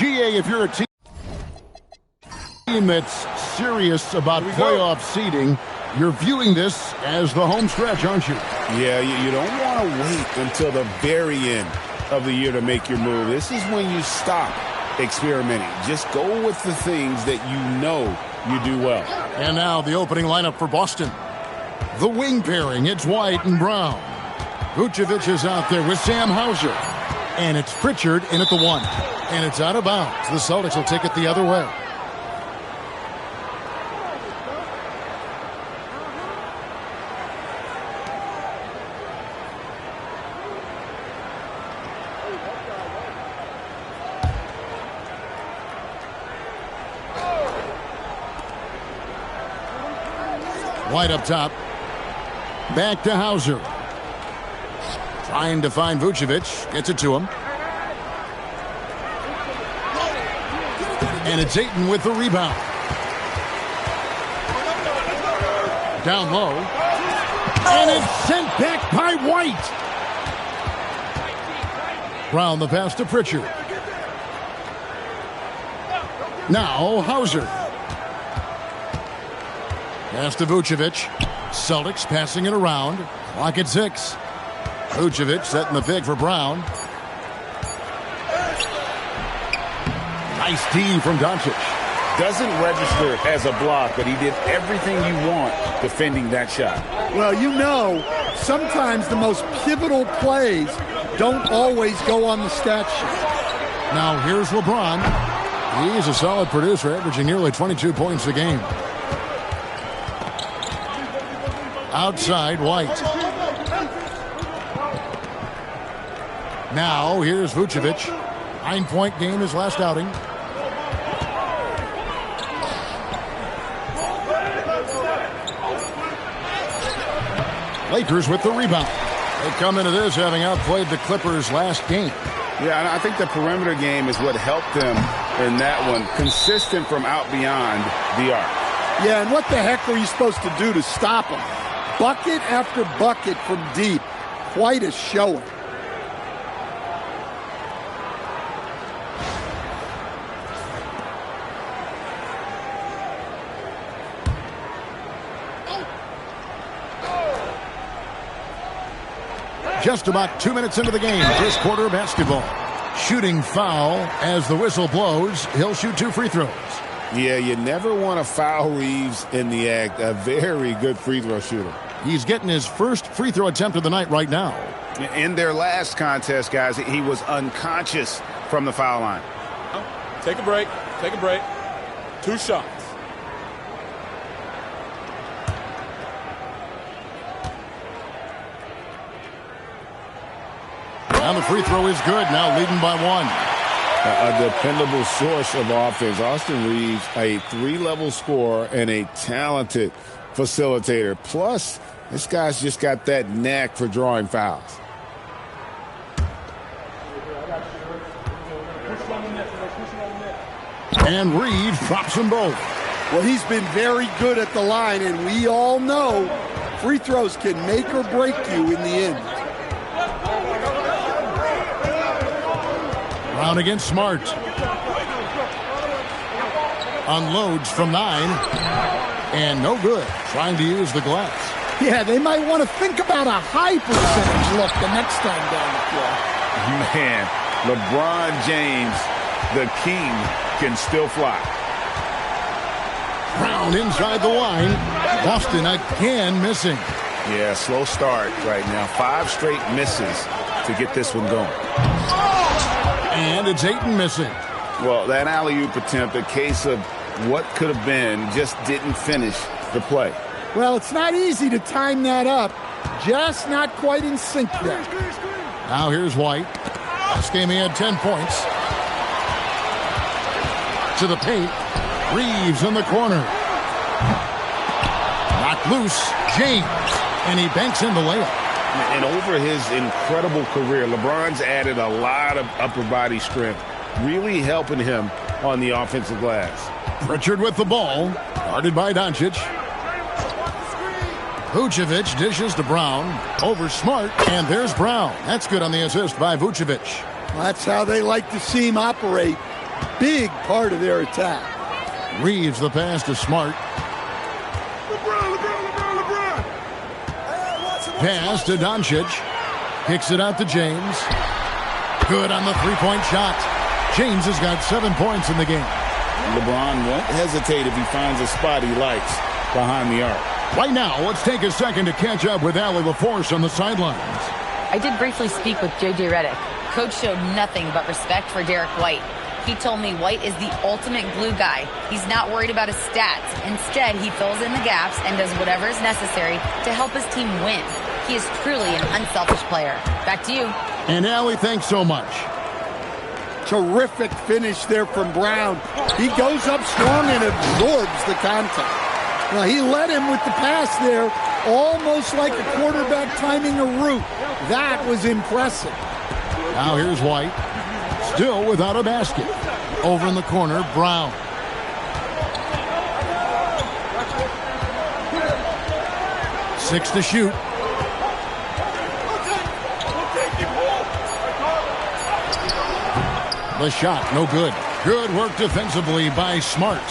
GA, if you're a team that's serious about playoff seeding, you're viewing this as the home stretch, aren't you? Yeah, you don't want to wait until the very end of the year to make your move. This is when you stop experimenting. Just go with the things that you know you do well. And now the opening lineup for Boston. The wing pairing, it's White and Brown. Vucevic is out there with Sam Hauser. And it's Pritchard in at the 1. And it's out of bounds. The Celtics will take it the other way. White up top. Back to Hauser. Trying to find Vucevic. Gets it to him. And it's Ayton with the rebound. Down low. And it's sent back by White. Brown the pass to Pritchard. Now Hauser. Pass to Vucevic. Celtics passing it around. Clock at 6. Vucevic setting the pick for Brown. Nice D from Doncic. Doesn't register as a block, but he did everything you want defending that shot. Well, you know, sometimes the most pivotal plays don't always go on the stat sheet. Now here's LeBron. He's a solid producer, averaging nearly 22 points a game. Outside, White. Now, here's Vucevic. 9-point game his last outing. Lakers with the rebound. They come into this having outplayed the Clippers last game. Yeah, and I think the perimeter game is what helped them in that one. Consistent from out beyond the arc. Yeah, and what the heck were you supposed to do to stop them? Bucket after bucket from deep. Quite a showing. Just about 2 minutes into the game, first quarter of basketball. Shooting foul as the whistle blows. He'll shoot 2 free throws. Yeah, you never want to foul Reeves in the act. A very good free throw shooter. He's getting his first free throw attempt of the night right now. In their last contest, guys, he was unconscious from the foul line. Take a break. Take a break. 2 shots. Now the free throw is good. Now leading by 1. A dependable source of offense. Austin Reeves, a 3-level scorer and a talented facilitator. Plus, this guy's just got that knack for drawing fouls. And Reeves drops them both. Well, he's been very good at the line, and we all know free throws can make or break you in the end. Brown against Smart. Unloads from 9. And no good. Trying to use the glass. Yeah, they might want to think about a high percentage look the next time down the floor. Man, LeBron James, the king, can still fly. Brown inside the line. Boston again missing. Yeah, slow start right now. 5 straight misses to get this one going. And it's Ayton missing. Well, that alley-oop attempt, a case of what could have been, just didn't finish the play. Well, it's not easy to time that up. Just not quite in sync there. Now here's White. Last game he had 10 points. To the paint. Reeves in the corner. Knocked loose. James. And he banks in the layup. And over his incredible career, LeBron's added a lot of upper body strength, really helping him on the offensive glass. Pritchard with the ball, guarded by Doncic. Vucevic dishes to Brown, over Smart, and there's Brown. That's good on the assist by Vucevic. That's how they like to see him operate. big part of their attack. Reeves the pass to Smart. Pass to Doncic. Kicks it out to James. Good on the three-point shot. James has got 7 points in the game. LeBron won't hesitate if he finds a spot he likes behind the arc. Right now, let's take a second to catch up with Allie LaForce on the sidelines. I did briefly speak with J.J. Redick. Coach showed nothing but respect for Derek White. He told me White is the ultimate glue guy. He's not worried about his stats. Instead, he fills in the gaps and does whatever is necessary to help his team win. He is truly an unselfish player. Back to you. And Allie, thanks so much. Terrific finish there from Brown. He goes up strong and absorbs the contact. Now, he led him with the pass there, almost like a quarterback timing a route. That was impressive. Now here's White. Still without a basket. Over in the corner, Brown. Six to shoot. The shot, no good. Good work defensively by Smart.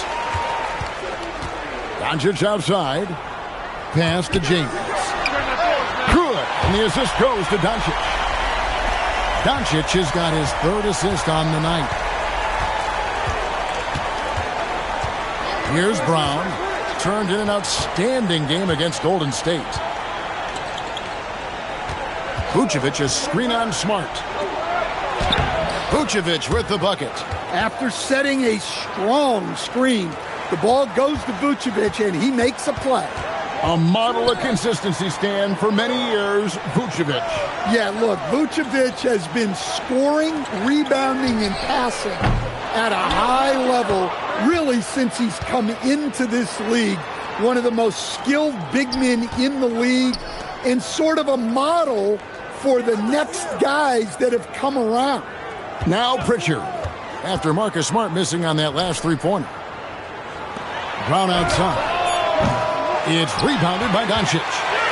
Doncic outside. Pass to James. Good. And the assist goes to Doncic. Doncic has got his third assist on the night. Here's Brown. Turned in an outstanding game against Golden State. Vucevic is screen on Smart. Vucevic with the bucket. After setting a strong screen, the ball goes to Vucevic, and he makes a play. A model of consistency, Stan, for many years, Vucevic. Yeah, look, Vucevic has been scoring, rebounding, and passing at a high level really since he's come into this league. One of the most skilled big men in the league and sort of a model for the next guys that have come around. Now Pritchard, after Marcus Smart missing on that last three-pointer. Brown outside. It's rebounded by Doncic.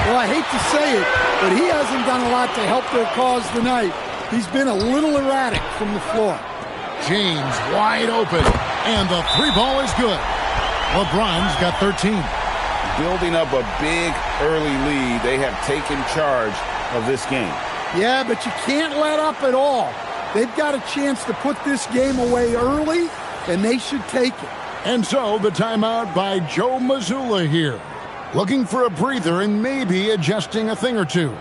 Well, I hate to say it, but he hasn't done a lot to help their cause tonight. He's been a little erratic from the floor. James wide open, and the three ball is good. LeBron's got 13. Building up a big early lead, they have taken charge of this game. Yeah, but you can't let up at all. They've got a chance to put this game away early, and they should take it. And so the timeout by Joe Mazzulla here. Looking for a breather and maybe adjusting a thing or two.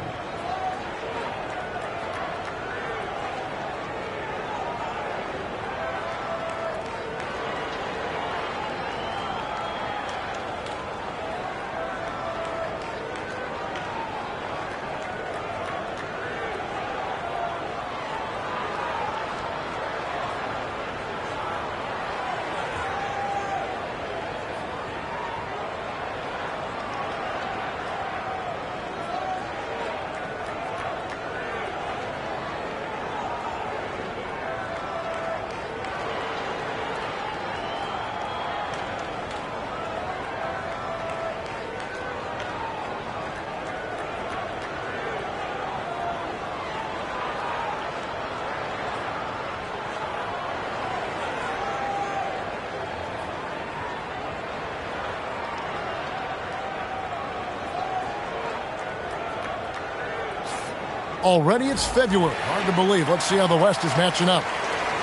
Already it's February. Hard to believe. Let's see how the West is matching up.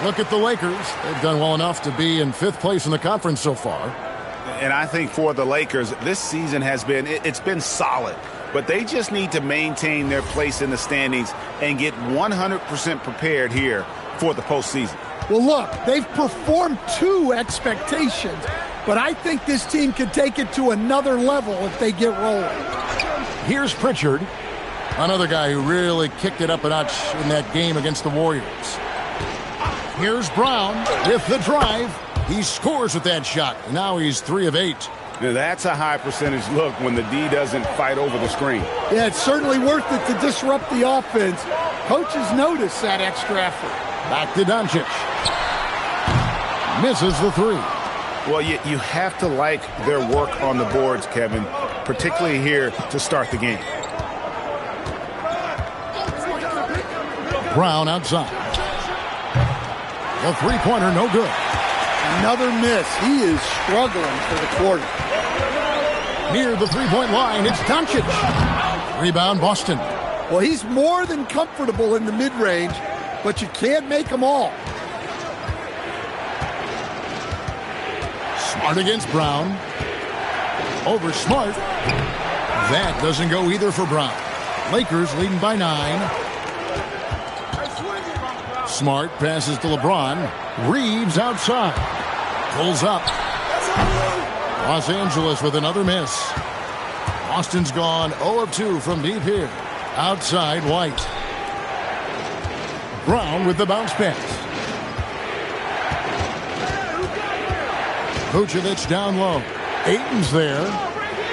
Look at the Lakers. They've done well enough to be in fifth place in the conference so far. And I think for the Lakers, this season has been, it's been solid. But they just need to maintain their place in the standings and get 100% prepared here for the postseason. Well, look, they've performed to expectations, but I think this team can take it to another level if they get rolling. Here's Pritchard. Another guy who really kicked it up a notch in that game against the Warriors. Here's Brown with the drive. He scores with that shot. Now he's 3 of 8. Now that's a high percentage look when the D doesn't fight over the screen. Yeah, it's certainly worth it to disrupt the offense. Coaches notice that extra effort. Back to Doncic. Misses the three. Well, you have to like their work on the boards, Kevin, particularly here to start the game. Brown outside. The three-pointer, no good. Another miss. He is struggling for the quarter. Near the three-point line, it's Doncic. Rebound, Boston. Well, he's more than comfortable in the mid-range, but you can't make them all. Smart against Brown. Over Smart. That doesn't go either for Brown. Lakers leading by 9. Smart passes to LeBron. Reeves outside. Pulls up. Los Angeles with another miss. Boston's gone 0 of 2 from deep here. Outside, White. Brown with the bounce pass. Vucevic down low. Ayton's there.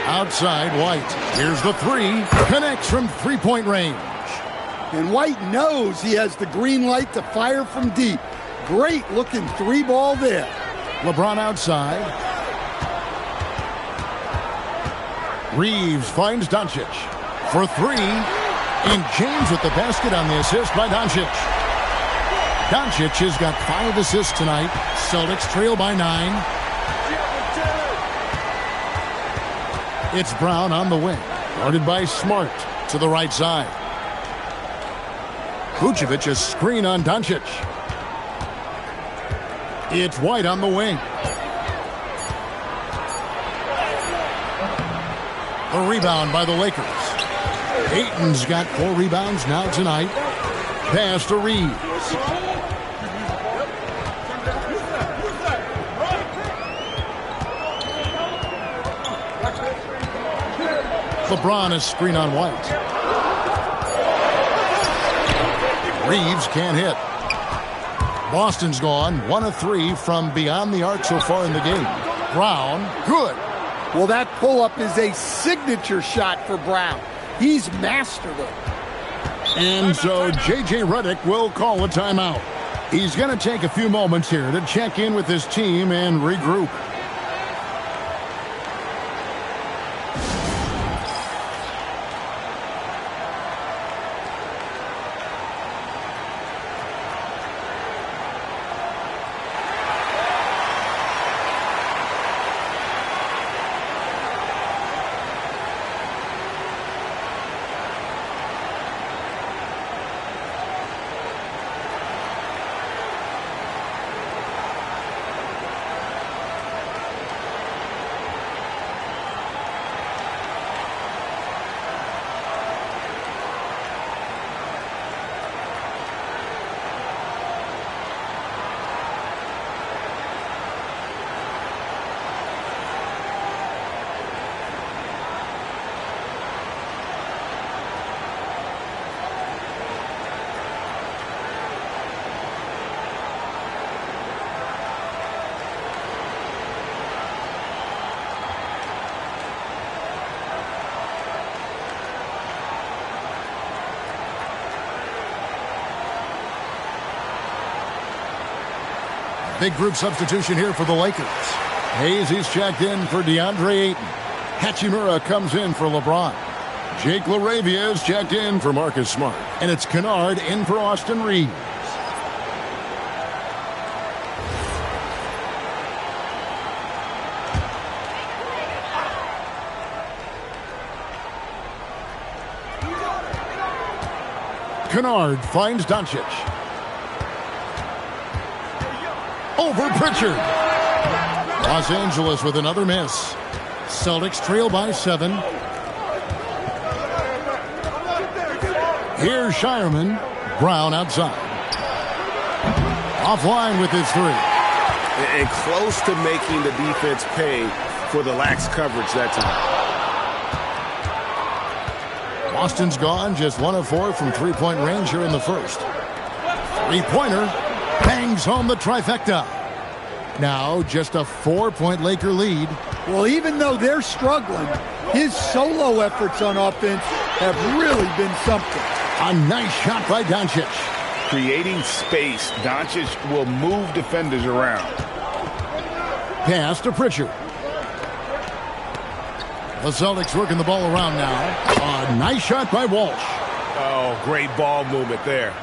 Outside, White. Here's the three. Connects from three-point range. And White knows he has the green light to fire from deep. Great looking three ball there. LeBron outside. Reeves finds Doncic for three. And James with the basket on the assist by Doncic. Doncic has got 5 assists tonight. Celtics trail by 9. It's Brown on the wing. Guarded by Smart to the right side. Vucevic a screen on Doncic. It's White on the wing. A rebound by the Lakers. Ayton's got 4 rebounds now tonight. Pass to Reeves. LeBron is screen on White. Reeves can't hit. Boston's gone 1 of 3 from beyond the arc so far in the game. Brown, good. Well, that pull-up is a signature shot for Brown. He's mastered it. And so J.J. Redick will call a timeout. He's going to take a few moments here to check in with his team and regroup. Big group substitution here for the Lakers. Hayes, he's checked in for DeAndre Ayton. Hachimura comes in for LeBron. Jake LaRavia is checked in for Marcus Smart. And it's Kennard in for Austin Reeves. Kennard finds Doncic. Over Pritchard. Los Angeles with another miss. Celtics trail by 7. Here's Shireman. Brown outside. Offline with his 3. And close to making the defense pay for the lax coverage that time. Boston's gone just 1 of 4 from three-point range here in the first. Three-pointer bangs home the trifecta. Now just a 4-point Laker lead. Well, even though they're struggling, his solo efforts on offense have really been something. A nice shot by Doncic. Creating space, Doncic will move defenders around. Pass to Pritchard. The Celtics working the ball around now. A nice shot by Walsh. Oh, great ball movement there.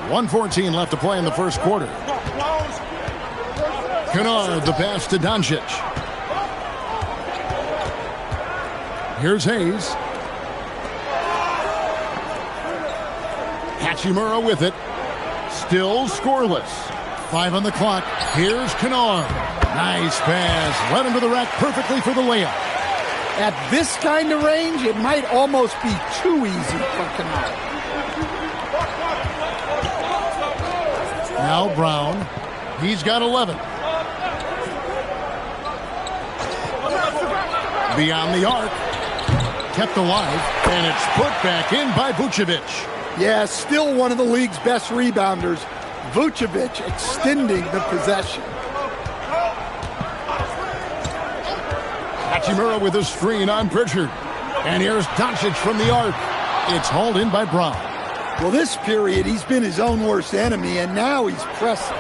1:14 left to play in the first quarter. Kennard, the pass to Doncic. Here's Hayes. Hachimura with it. Still scoreless. 5 on the clock. Here's Kennard. Nice pass. Led him to the rack perfectly for the layup. At this kind of range, it might almost be too easy for Kennard. Now Brown. He's got 11. Beyond the arc. Kept alive. And it's put back in by Vucevic. Yeah, still one of the league's best rebounders. Vucevic extending the possession. Hachimura with a screen on Pritchard. And here's Doncic from the arc. It's hauled in by Brown. Well, this period, he's been his own worst enemy, and now he's pressing.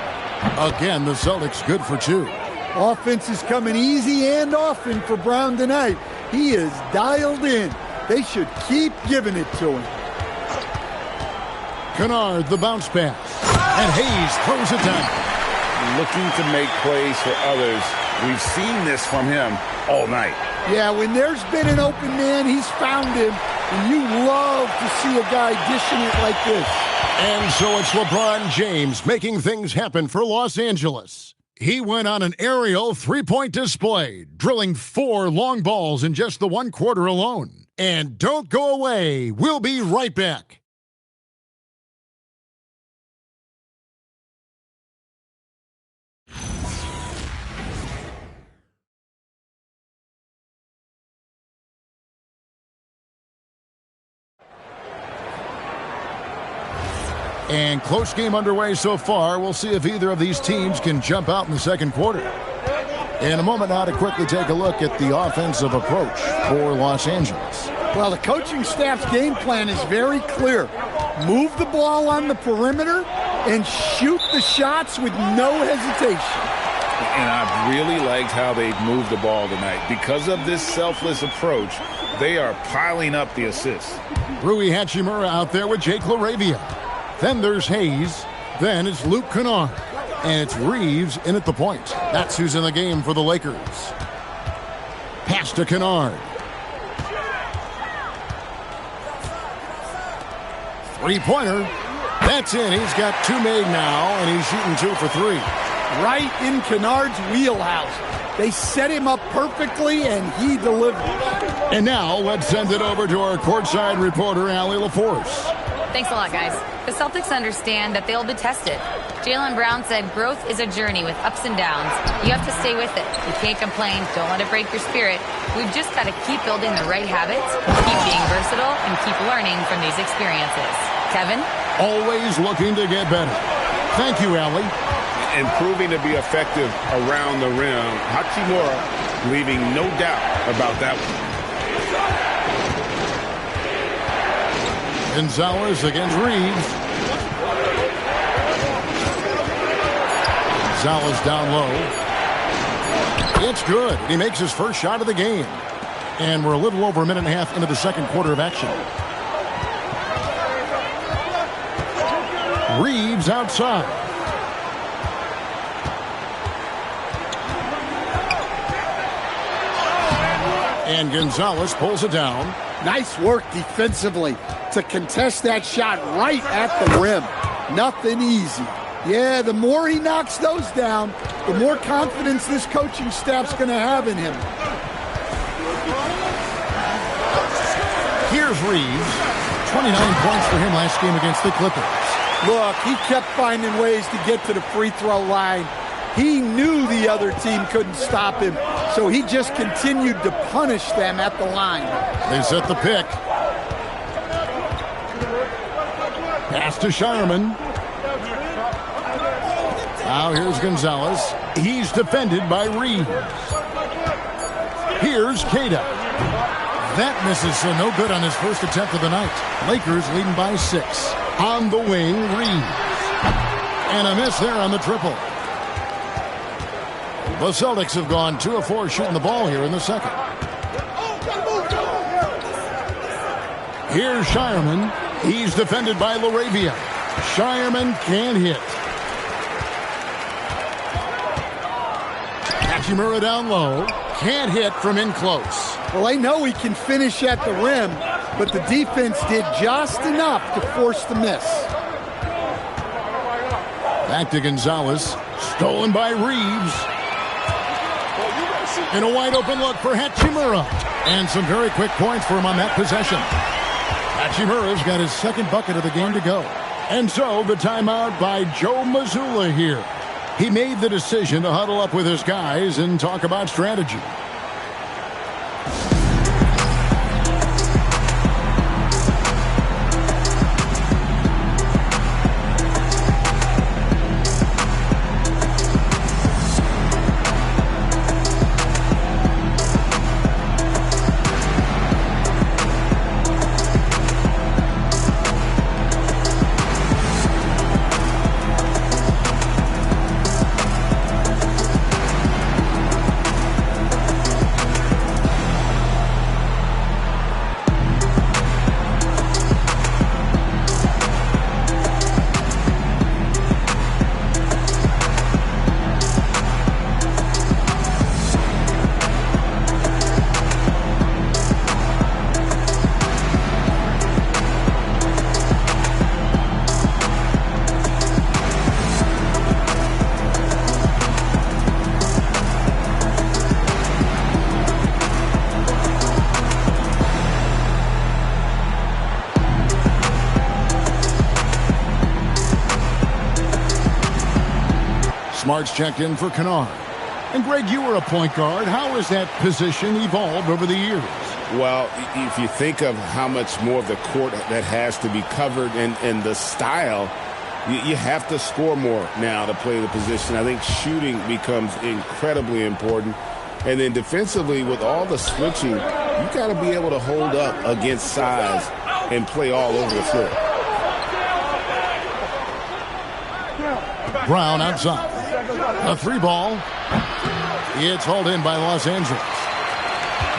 Again, the Celtics good for 2. Offense is coming easy and often for Brown tonight. He is dialed in. They should keep giving it to him. Kennard, the bounce pass. And Hayes throws it down. Looking to make plays for others. We've seen this from him all night. Yeah, when there's been an open man, he's found him. And you love to see a guy dishing it like this. And so it's LeBron James making things happen for Los Angeles. He went on an aerial three-point display, drilling 4 long balls in just the 1 quarter alone. And don't go away. We'll be right back. And close game underway so far. We'll see if either of these teams can jump out in the second quarter. In a moment now to quickly take a look at the offensive approach for Los Angeles. Well, the coaching staff's game plan is very clear. Move the ball on the perimeter and shoot the shots with no hesitation. And I've really liked how they've moved the ball tonight. Because of this selfless approach, they are piling up the assists. Rui Hachimura out there with Jake LaRavia. Then there's Hayes. Then it's Luke Kennard. And it's Reeves in at the point. That's who's in the game for the Lakers. Pass to Kennard. Three-pointer. That's in. He's got 2 made now, and he's shooting 2 for 3. Right in Kennard's wheelhouse. They set him up perfectly, and he delivered. And now let's send it over to our courtside reporter, Allie LaForce. Thanks a lot, guys. The Celtics understand that they'll be tested. Jaylen Brown said growth is a journey with ups and downs. You have to stay with it. You can't complain. Don't let it break your spirit. We've just got to keep building the right habits, keep being versatile, and keep learning from these experiences. Kevin? Always looking to get better. Thank you, Allie. And proving to be effective around the rim. Hachimura leaving no doubt about that one. Gonzalez against Reeves. Gonzalez down low. It's good. He makes his first shot of the game. And we're a little over a minute and a half into the second quarter of action. Reeves outside. And Gonzalez pulls it down. Nice work defensively to contest that shot right at the rim. Nothing easy. Yeah, the more he knocks those down, the more confidence this coaching staff's going to have in him. Here's Reeves. 29 points for him last game against the Clippers. Look, he kept finding ways to get to the free throw line. He knew the other team couldn't stop him, so he just continued to punish them at the line. They set the pick. Pass to Shireman. Now here's Gonzalez. He's defended by Reeves. Here's Queta. That misses, so no good on his first attempt of the night. Lakers leading by 6. On the wing, Reeves. And a miss there on the triple. The Celtics have gone 2 of 4 shooting the ball here in the second. Here's Shireman. He's defended by LaRavia. Shireman can't hit. Hachimura down low. Can't hit from in close. Well, I know he can finish at the rim, but the defense did just enough to force the miss. Back to Gonzalez. Stolen by Reeves. And a wide open look for Hachimura. And some very quick points for him on that possession. Hachimura's got his second bucket of the game to go. And so the timeout by Joe Mazzulla here. He made the decision to huddle up with his guys and talk about strategy. Smart's checked in for Kennard. And Greg, you were a point guard. How has that position evolved over the years? Well, if you think of how much more of the court that has to be covered and the style, you have to score more now to play the position. I think shooting becomes incredibly important. And then defensively, with all the switching, you got to be able to hold up against size and play all over the floor. Brown outside. A three ball. It's hauled in by Los Angeles.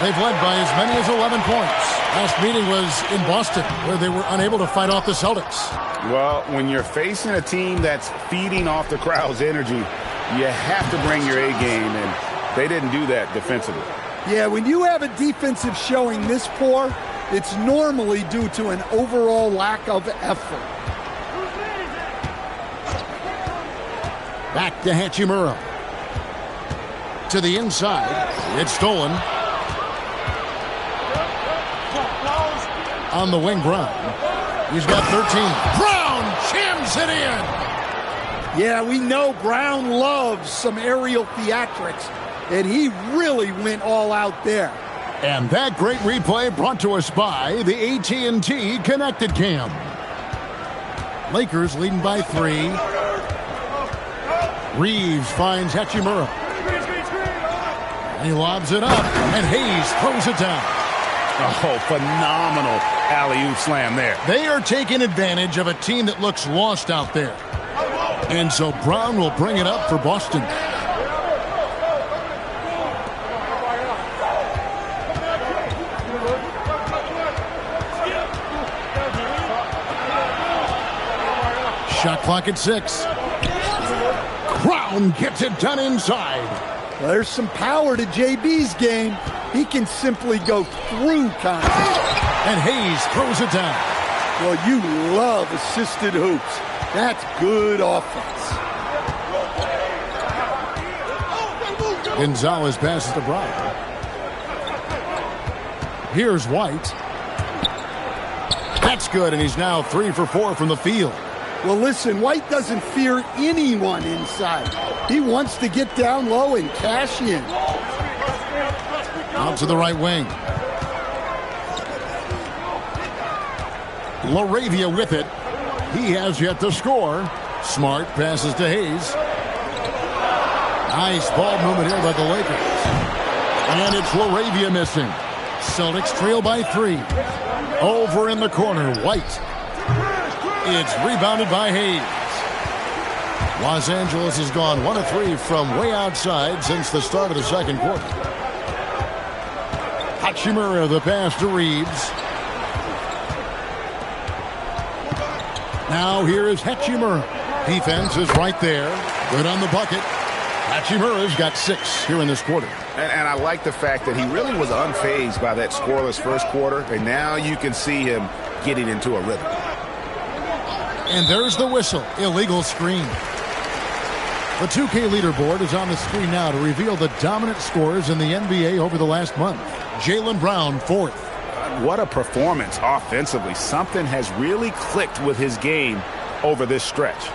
They've led by as many as 11 points. Last meeting was in Boston, where they were unable to fight off the Celtics. Well, when you're facing a team that's feeding off the crowd's energy, you have to bring your A game, and they didn't do that defensively. Yeah, when you have a defensive showing this poor, it's normally due to an overall lack of effort. Back to Hachimura. To the inside. It's stolen. On the wing, Brown. He's got 13. Brown jams it in. Yeah, we know Brown loves some aerial theatrics, and he really went all out there. And that great replay brought to us by the AT&T Connected Cam. Lakers leading by 3. Reeves finds Hachimura. He lobs it up, and Hayes throws it down. Oh, phenomenal alley-oop slam there. They are taking advantage of a team that looks lost out there. And so Brown will bring it up for Boston. Shot clock at 6. Brown gets it done inside. Well, there's some power to JB's game. He can simply go through contact. And Hayes throws it down. Well, you love assisted hoops. That's good offense. Gonzalez passes to Brown. Here's White. That's good, and he's now 3 for 4 from the field. Well, listen, White doesn't fear anyone inside. He wants to get down low and cash in. Out to the right wing. LaRavia with it. He has yet to score. Smart passes to Hayes. Nice ball movement here by the Lakers. And it's LaRavia missing. Celtics trail by 3. Over in the corner, White. It's rebounded by Hayes. Los Angeles has gone 1 of 3 from way outside since the start of the second quarter. Hachimura, the pass to Reeves. Now here is Hachimura. Defense is right there. Good on the bucket. Hachimura's got 6 here in this quarter. And I like the fact that he really was unfazed by that scoreless first quarter, and now you can see him getting into a rhythm. And there's the whistle. Illegal screen. The 2K leaderboard is on the screen now to reveal the dominant scores in the NBA over the last month. Jaylen Brown, 4th. What a performance offensively. Something has really clicked with his game over this stretch.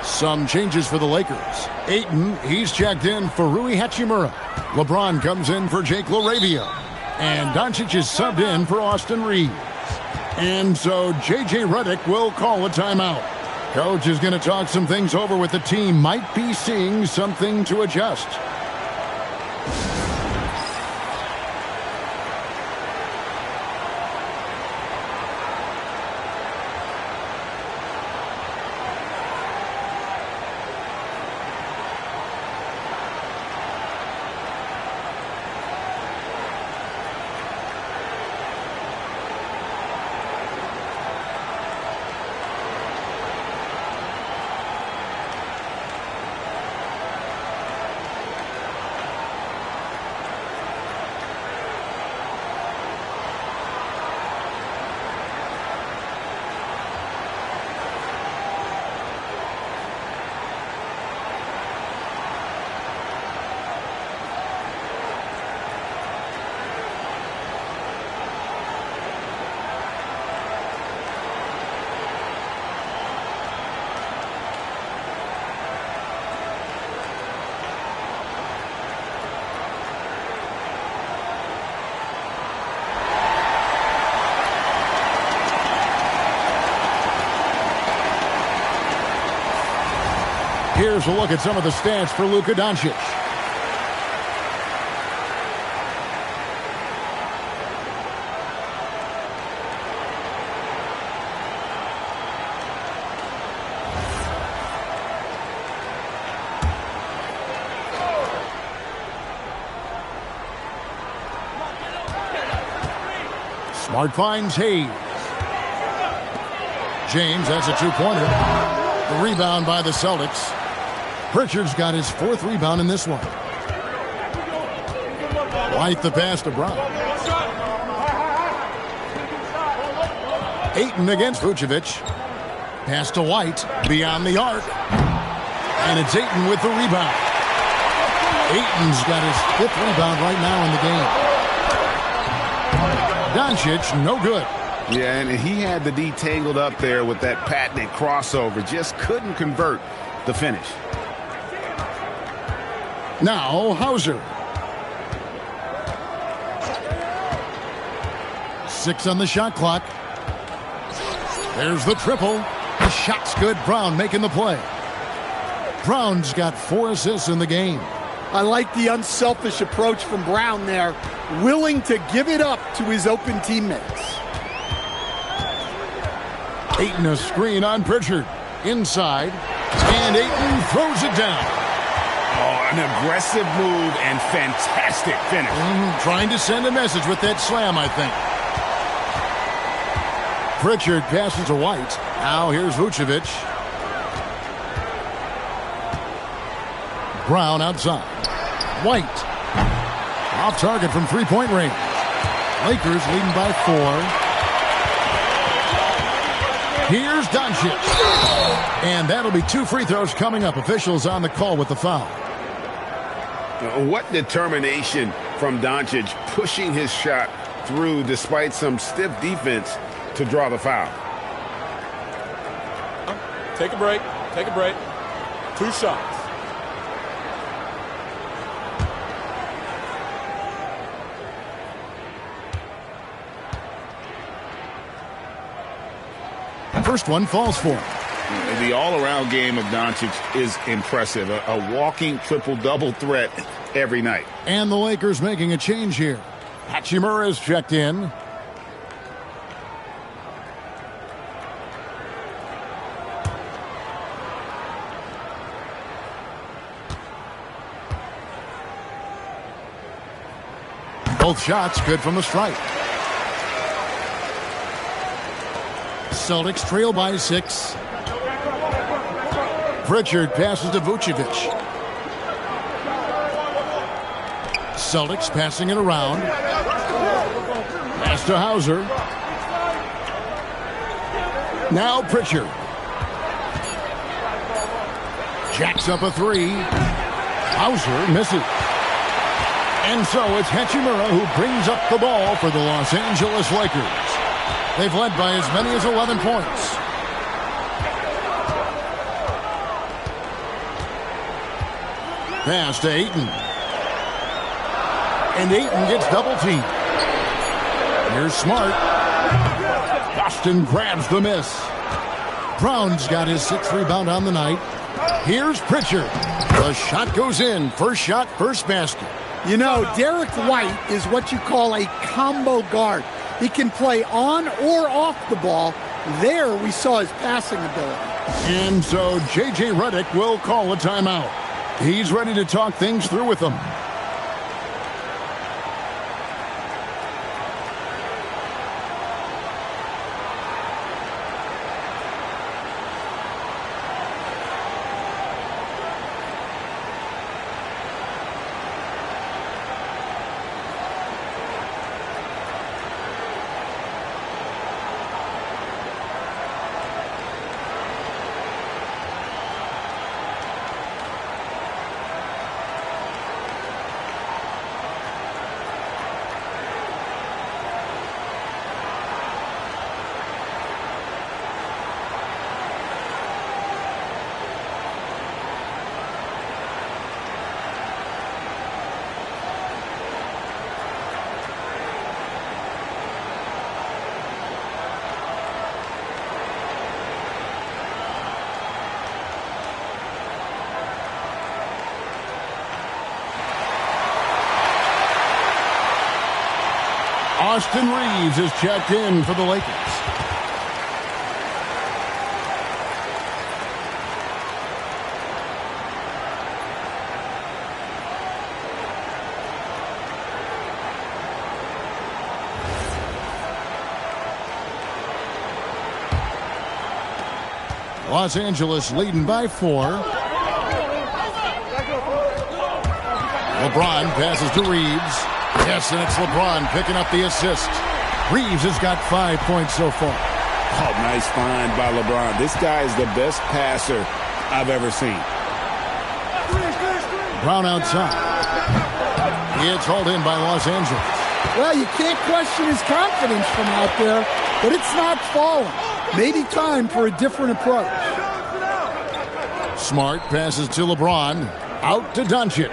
Some changes for the Lakers. Ayton, he's checked in for Rui Hachimura. LeBron comes in for Jake LaRavia. And Doncic is subbed in for Austin Reeves. And so J.J. Redick will call a timeout. Coach is going to talk some things over with the team. Might be seeing something to adjust. Here's a look at some of the stats for Luka Doncic. Smart finds Hayes. James, that's a two-pointer. The rebound by the Celtics. Pritchard's got his 4th rebound in this one. White the pass to Brown. Ayton against Vucevic. Pass to White. Beyond the arc. And it's Ayton with the rebound. Ayton's got his 5th rebound right now in the game. Doncic, no good. Yeah, and he had the D tangled up there with that patented crossover. Just couldn't convert the finish. Now, Hauser. 6 on the shot clock. There's the triple. The shot's good. Brown making the play. Brown's got 4 assists in the game. I like the unselfish approach from Brown there, willing to give it up to his open teammates. Ayton a screen on Pritchard. Inside. And Ayton throws it down. Oh, an aggressive move and fantastic finish. Trying to send a message with that slam, I think. Pritchard passes to White. Now here's Vucevic. Brown outside. White. Off target from three-point range. Lakers leading by 4. Here's Doncic. And that'll be 2 free throws coming up. Officials on the call with the foul. What determination from Doncic, pushing his shot through despite some stiff defense to draw the foul. Take a break. Take a break. 2 shots. First one falls for him. The all-around game of Doncic is impressive. A walking triple-double threat every night. And the Lakers making a change here. Hachimura is checked in. Both shots good from the strike. Celtics trail by 6. Pritchard passes to Vucevic. Celtics passing it around. Pass to Hauser. Now Pritchard. Jacks up a three. Hauser misses. And so it's Hachimura who brings up the ball for the Los Angeles Lakers. They've led by as many as 11 points. Pass to Ayton. And Ayton gets double teamed. Here's Smart. Boston grabs the miss. Brown's got his 6th rebound on the night. Here's Pritchard. The shot goes in. First shot, first basket. You know, Derek White is what you call a combo guard. He can play on or off the ball. There we saw his passing ability. And so J.J. Redick will call a timeout. He's ready to talk things through with them. Austin Reeves is checked in for the Lakers. Los Angeles leading by 4. LeBron passes to Reeves. Yes, and it's LeBron picking up the assist. Reeves has got 5 points so far. Oh, nice find by LeBron. This guy is the best passer I've ever seen. Brown outside. It's hauled in by Los Angeles. Well, you can't question his confidence from out there, but it's not falling. Maybe time for a different approach. Smart passes to LeBron. Out to Doncic.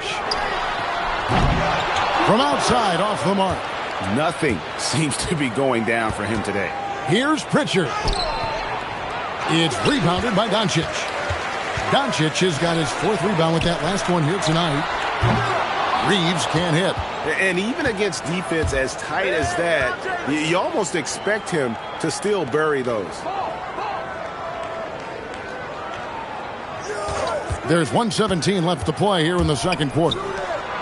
From outside, off the mark. Nothing seems to be going down for him today. Here's Pritchard. It's rebounded by Doncic. Doncic has got his 4th rebound with that last one here tonight. Reeves can't hit. And even against defense as tight as that, you almost expect him to still bury those. There's 1:17 left to play here in the second quarter.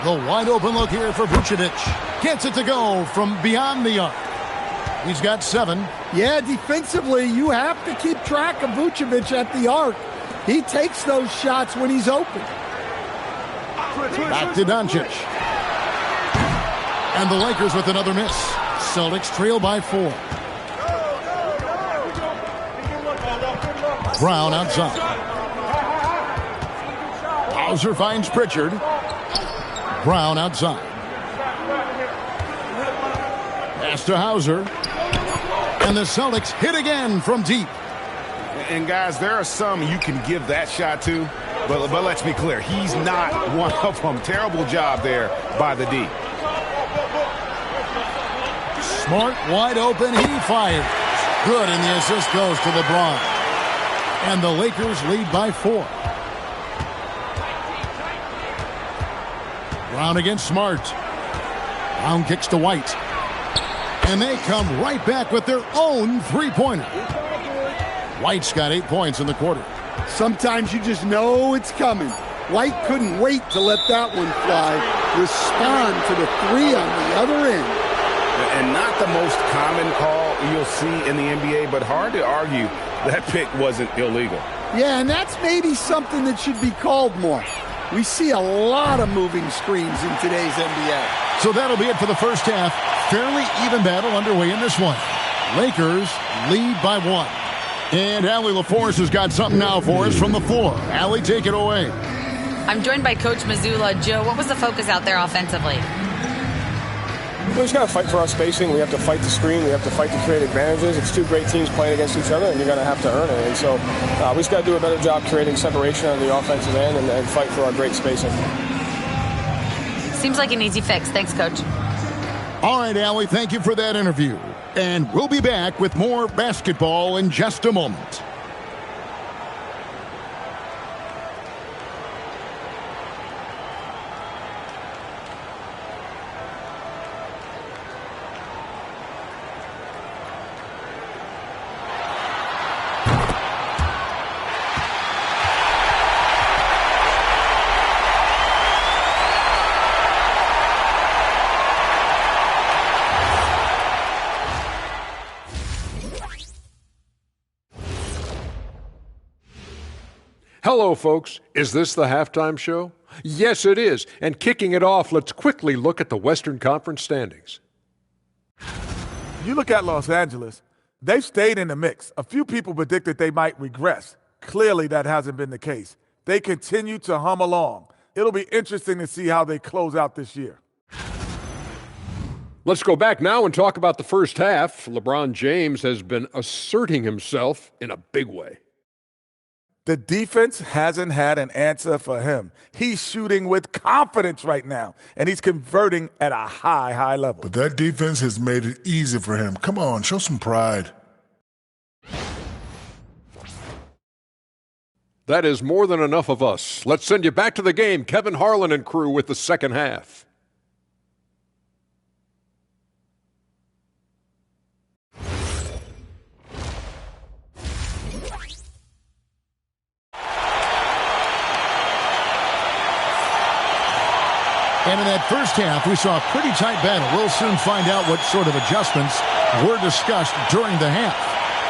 The wide open look here for Vucevic. Gets it to go from beyond the arc. He's got 7. Yeah, defensively, you have to keep track of Vucevic at the arc. He takes those shots when he's open. Back to Doncic. And the Lakers with another miss. Celtics trail by 4. Brown outside. Hauser finds Pritchard. Brown outside. Pass to Hauser. And the Celtics hit again from deep. And guys, there are some you can give that shot to, but let's be clear, he's not one of them. Terrible job there by the D. Smart wide open, he fires. Good, and the assist goes to LeBron. And the Lakers lead by 4. Brown against Smart. Brown kicks to White. And they come right back with their own three-pointer. White's got 8 points in the quarter. Sometimes you just know it's coming. White couldn't wait to let that one fly. Respond to the 3 on the other end. And not the most common call you'll see in the NBA, but hard to argue that pick wasn't illegal. Yeah, and that's maybe something that should be called more. We see a lot of moving screens in today's NBA. So that'll be it for the first half. Fairly even battle underway in this one. Lakers lead by 1. And Allie LaForce has got something now for us from the floor. Allie, take it away. I'm joined by Coach Mazzulla. Joe, what was the focus out there offensively? We just got to fight for our spacing. We have to fight the screen. We have to fight to create advantages. It's two great teams playing against each other, and you're going to have to earn it. And so we just got to do a better job creating separation on the offensive end and fight for our great spacing. Seems like an easy fix. Thanks, Coach. All right, Allie, thank you for that interview. And we'll be back with more basketball in just a moment. Hello, folks. Is this the halftime show? Yes, it is. And kicking it off, let's quickly look at the Western Conference standings. You look at Los Angeles, they've stayed in the mix. A few people predicted they might regress. Clearly, that hasn't been the case. They continue to hum along. It'll be interesting to see how they close out this year. Let's go back now and talk about the first half. LeBron James has been asserting himself in a big way. The defense hasn't had an answer for him. He's shooting with confidence right now, and he's converting at a high level. But that defense has made it easy for him. Come on, show some pride. That is more than enough of us. Let's send you back to the game. Kevin Harlan and crew with the second half. And in that first half, we saw a pretty tight battle. We'll soon find out what sort of adjustments were discussed during the half.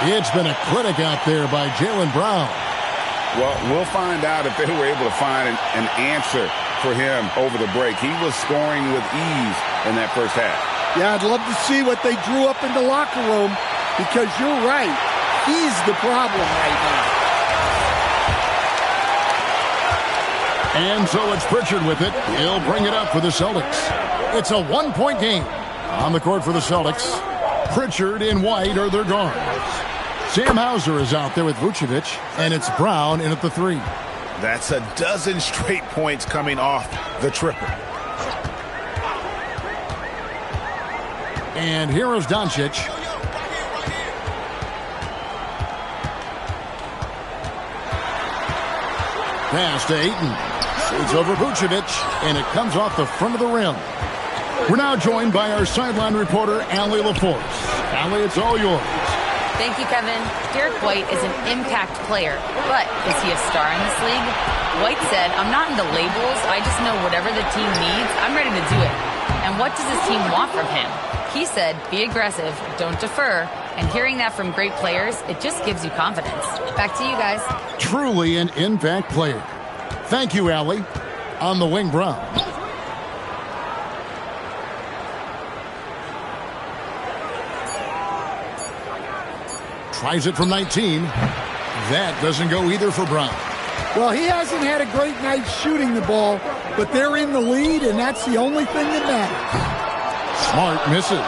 It's been a critic out there by Jaylen Brown. Well, we'll find out if they were able to find an answer for him over the break. He was scoring with ease in that first half. Yeah, I'd love to see what they drew up in the locker room because you're right. He's the problem right now. And so it's Pritchard with it. He'll bring it up for the Celtics. It's a one-point game. On the court for the Celtics, Pritchard and White are their guards. Sam Hauser is out there with Vucevic, and it's Brown in at the 3. That's a dozen straight points coming off the triple. And here is Doncic. Pass to Ayton. It's over Vucevic, and it comes off the front of the rim. We're now joined by our sideline reporter, Allie LaForce. Allie, it's all yours. Thank you, Kevin. Derek White is an impact player, but is he a star in this league? White said, "I'm not into labels. I just know whatever the team needs, I'm ready to do it. And what does his team want from him?" He said, "Be aggressive, don't defer." And hearing that from great players, it just gives you confidence. Back to you guys. Truly an impact player. Thank you, Allie. On the wing, Brown. Tries it from 19. That doesn't go either for Brown. Well, he hasn't had a great night shooting the ball, but they're in the lead, and that's the only thing that matters. Smart misses.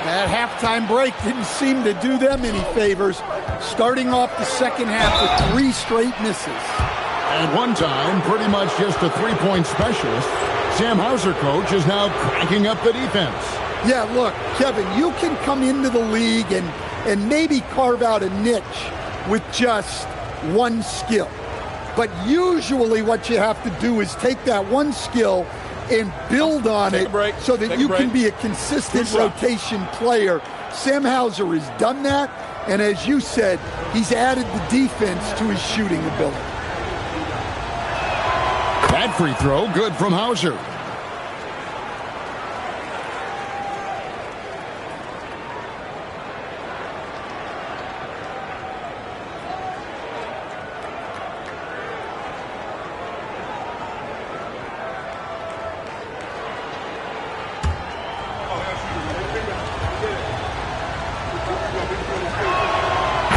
That halftime break didn't seem to do them any favors, starting off the second half with 3 straight misses. At one time, pretty much just a three-point specialist, Sam Hauser, coach, is now cranking up the defense. Yeah, look, Kevin, you can come into the league and maybe carve out a niche with just one skill. But usually what you have to do is take that one skill and build on it so that you can be a consistent rotation player. Sam Hauser has done that, and as you said, he's added the defense to his shooting ability. That free throw, good from Hauser.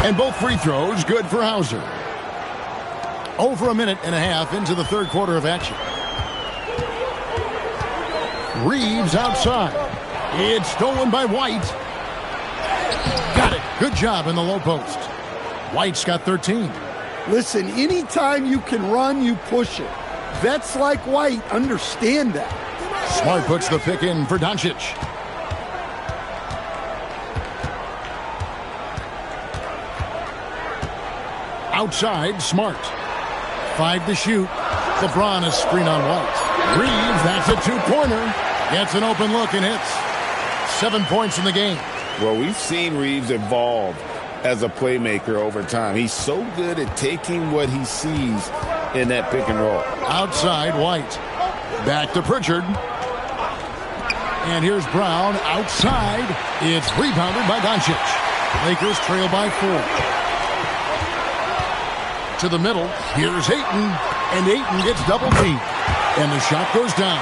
And both free throws good for Hauser. Over a minute and a half into the third quarter of action. Reeves outside. It's stolen by White. Got it. Good job in the low post. White's got 13. Listen, anytime you can run, you push it. Vets like White understand that. Smart puts the pick in for Doncic. Outside, Smart. 5 to shoot. LeBron is screen on White. Reeves, that's a two-pointer. Gets an open look and hits. 7 points in the game. Well, we've seen Reeves evolve as a playmaker over time. He's so good at taking what he sees in that pick and roll. Outside, White. Back to Pritchard. And here's Brown outside. It's rebounded by Doncic. Lakers trail by 4. To the middle. Here's Ayton. And Ayton gets double teamed. And the shot goes down.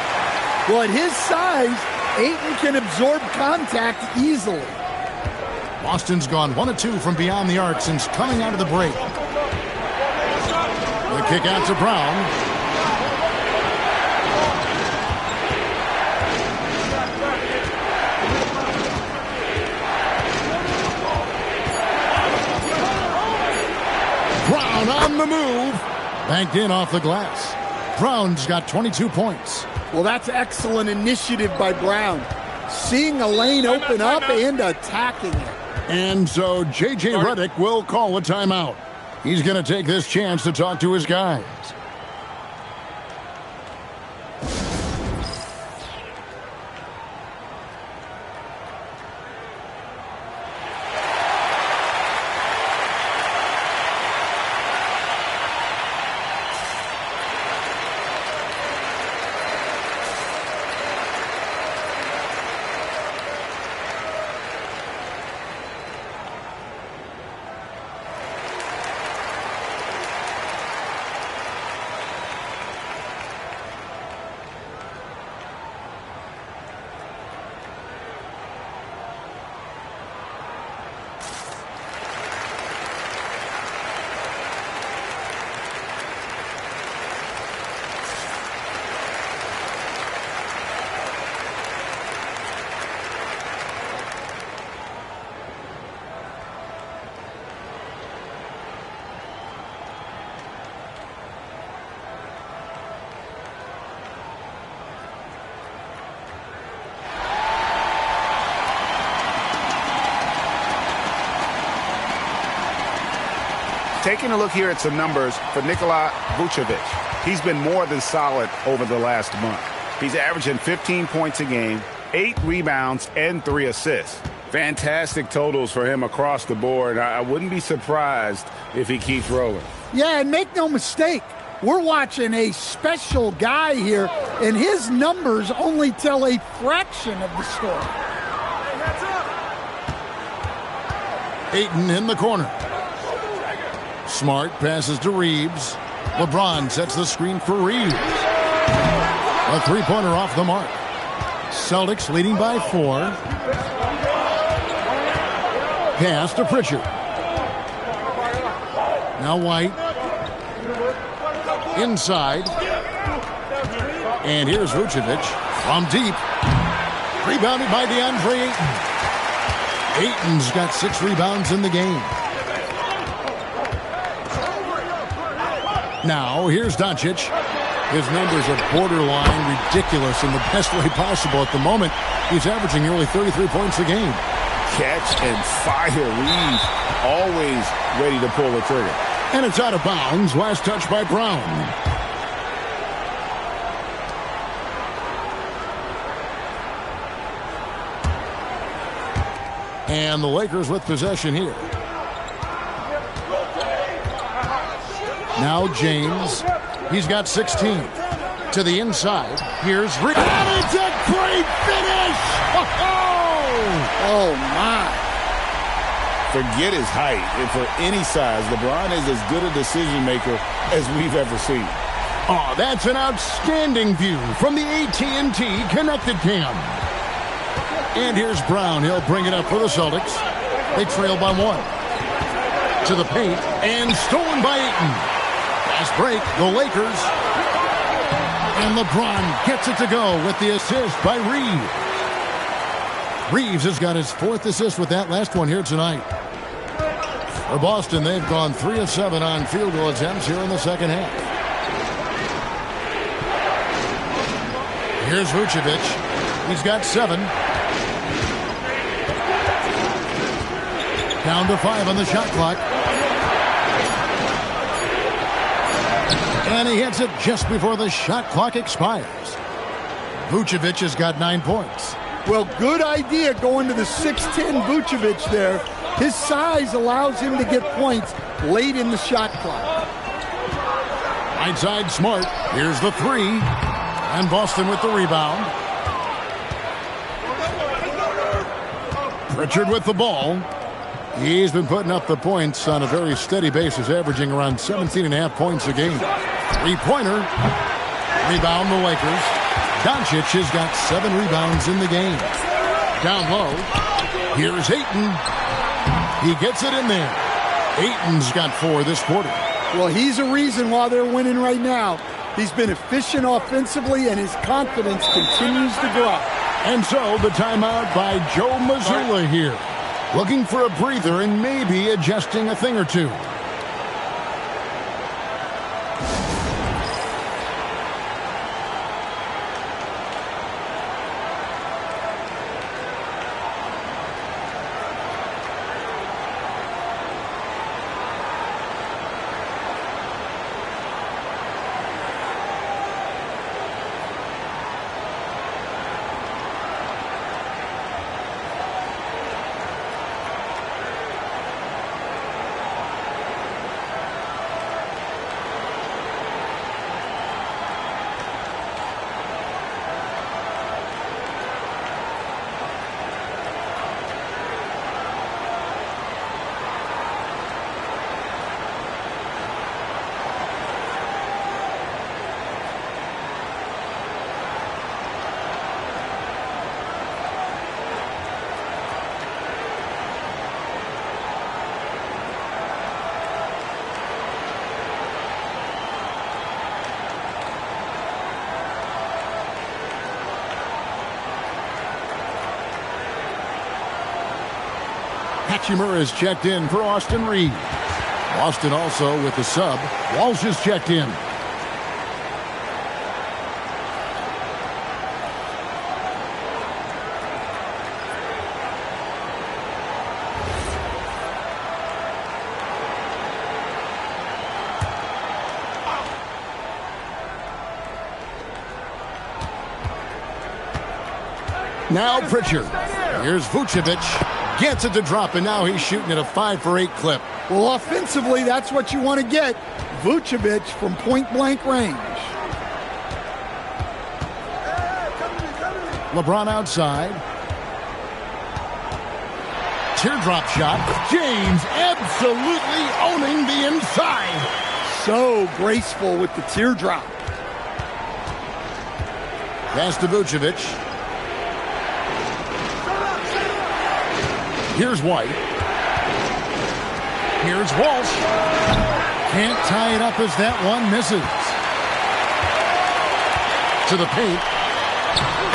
Well, at his size, Ayton can absorb contact easily. Boston's gone 1 of 2 from beyond the arc since coming out of the break. The kick out to Brown. Brown on the move. Banked in off the glass. Brown's got 22 points. Well, that's excellent initiative by Brown. Seeing a lane open up and attacking it. And so J.J. Redick will call a timeout. He's going to take this chance to talk to his guys. Taking a look here at some numbers for Nikola Vucevic. He's been more than solid over the last month. He's averaging 15 points a game, 8 rebounds, and 3 assists. Fantastic totals for him across the board. I wouldn't be surprised if he keeps rolling. Yeah, and make no mistake, we're watching a special guy here, and his numbers only tell a fraction of the story. Ayton in the corner. Smart passes to Reeves. LeBron sets the screen for Reeves. A three-pointer off the mark. Celtics leading by 4. Pass to Pritchard. Now White. Inside. And here's Vucevic from deep. Rebounded by DeAndre Ayton. Ayton's got 6 rebounds in the game. Now, here's Doncic. His numbers are borderline ridiculous in the best way possible at the moment. He's averaging nearly 33 points a game. Catch and fire. Reeves always ready to pull the trigger. And it's out of bounds. Last touch by Brown. And the Lakers with possession here. Now James. He's got 16. To the inside. Here's Rick. And it's a great finish! Oh, my. Forget his height. And for any size, LeBron is as good a decision maker as we've ever seen. Oh, that's an outstanding view from the AT&T Connected Cam. And here's Brown. He'll bring it up for the Celtics. They trail by 1. To the paint, and stolen by Ayton. Fast break, the Lakers. And LeBron gets it to go with the assist by Reeves. Reeves has got his 4th assist with that last one here tonight. For Boston, they've gone 3 of 7 on field goal attempts here in the second half. Here's Vucevic. He's got 7. Down to 5 on the shot clock. And he hits it just before the shot clock expires. Vucevic has got 9 points. Well, good idea going to the 6'10 Vucevic there. His size allows him to get points late in the shot clock. Right side, Smart. Here's the 3. And Boston with the rebound. Pritchard with the ball. He's been putting up the points on a very steady basis, averaging around 17.5 points a game. 3-pointer. Rebound the Lakers. Doncic has got 7 rebounds in the game. Down low. Here's Ayton. He gets it in there. Ayton's got 4 this quarter. Well, he's a reason why they're winning right now. He's been efficient offensively, and his confidence continues to grow. And so the timeout by Joe Mazzulla here. Looking for a breather and maybe adjusting a thing or two. Hachimura is checked in for Austin Reeves. Boston also with the sub. Walsh is checked in. Now Pritchard. Here's Vucevic. Gets it to drop, and now he's shooting at a 5-for-8 clip. Well, offensively, that's what you want to get. Vucevic from point-blank range. LeBron outside. Teardrop shot. James absolutely owning the inside. So graceful with the teardrop. Pass to Vucevic. Here's White. Here's Walsh. Can't tie it up as that one misses. To the paint.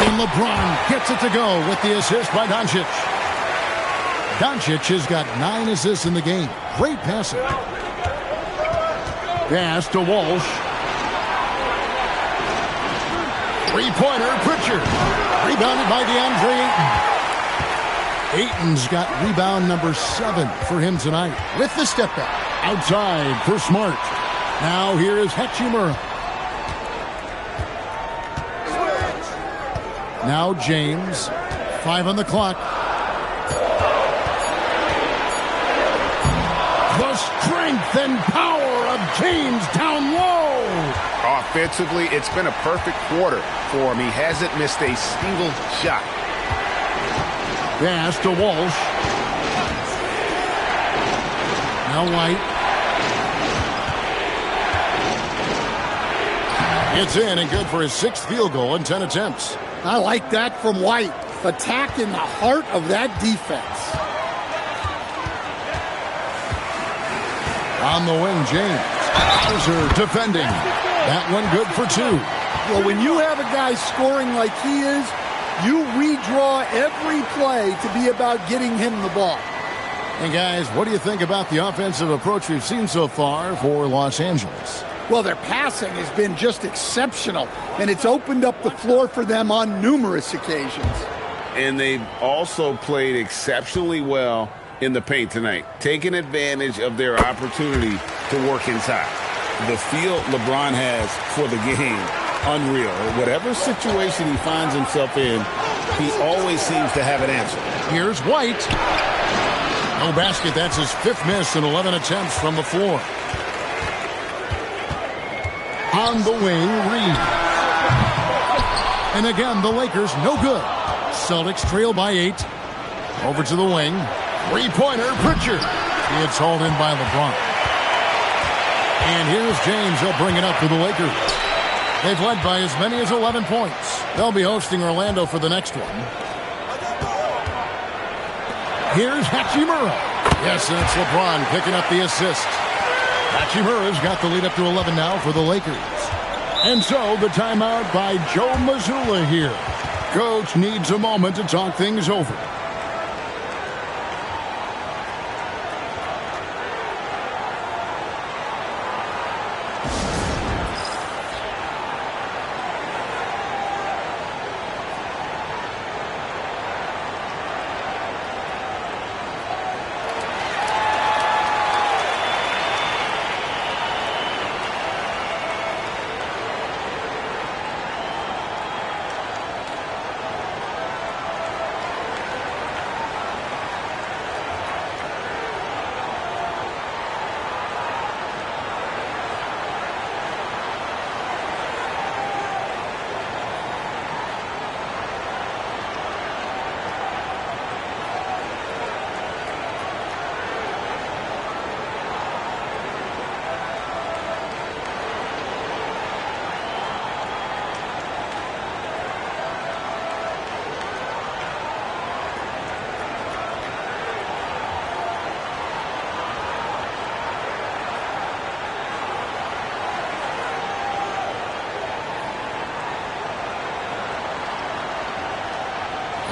And LeBron gets it to go with the assist by Doncic. Doncic has got 9 assists in the game. Great passing. Pass to Walsh. 3-pointer, Pritchard. Rebounded by DeAndre Ayton. Ayton's got rebound number 7 for him tonight with the step back. Outside for Smart. Now here is Hachimura. Now James. 5 on the clock. The strength and power of James down low. Offensively, it's been a perfect quarter for him. He hasn't missed a single shot. Pass to Walsh. Now White. It's in and good for his 6th field goal in 10 attempts. I like that from White. Attack in the heart of that defense. On the wing, James. Hauser defending. That one good for 2. Well, when you have a guy scoring like he is, you redraw every play to be about getting him the ball. And guys, what do you think about the offensive approach we've seen so far for Los Angeles? Well, their passing has been just exceptional, and it's opened up the floor for them on numerous occasions. And they've also played exceptionally well in the paint tonight, taking advantage of their opportunity to work inside. The feel LeBron has for the game, unreal. Whatever situation he finds himself in, he always seems to have an answer. Here's White. No basket. That's his 5th miss in 11 attempts from the floor. On the wing, Reed. And again, the Lakers no good. Celtics trail by 8. Over to the wing. 3-pointer, Pritchard. It's hauled in by LeBron. And here's James. He'll bring it up for the Lakers. They've led by as many as 11 points. They'll be hosting Orlando for the next one. Here's Hachimura. Yes, and it's LeBron picking up the assist. Hachimura's got the lead up to 11 now for the Lakers. And so the timeout by Joe Mazzulla here. Coach needs a moment to talk things over.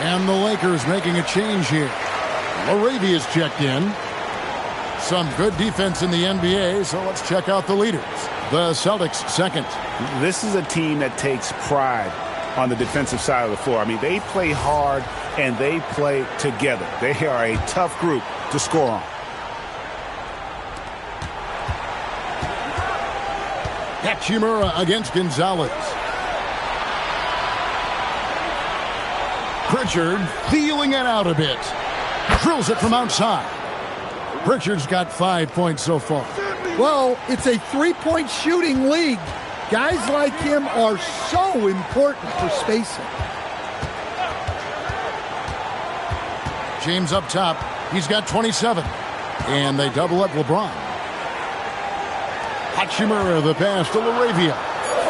And the Lakers making a change here. Laravia's checked in. Some good defense in the NBA, so let's check out the leaders. The Celtics second. This is a team that takes pride on the defensive side of the floor. I mean, they play hard and they play together. They are a tough group to score on. Hachimura against Gonzalez. Pritchard feeling it out a bit. Drills it from outside. Pritchard's got 5 points so far. Well, it's a three-point shooting league. Guys like him are so important for spacing. James up top. He's got 27. And they double up LeBron. Hachimura the pass to Laravia.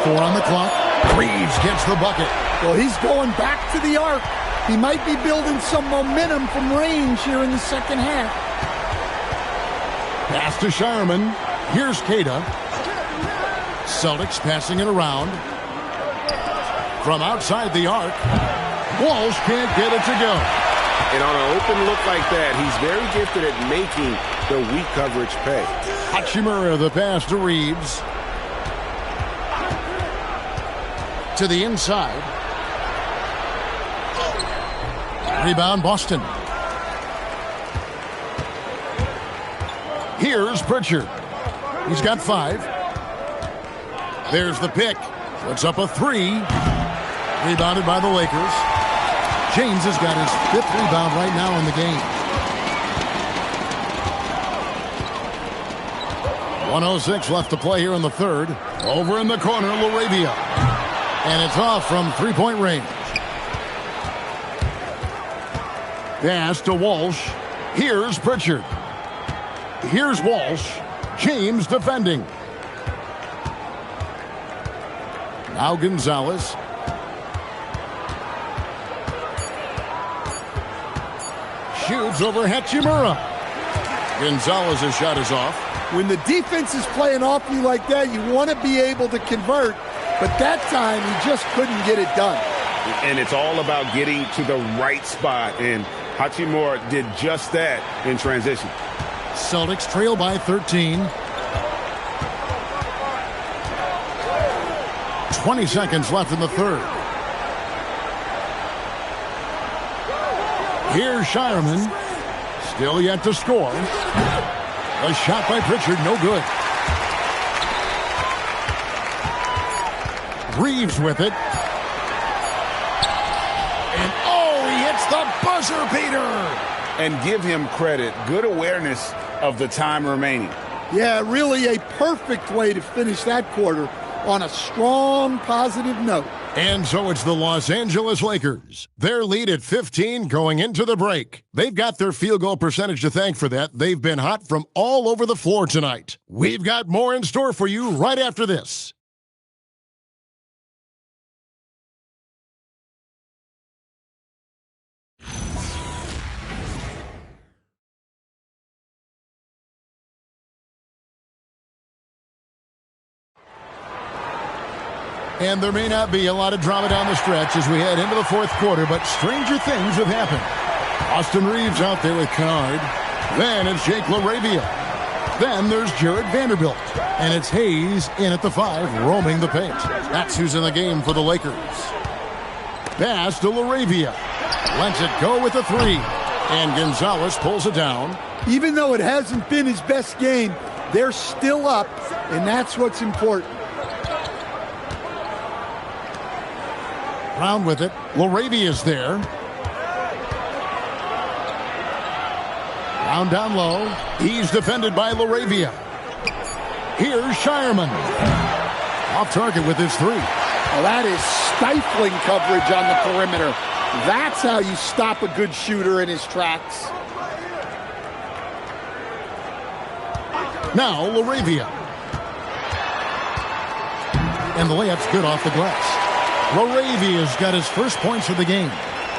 4 on the clock. Reeves gets the bucket. Well, he's going back to the arc. He might be building some momentum from range here in the second half. Pass to Shireman. Here's Queta. Celtics passing it around. From outside the arc. Walsh can't get it to go. And on an open look like that, he's very gifted at making the weak coverage pay. Hachimura the pass to Reeves. To the inside. Rebound Boston. Here's Pritchard. He's got 5. There's the pick. Puts up a 3. Rebounded by the Lakers. James has got his 5th rebound right now in the game. 1:06 left to play here in the third. Over in the corner, Laravia. And it's off from 3-point range. Pass to Walsh. Here's Pritchard. Here's Walsh. James defending. Now Gonzalez. Shoots over Hachimura. Gonzalez's shot is off. When the defense is playing off you like that, you want to be able to convert. But that time, he just couldn't get it done. And it's all about getting to the right spot. And Hachimura did just that in transition. Celtics trail by 13. 20 seconds left in the third. Here's Shireman. Still yet to score. A shot by Pritchard, no good. Reeves with it. And he hits the buzzer beater. And give him credit. Good awareness of the time remaining. Yeah, really a perfect way to finish that quarter on a strong, positive note. And so it's the Los Angeles Lakers. Their lead at 15 going into the break. They've got their field goal percentage to thank for that. They've been hot from all over the floor tonight. We've got more in store for you right after this. And there may not be a lot of drama down the stretch as we head into the fourth quarter, but stranger things have happened. Austin Reeves out there with Kennard. Then it's Jake LaRavia. Then there's Jared Vanderbilt. And it's Hayes in at the 5, roaming the paint. That's who's in the game for the Lakers. Pass to LaRavia. Lets it go with a 3. And Gonzalez pulls it down. Even though it hasn't been his best game, they're still up, and that's what's important. Brown with it. LaRavia's there. Brown down low. He's defended by LaRavia. Here's Shireman. Off target with his 3. Well, that is stifling coverage on the perimeter. That's how you stop a good shooter in his tracks. Now LaRavia. And the layup's good off the glass. LaRavia's got his first points of the game.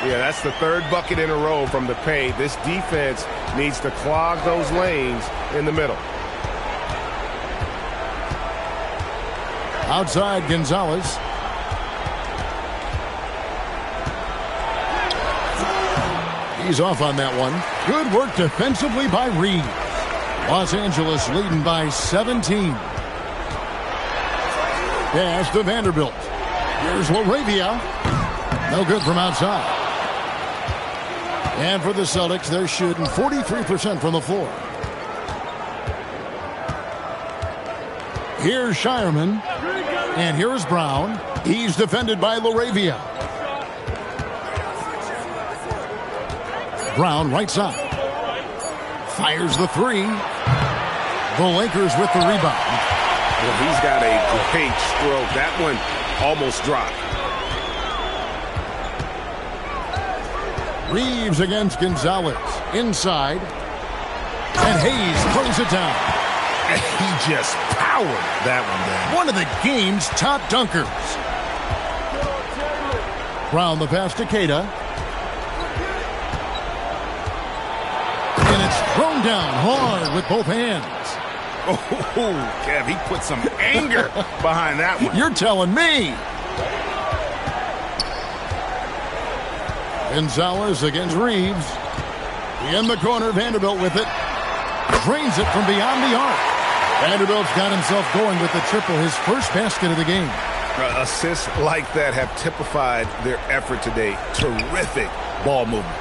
Yeah, that's the third bucket in a row from the paint. This defense needs to clog those lanes in the middle. Outside, Gonzalez. He's off on that one. Good work defensively by Reeves. Los Angeles leading by 17. Pass to Vanderbilt. Here's LaRavia. No good from outside. And for the Celtics, they're shooting 43% from the floor. Here's Shireman. And here's Brown. He's defended by LaRavia. Brown right side. Fires the 3. The Lakers with the rebound. Well, he's got a great stroke. That one almost dropped. Reeves against Gonzalez. Inside. And Hayes throws it down. He just powered that one down. One of the game's top dunkers. Brown the pass to Queta. And it's thrown down hard with both hands. Oh, Kev, he put some anger behind that one. You're telling me. Gonzalez against Reeves. In the corner, Vanderbilt with it. Drains it from beyond the arc. Vanderbilt's got himself going with the triple, his first basket of the game. Assists like that have typified their effort today. Terrific ball movement.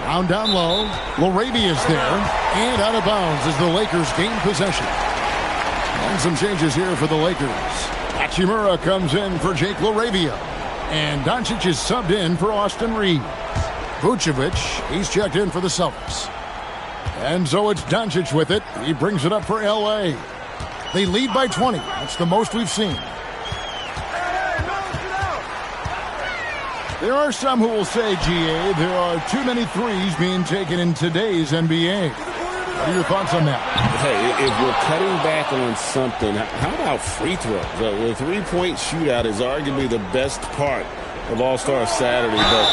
Brown down low. LaRavia's there. And out of bounds as the Lakers gain possession. And some changes here for the Lakers. Hachimura comes in for Jake LaRavia. And Doncic is subbed in for Austin Reeves. Vucevic, he's checked in for the Celtics. And so it's Doncic with it. He brings it up for L.A. They lead by 20. That's the most we've seen. There are some who will say, GA, there are too many threes being taken in today's NBA. What are your thoughts on that? Hey, if we're cutting back on something, how about free throws? The three-point shootout is arguably the best part of All-Star Saturday, but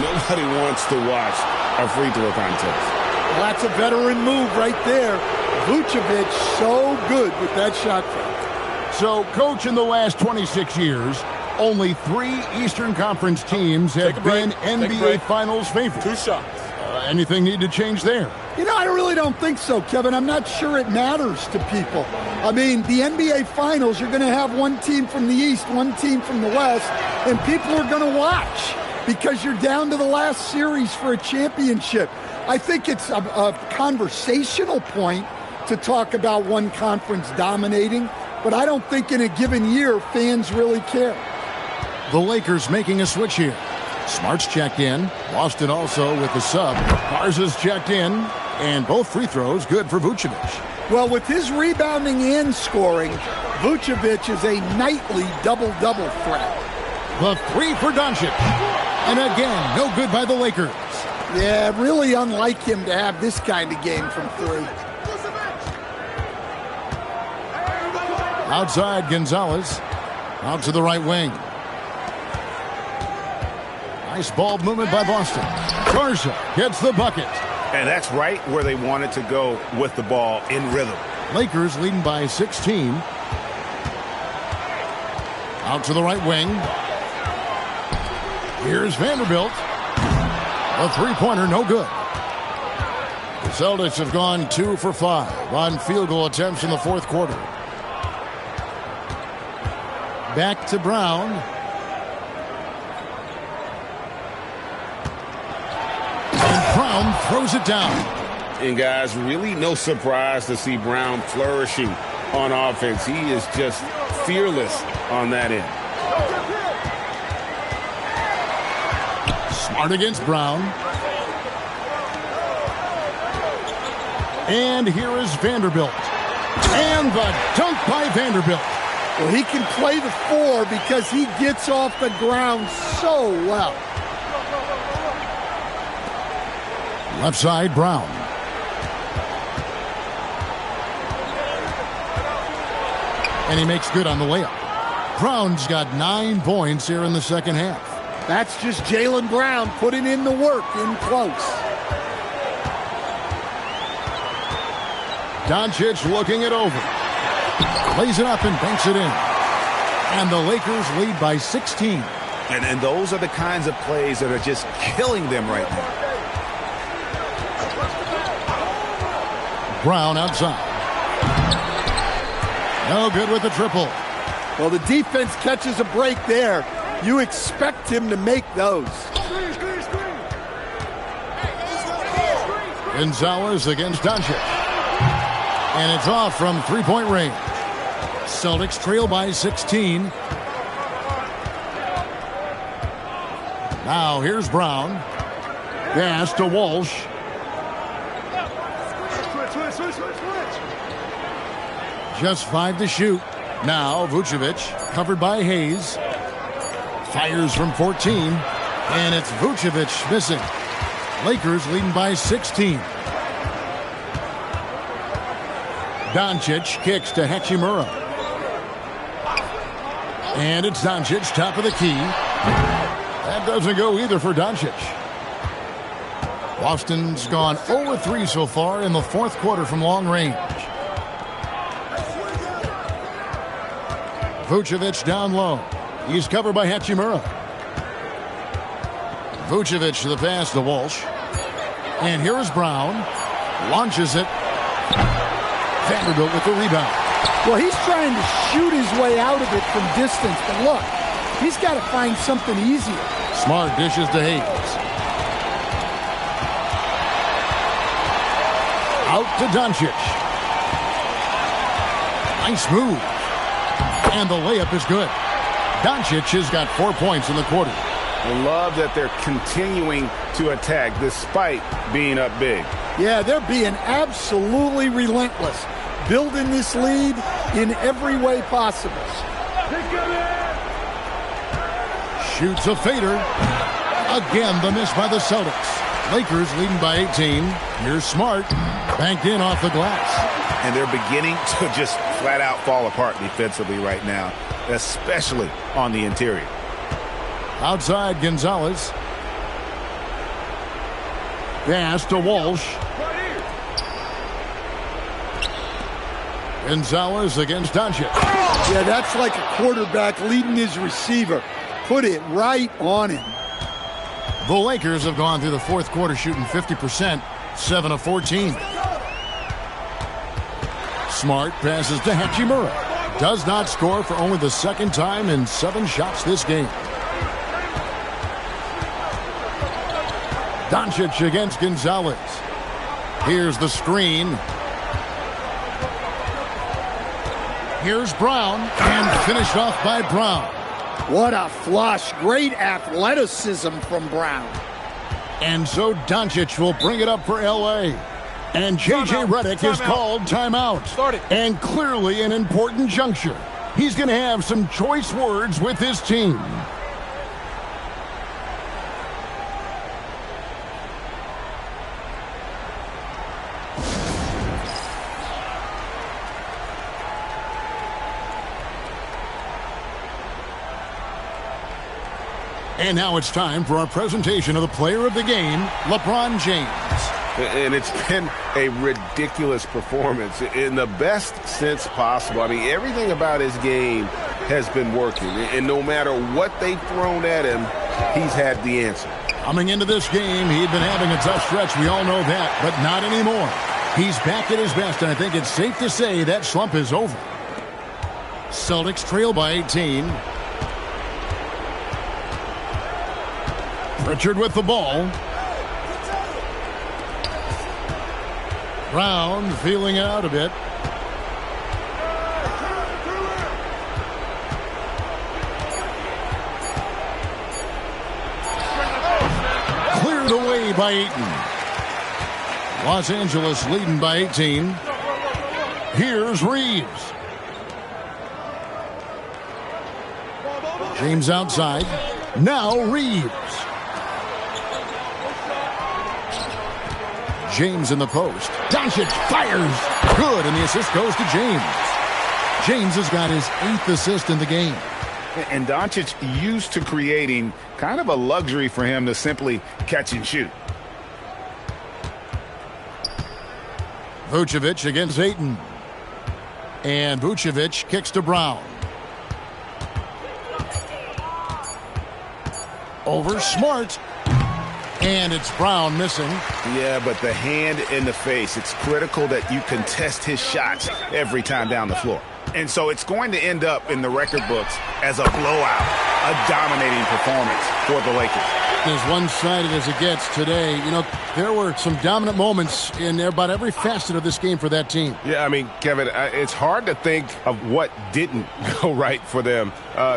nobody wants to watch a free throw contest. Well, that's a veteran move right there. Vucevic so good with that shot fake. So, Coach, in the last 26 years, only 3 Eastern Conference teams have been NBA Finals favorites. 2 shots. Anything need to change there? I really don't think so, Kevin. I'm not sure it matters to people. I mean, the NBA Finals, you're going to have one team from the East, one team from the West, and people are going to watch because you're down to the last series for a championship. I think it's a conversational point to talk about one conference dominating, but I don't think in a given year fans really care. The Lakers making a switch here. Smart's checked in. Boston also with the sub. Garza's checked in. And both free throws good for Vucevic. Well, with his rebounding and scoring, Vucevic is a nightly double-double threat. The 3 for Doncic. And again, no good by the Lakers. Yeah, really unlike him to have this kind of game from 3. Outside, Gonzalez. Out to the right wing. Nice ball movement by Boston. Garza gets the bucket. And that's right where they wanted to go with the ball in rhythm. Lakers leading by 16. Out to the right wing. Here's Vanderbilt. A three-pointer, no good. The Celtics have gone 2 for 5 on field goal attempts in the fourth quarter. Back to Brown. And Brown throws it down. And guys, really no surprise to see Brown flourishing on offense. He is just fearless on that end. Smart against Brown. And here is Vanderbilt. And the dunk by Vanderbilt. Well, he can play the 4 because he gets off the ground so well. Left side, Brown. And he makes good on the layup. Brown's got 9 points here in the second half. That's just Jaylen Brown putting in the work in close. Doncic looking it over. Lays it up and banks it in. And the Lakers lead by 16. And those are the kinds of plays that are just killing them right now. Brown outside. No good with the triple. Well, the defense catches a break there. You expect him to make those. Gonzalez against Doncic. And it's off from three-point range. Celtics trail by 16. Now here's Brown. Pass to Walsh. Just 5 to shoot. Now Vucevic, covered by Hayes. Fires from 14. And it's Vucevic missing. Lakers leading by 16. Doncic kicks to Hachimura. And it's Doncic, top of the key. That doesn't go either for Doncic. Boston's gone 0-3 so far in the fourth quarter from long range. Vucevic down low. He's covered by Hachimura. Vucevic to the pass to Walsh. And here is Brown. Launches it. Vanderbilt with the rebound. Well, he's trying to shoot his way out of it from distance, but look, he's got to find something easier. Smart dishes to Hayes. Out to Doncic. Nice move. And the layup is good. Doncic has got 4 points in the quarter. I love that they're continuing to attack despite being up big. Yeah, they're being absolutely relentless, building this lead in every way possible. Shoots a fader. Again, the miss by the Celtics. Lakers leading by 18. Here's Smart. Banked in off the glass. And they're beginning to just flat out fall apart defensively right now, especially on the interior. Outside, Gonzalez. Pass to Walsh. Gonzalez against Doncic. Yeah, that's like a quarterback leading his receiver. Put it right on him. The Lakers have gone through the fourth quarter shooting 50%, 7 of 14. Smart passes to Hachimura. Does not score for only the second time in 7 shots this game. Doncic against Gonzalez. Here's the screen. Here's Brown, and finished off by Brown. What a flush. Great athleticism from Brown. And so Doncic will bring it up for L.A. And J.J. Redick is called timeout. And clearly an important juncture. He's going to have some choice words with his team. And now it's time for our presentation of the player of the game, LeBron James. And it's been a ridiculous performance in the best sense possible. I mean, everything about his game has been working. And no matter what they've thrown at him, he's had the answer. Coming into this game, he'd been having a tough stretch. We all know that, but not anymore. He's back at his best, and I think it's safe to say that slump is over. Celtics trail by 18. Pritchard with the ball. Brown feeling out a bit. Cleared away by Ayton. Los Angeles leading by 18. Here's Reeves. James outside. Now Reeves. James in the post. Doncic fires. Good, and the assist goes to James. James has got his 8th assist in the game. And Doncic used to creating kind of a luxury for him to simply catch and shoot. Vucevic against Ayton. And Vucevic kicks to Brown. Over Smart. And it's Brown missing. Yeah, but the hand in the face, it's critical that you contest his shots every time down the floor. And so it's going to end up in the record books as a blowout, a dominating performance for the Lakers. As one-sided as it gets today, you know, there were some dominant moments in about every facet of this game for that team. Yeah, I mean, Kevin, it's hard to think of what didn't go right for them.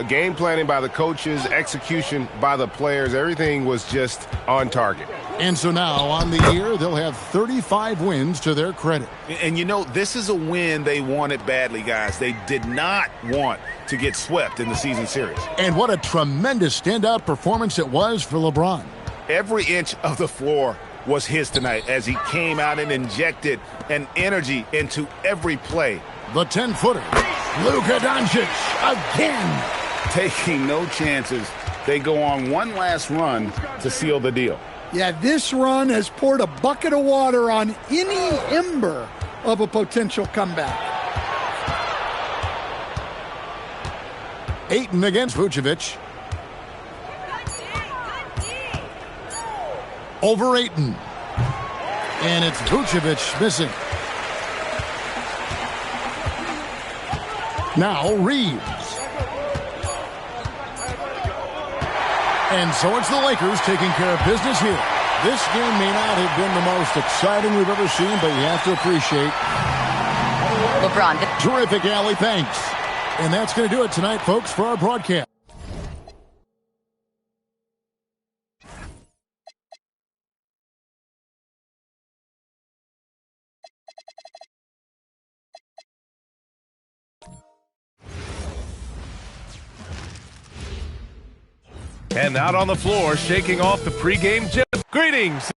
Game planning by the coaches, execution by the players, everything was just on target. And so now, on the year, they'll have 35 wins to their credit. And, you know, this is a win they wanted badly, guys. They did not want to get swept in the season series. And what a tremendous standout performance it was for LeBron. Every inch of the floor was his tonight as he came out and injected an energy into every play. The 10-footer, Luka Doncic, again. Taking no chances, they go on one last run to seal the deal. Yeah, this run has poured a bucket of water on any ember of a potential comeback. Ayton against Vucevic. Over Ayton. And it's Vucevic missing. Now Reeves. And so it's the Lakers taking care of business here. This game may not have been the most exciting we've ever seen, but you have to appreciate LeBron. Terrific, Allie. Thanks. And that's going to do it tonight, folks, for our broadcast. And out on the floor, shaking off the pregame jet. Greetings.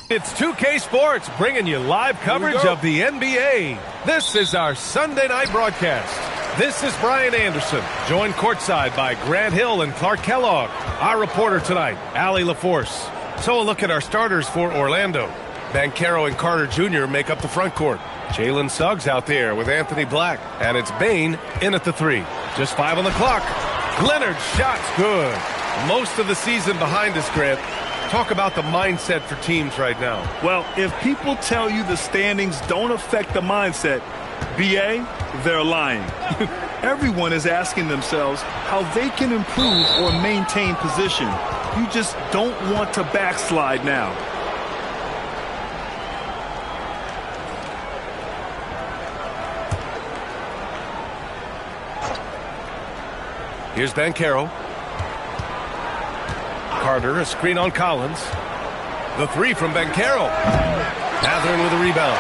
It's 2K Sports bringing you live coverage of the NBA. This is our Sunday night broadcast. This is Brian Anderson, joined courtside by Grant Hill and Clark Kellogg. Our reporter tonight, Allie LaForce. So a look at our starters for Orlando. Banchero and Carter Jr. make up the front court. Jalen Suggs out there with Anthony Black. And it's Bane in at the 3. Just 5 on the clock. Leonard's shot's good. Most of the season behind us, Grant. Talk about the mindset for teams right now. Well, if people tell you the standings don't affect the mindset, BA, they're lying. Everyone is asking themselves how they can improve or maintain position. You just don't want to backslide now. Here's Banchero. Carter, a screen on Collins. The 3 from Banchero. Mathurin with a rebound.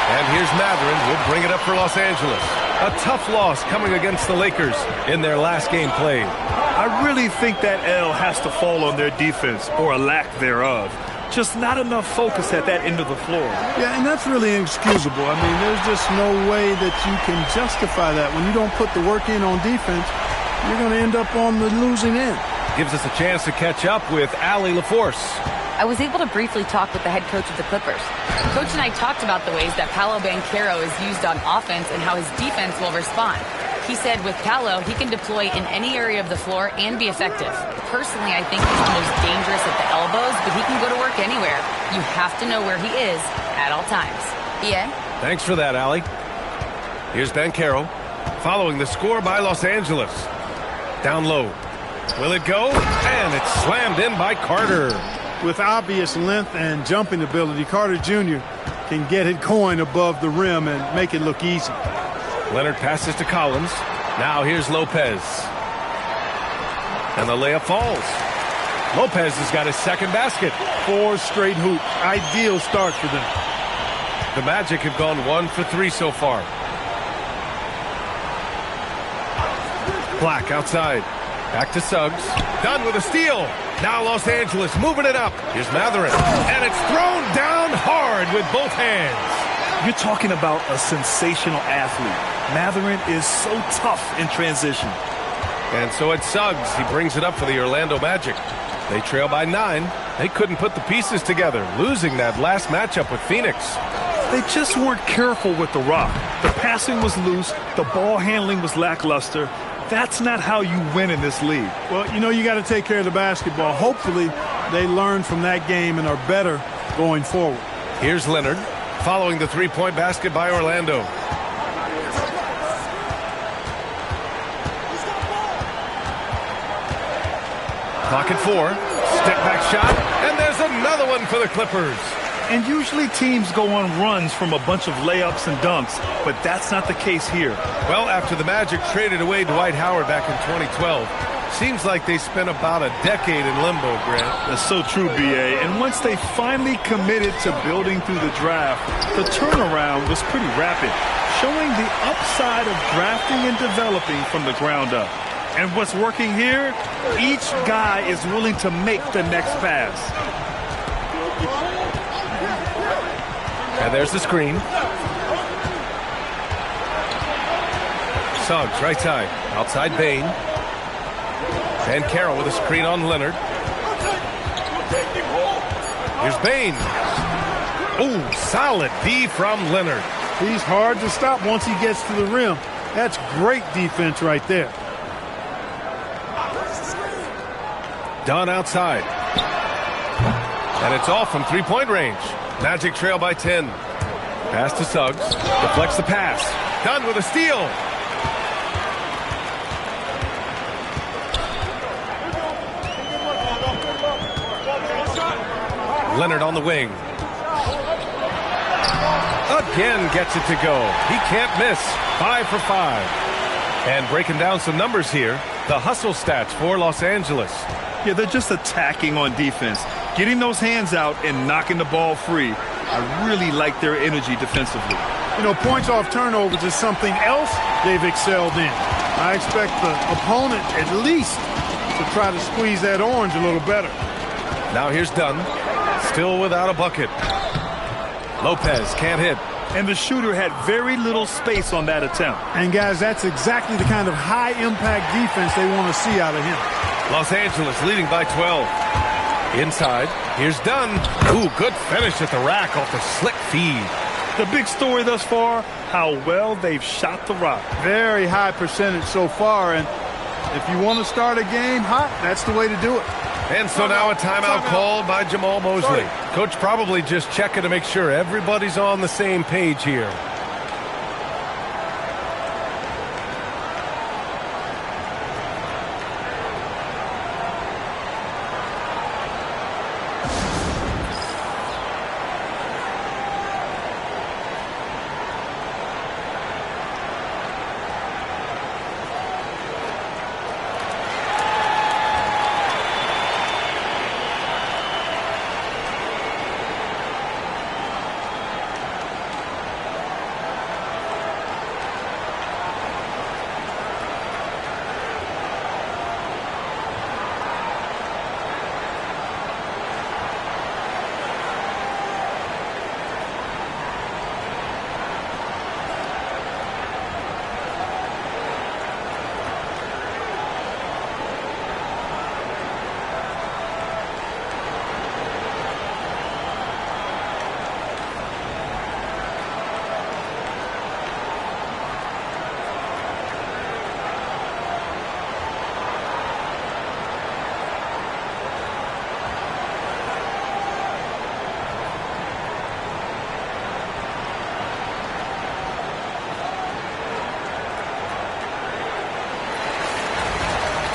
And here's Mathurin. Will bring it up for Los Angeles. A tough loss coming against the Lakers in their last game played. I really think that L has to fall on their defense, or a lack thereof. Just not enough focus at that end of the floor. Yeah, and that's really inexcusable. I mean, there's just no way that you can justify that. When you don't put the work in on defense, you're going to end up on the losing end. Gives us a chance to catch up with Allie LaForce. I was able to briefly talk with the head coach of the Clippers. Coach and I talked about the ways that Paolo Banchero is used on offense and how his defense will respond. He said with Paolo, he can deploy in any area of the floor and be effective. Personally, I think he's the most dangerous at the elbows, but he can go to work anywhere. You have to know where he is at all times. Yeah? Thanks for that, Allie. Here's Banchero, following the score by Los Angeles. Down low. Will it go? And it's slammed in by Carter. With obvious length and jumping ability, Carter Jr. can get it going above the rim and make it look easy. Leonard passes to Collins. Now here's Lopez. And the layup falls. Lopez has got his second basket. 4 straight hoops. Ideal start for them. The Magic have gone 1 for 3 so far. Black outside. Back to Suggs. Done with a steal. Now Los Angeles moving it up. Here's Mathurin. And it's thrown down hard with both hands. You're talking about a sensational athlete. Mathurin is so tough in transition. And so it's Suggs. He brings it up for the Orlando Magic. They trail by 9. They couldn't put the pieces together, losing that last matchup with Phoenix. They just weren't careful with the rock. The passing was loose. The ball handling was lackluster. That's not how you win in this league. Well, you know, you got to take care of the basketball. Hopefully, they learn from that game and are better going forward. Here's Leonard, following the three-point basket by Orlando. Clock at 4. Step back shot, and there's another one for the Clippers. And usually teams go on runs from a bunch of layups and dunks, but that's not the case here. Well, after the Magic traded away Dwight Howard back in 2012, seems like they spent about a decade in limbo, Grant. That's so true, BA. And once they finally committed to building through the draft, the turnaround was pretty rapid, showing the upside of drafting and developing from the ground up. And what's working here? Each guy is willing to make the next pass. And there's the screen. Suggs, right side. Outside Bane. And Carroll with a screen on Leonard. Here's Bane. Oh, solid D from Leonard. He's hard to stop once he gets to the rim. That's great defense right there. Dunn outside. And it's off from three-point range. Magic trail by 10. Pass to Suggs. Deflects the pass. Dunn with a steal. Leonard on the wing. Again gets it to go. He can't miss. 5 for 5. And breaking down some numbers here, the hustle stats for Los Angeles. Yeah, they're just attacking on defense, getting those hands out and knocking the ball free. I really like their energy defensively. You know, points off turnovers is something else they've excelled in. I expect the opponent at least to try to squeeze that orange a little better. Now here's Dunn, still without a bucket. Lopez can't hit. And the shooter had very little space on that attempt. And guys, that's exactly the kind of high-impact defense they want to see out of him. Los Angeles leading by 12. Inside, here's Dunn. Ooh, good finish at the rack off the slick feed. The big story thus far, how well they've shot the rock. Very high percentage so far, and if you want to start a game hot, that's the way to do it. And so now a timeout called by Jamal Mosley. Coach probably just checking to make sure everybody's on the same page here.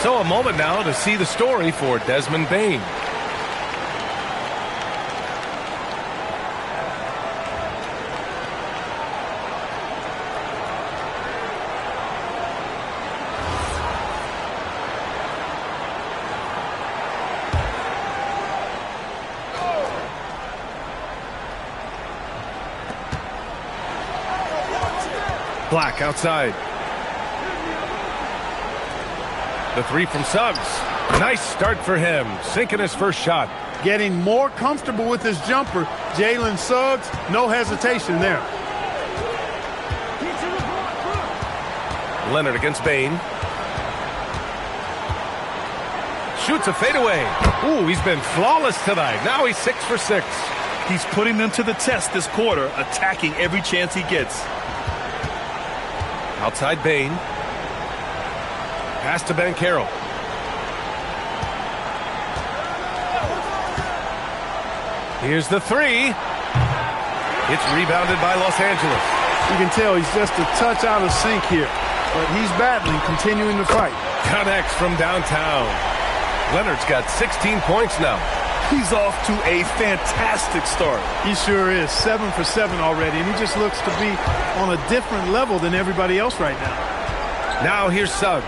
So a moment now to see the story for Desmond Bane. Black outside. The three from Suggs. Nice start for him, sinking his first shot. Getting more comfortable with his jumper. Jalen Suggs, no hesitation there. Leonard against Bane. Shoots a fadeaway. Ooh, he's been flawless tonight. Now he's 6 for 6. He's putting them to the test this quarter, attacking every chance he gets. Outside Bane. Pass to Banchero. Here's the three. It's rebounded by Los Angeles. You can tell he's just a touch out of sync here, but he's battling, continuing to fight. Connects from downtown. Leonard's got 16 points now. He's off to a fantastic start. He sure is. 7 for 7 already, and he just looks to be on a different level than everybody else right now. Now here's Suggs.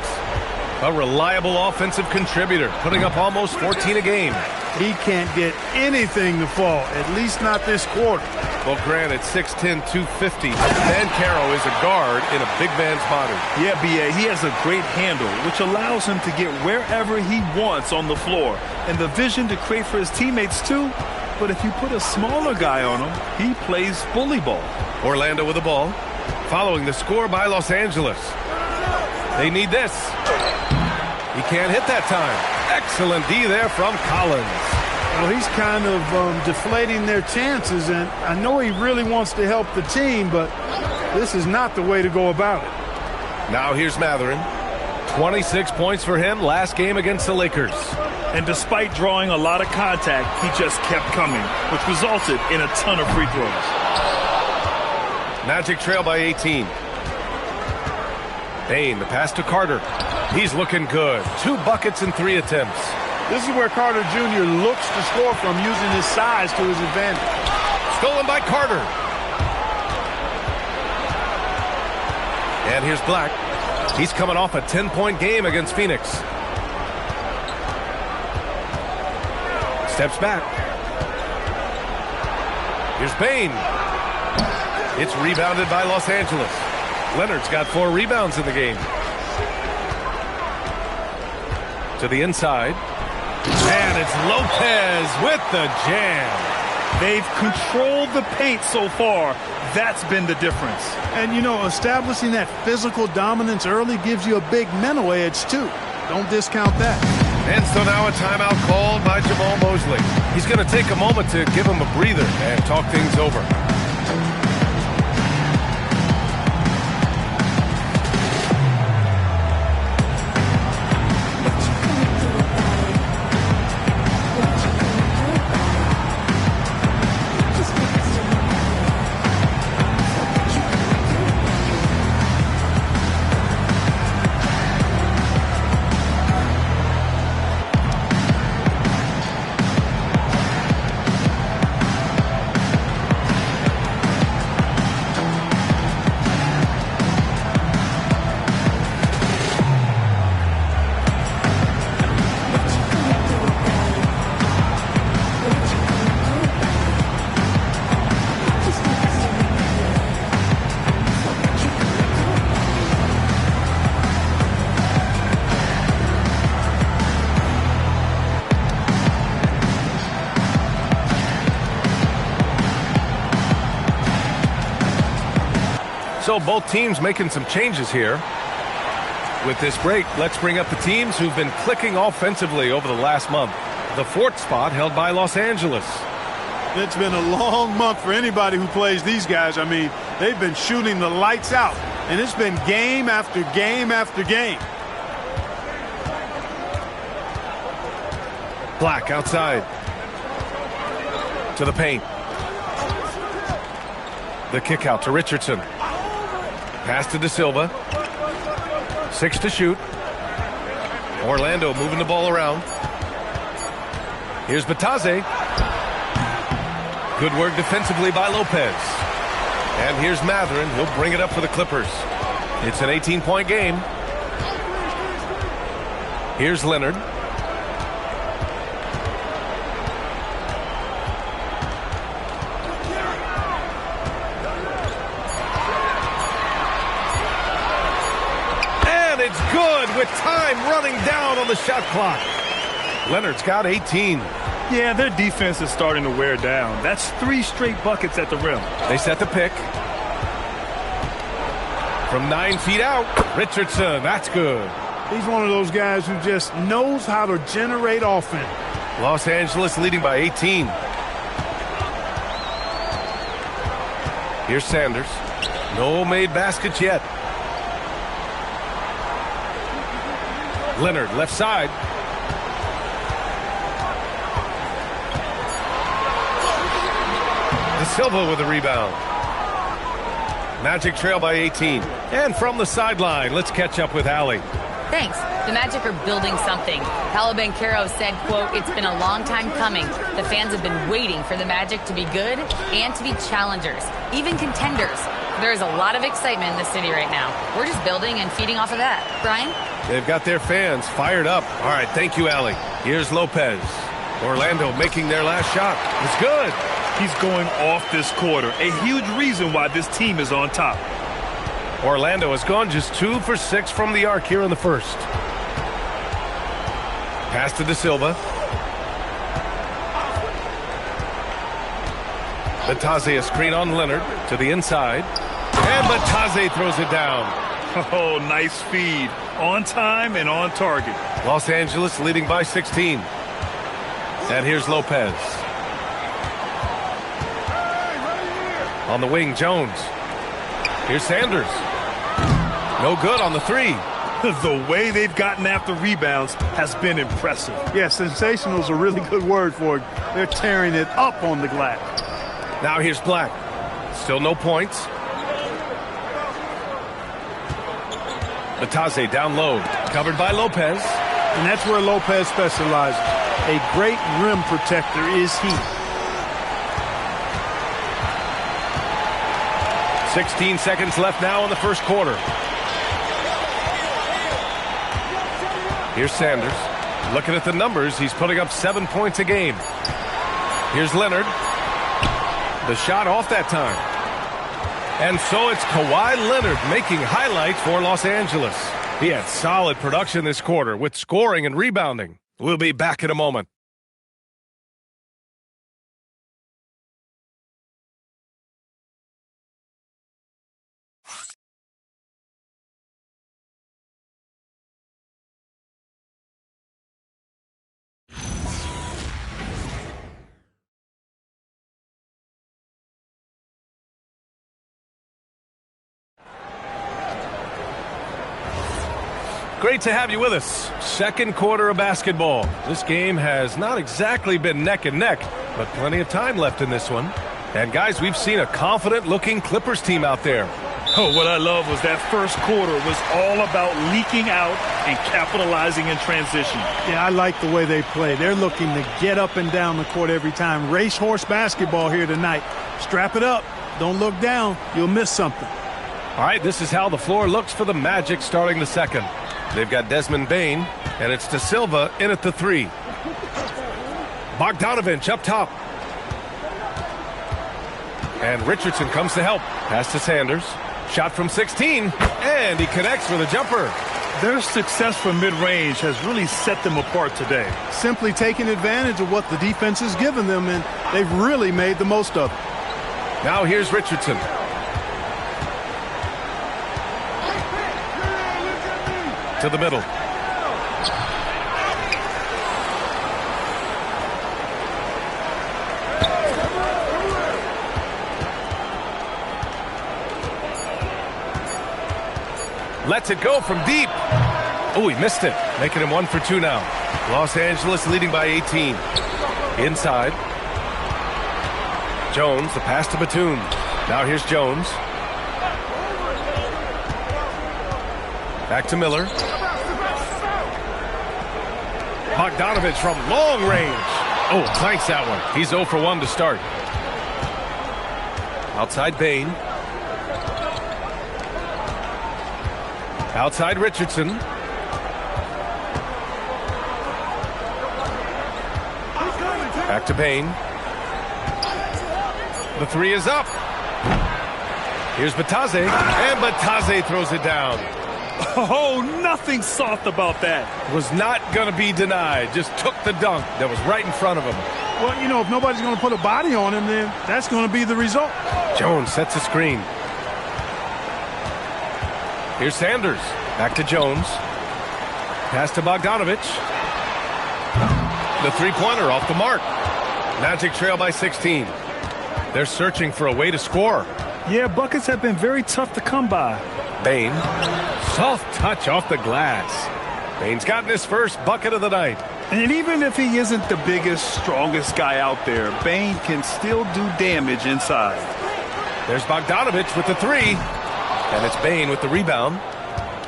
A reliable offensive contributor, putting up almost 14 a game. He can't get anything to fall, at least not this quarter. Well, granted, 6'10", 250. Banchero is a guard in a big man's body. Yeah, B.A., he has a great handle, which allows him to get wherever he wants on the floor. And the vision to create for his teammates, too. But if you put a smaller guy on him, he plays bully ball. Orlando with the ball, following the score by Los Angeles. They need this. He can't hit that time. Excellent D there from Collins. Well, he's kind of deflating their chances, and I know he really wants to help the team, but this is not the way to go about it. Now here's Matherin. 26 points for him last game against the Lakers. And despite drawing a lot of contact, he just kept coming, which resulted in a ton of free throws. Magic trail by 18. Bane, the pass to Carter. He's looking good. 2 buckets in 3 attempts. This is where Carter Jr. looks to score from, using his size to his advantage. Stolen by Carter. And here's Black. He's coming off a 10-point game against Phoenix. Steps back. Here's Bane. It's rebounded by Los Angeles. Leonard's got 4 rebounds in the game. To the inside. And it's Lopez with the jam. They've controlled the paint so far. That's been the difference. And, you know, establishing that physical dominance early gives you a big mental edge, too. Don't discount that. And so now a timeout called by Jamal Mosley. He's going to take a moment to give him a breather and talk things over. So both teams making some changes here. With this break, let's bring up the teams who've been clicking offensively over the last month. The 4th spot held by Los Angeles. It's been a long month for anybody who plays these guys. I mean, they've been shooting the lights out, and it's been game after game after game. Black outside. To the paint. The kick out to Richardson. Pass to De Silva. 6 to shoot. Orlando moving the ball around. Here's Batase. Good work defensively by Lopez. And here's Mathurin. He'll bring it up for the Clippers. It's an 18-point game. Here's Leonard. It's good with time running down on the shot clock. Leonard's got 18. Yeah, their defense is starting to wear down. That's 3 straight buckets at the rim. They set the pick. From 9 feet out, Richardson, that's good. He's one of those guys who just knows how to generate offense. Los Angeles leading by 18. Here's Sanders. No made baskets yet. Leonard, left side. De Silva with a rebound. Magic trail by 18. And from the sideline, let's catch up with Allie. Thanks. The Magic are building something. Paolo Banchero said, quote, "It's been a long time coming. The fans have been waiting for the Magic to be good and to be challengers, even contenders. There is a lot of excitement in the city right now. We're just building and feeding off of that." Brian? They've got their fans fired up. All right, thank you, Allie. Here's Lopez. Orlando making their last shot. It's good. He's going off this quarter. A huge reason why this team is on top. Orlando has gone just 2 for 6 from the arc here in the first. Pass to De Silva. Batase a screen on Leonard to the inside. And Batase throws it down. Oh, nice feed. On time and on target. Los Angeles leading by 16. And here's Lopez. On the wing, Jones. Here's Sanders. No good on the 3. The way they've gotten after rebounds has been impressive. Yeah, sensational is a really good word for it. They're tearing it up on the glass. Now here's Black. Still no points. Batase down low. Covered by Lopez. And that's where Lopez specializes. A great rim protector is he. 16 seconds left now in the first quarter. Here's Sanders. Looking at the numbers, he's putting up 7 points a game. Here's Leonard. The shot off that time. And so it's Kawhi Leonard making highlights for Los Angeles. He had solid production this quarter with scoring and rebounding. We'll be back in a moment. Great to have you with us. Second quarter of basketball. This game has not exactly been neck and neck, but plenty of time left in this one. And guys, we've seen a confident-looking Clippers team out there. Oh, what I love was that first quarter was all about leaking out and capitalizing in transition. Yeah, I like the way they play. They're looking to get up and down the court every time. Racehorse basketball here tonight. Strap it up. Don't look down. You'll miss something. All right, this is how the floor looks for the Magic starting the second. They've got Desmond Bane, and it's De Silva in at the 3. Bogdanovich up top. And Richardson comes to help. Pass to Sanders. Shot from 16, and he connects with a jumper. Their success from mid-range has really set them apart today. Simply taking advantage of what the defense has given them, and they've really made the most of it. Now here's Richardson. to the middle. Lets it go from deep. Oh, he missed it. Making him 1 for 2 now. Los Angeles leading by 18. Inside. Jones, the pass to Batum. Now here's Jones. Back to Miller. Bogdanovich from long range. Oh, clanks that one. He's 0 for 1 to start. Outside Bane. Outside Richardson. Back to Bane. The 3 is up. Here's Batase, and Batase throws it down. Oh, nothing soft about that. Was not going to be denied. Just took the dunk that was right in front of him. Well, you know, if nobody's going to put a body on him, then that's going to be the result. Jones sets a screen. Here's Sanders. Back to Jones. Pass to Bogdanovich. The three-pointer off the mark. Magic trail by 16. They're searching for a way to score. Yeah, buckets have been very tough to come by. Bane. Soft touch off the glass. Bane's gotten his first bucket of the night. And even if he isn't the biggest, strongest guy out there, Bane can still do damage inside. There's Bogdanovich with the 3. And it's Bane with the rebound.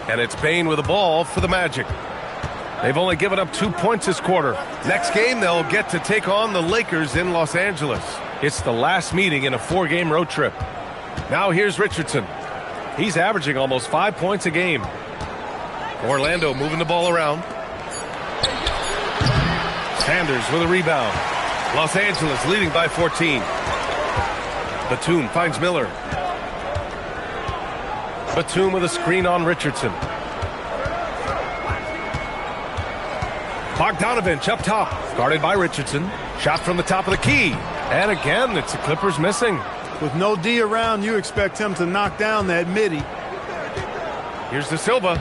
And it's Bane with the ball for the Magic. They've only given up 2 points this quarter. Next game, they'll get to take on the Lakers in Los Angeles. It's the last meeting in a 4-game road trip. Now here's Richardson. He's averaging almost 5 points a game. Orlando moving the ball around. Sanders with a rebound. Los Angeles leading by 14. Batum finds Miller. Batum with a screen on Richardson. Bogdanovich up top, guarded by Richardson. Shot from the top of the key. And again, it's the Clippers missing. With no D around, you expect him to knock down that midi. Here's De Silva.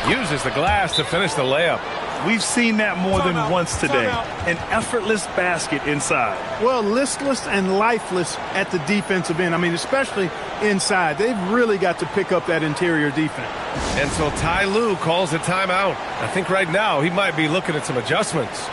Uses the glass to finish the layup. We've seen that more than once today. An effortless basket inside. Well, listless and lifeless at the defensive end. I mean, especially inside. They've really got to pick up that interior defense. And so Ty Lue calls a timeout. I think right now he might be looking at some adjustments.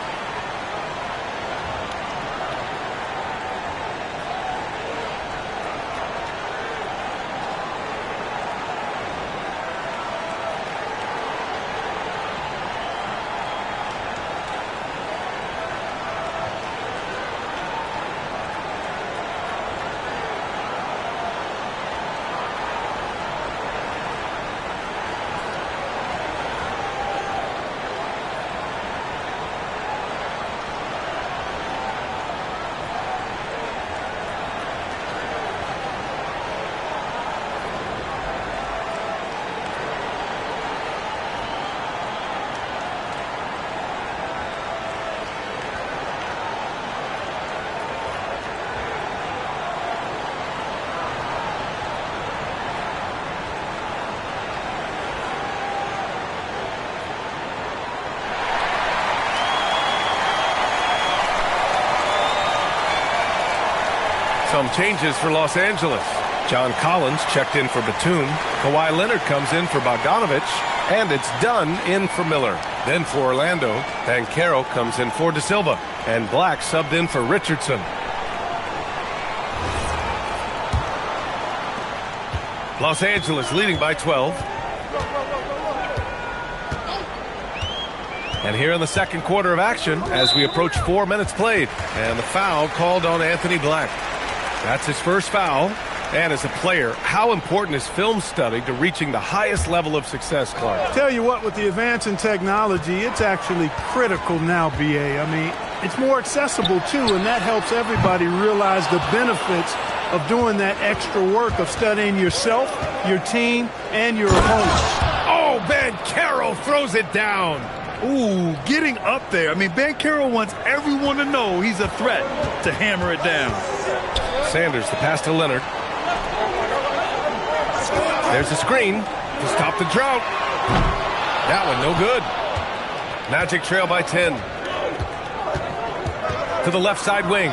Some changes for Los Angeles. John Collins checked in for Batum. Kawhi Leonard comes in for Bogdanovich. And it's Dunn in for Miller. Then for Orlando, Banchero comes in for De Silva. And Black subbed in for Richardson. Los Angeles leading by 12. And here in the second quarter of action as we approach 4 minutes played. And the foul called on Anthony Black. That's his first foul. And as a player, how important is film study to reaching the highest level of success, Clark? Tell you what, with the advance in technology, it's actually critical now, BA. I mean, it's more accessible, too, and that helps everybody realize the benefits of doing that extra work of studying yourself, your team, and your opponents. Oh, Banchero throws it down. Ooh, getting up there. I mean, Banchero wants everyone to know he's a threat to hammer it down. Sanders, the pass to Leonard. There's a screen to stop the drought. That one no good. Magic trail by 10. To the left side wing.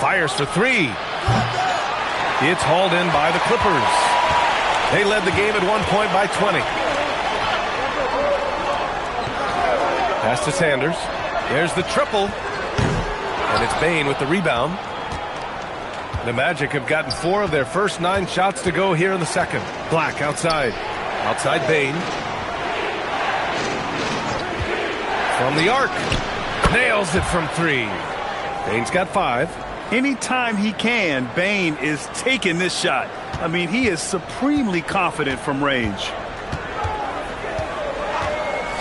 Fires for three. It's hauled in by the Clippers. They led the game at one point by 20. Pass to Sanders. There's the triple. And it's Bane with the rebound. The Magic have gotten 4 of their first 9 shots to go here in the second. Black outside. Outside Bane. From the arc. Nails it from 3. Bane's got 5. Anytime he can, Bane is taking this shot. I mean, he is supremely confident from range.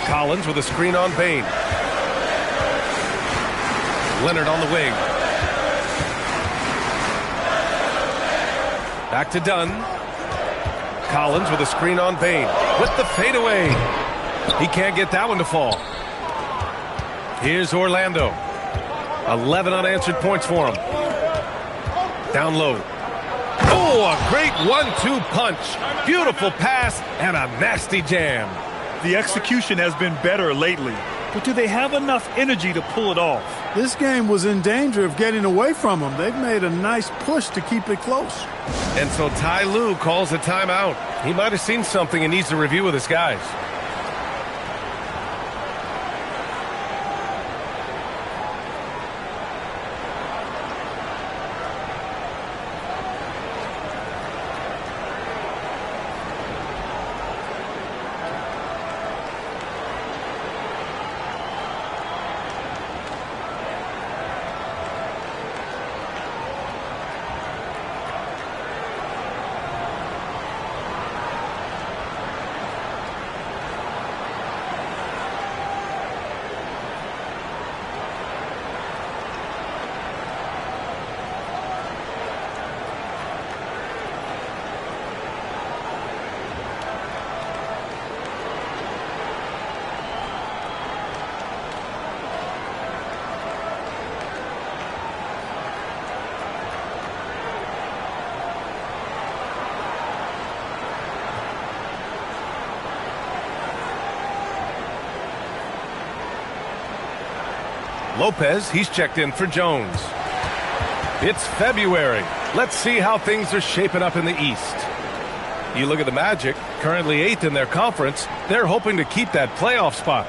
Collins with a screen on Bane. Leonard on the wing. Back to Dunn. Collins with a screen on Bane. With the fadeaway. He can't get that one to fall. Here's Orlando. 11 unanswered points for him. Down low. Oh, a great 1-2 punch. Beautiful pass and a nasty jam. The execution has been better lately, but do they have enough energy to pull it off? This game was in danger of getting away from them. They've made a nice push to keep it close. And so Ty Lue calls a timeout. He might have seen something and needs to review with his guys. Lopez, he's checked in for Jones. It's February. Let's see how things are shaping up in the East. You look at the Magic, currently 8th in their conference. They're hoping to keep that playoff spot.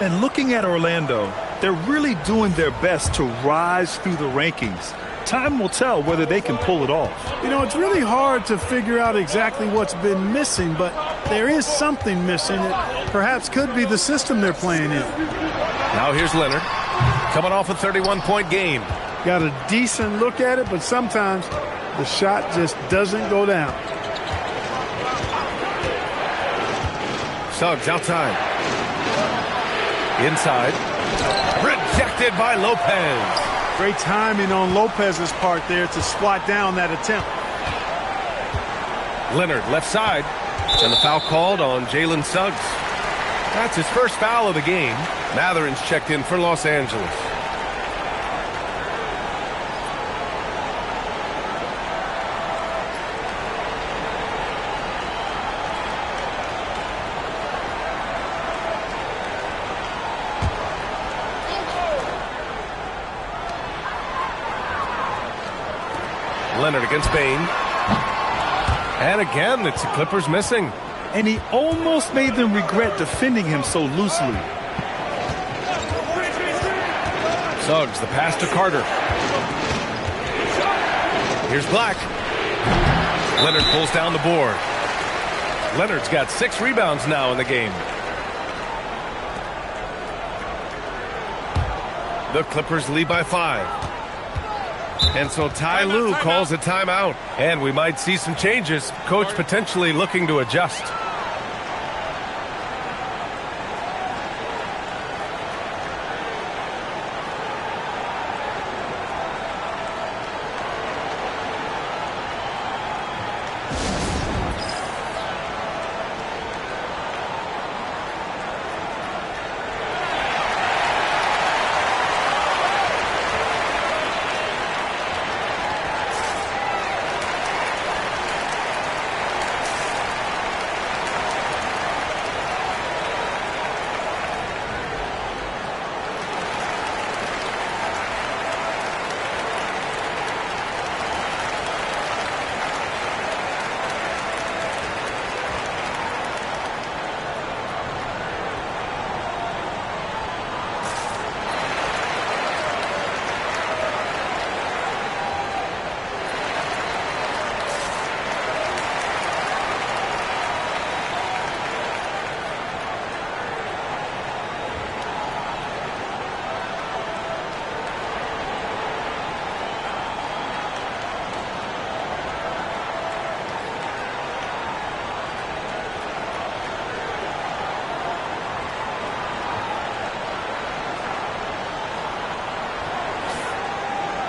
And looking at Orlando, they're really doing their best to rise through the rankings. Time will tell whether they can pull it off. You know, it's really hard to figure out exactly what's been missing, but there is something missing. It perhaps could be the system they're playing in. Now here's Leonard, coming off a 31-point game. Got a decent look at it, but sometimes the shot just doesn't go down. Suggs outside. Inside. Rejected by Lopez. Great timing on Lopez's part there to swat down that attempt. Leonard left side. And the foul called on Jalen Suggs. That's his first foul of the game. Matherin's checked in for Los Angeles. Leonard against Bane. And again, it's the Clippers missing. And he almost made them regret defending him so loosely. Suggs, the pass to Carter. Here's Black. Leonard pulls down the board. Leonard's got 6 rebounds now in the game. The Clippers lead by 5. And so Ty Lue calls a timeout. And we might see some changes. Coach potentially looking to adjust.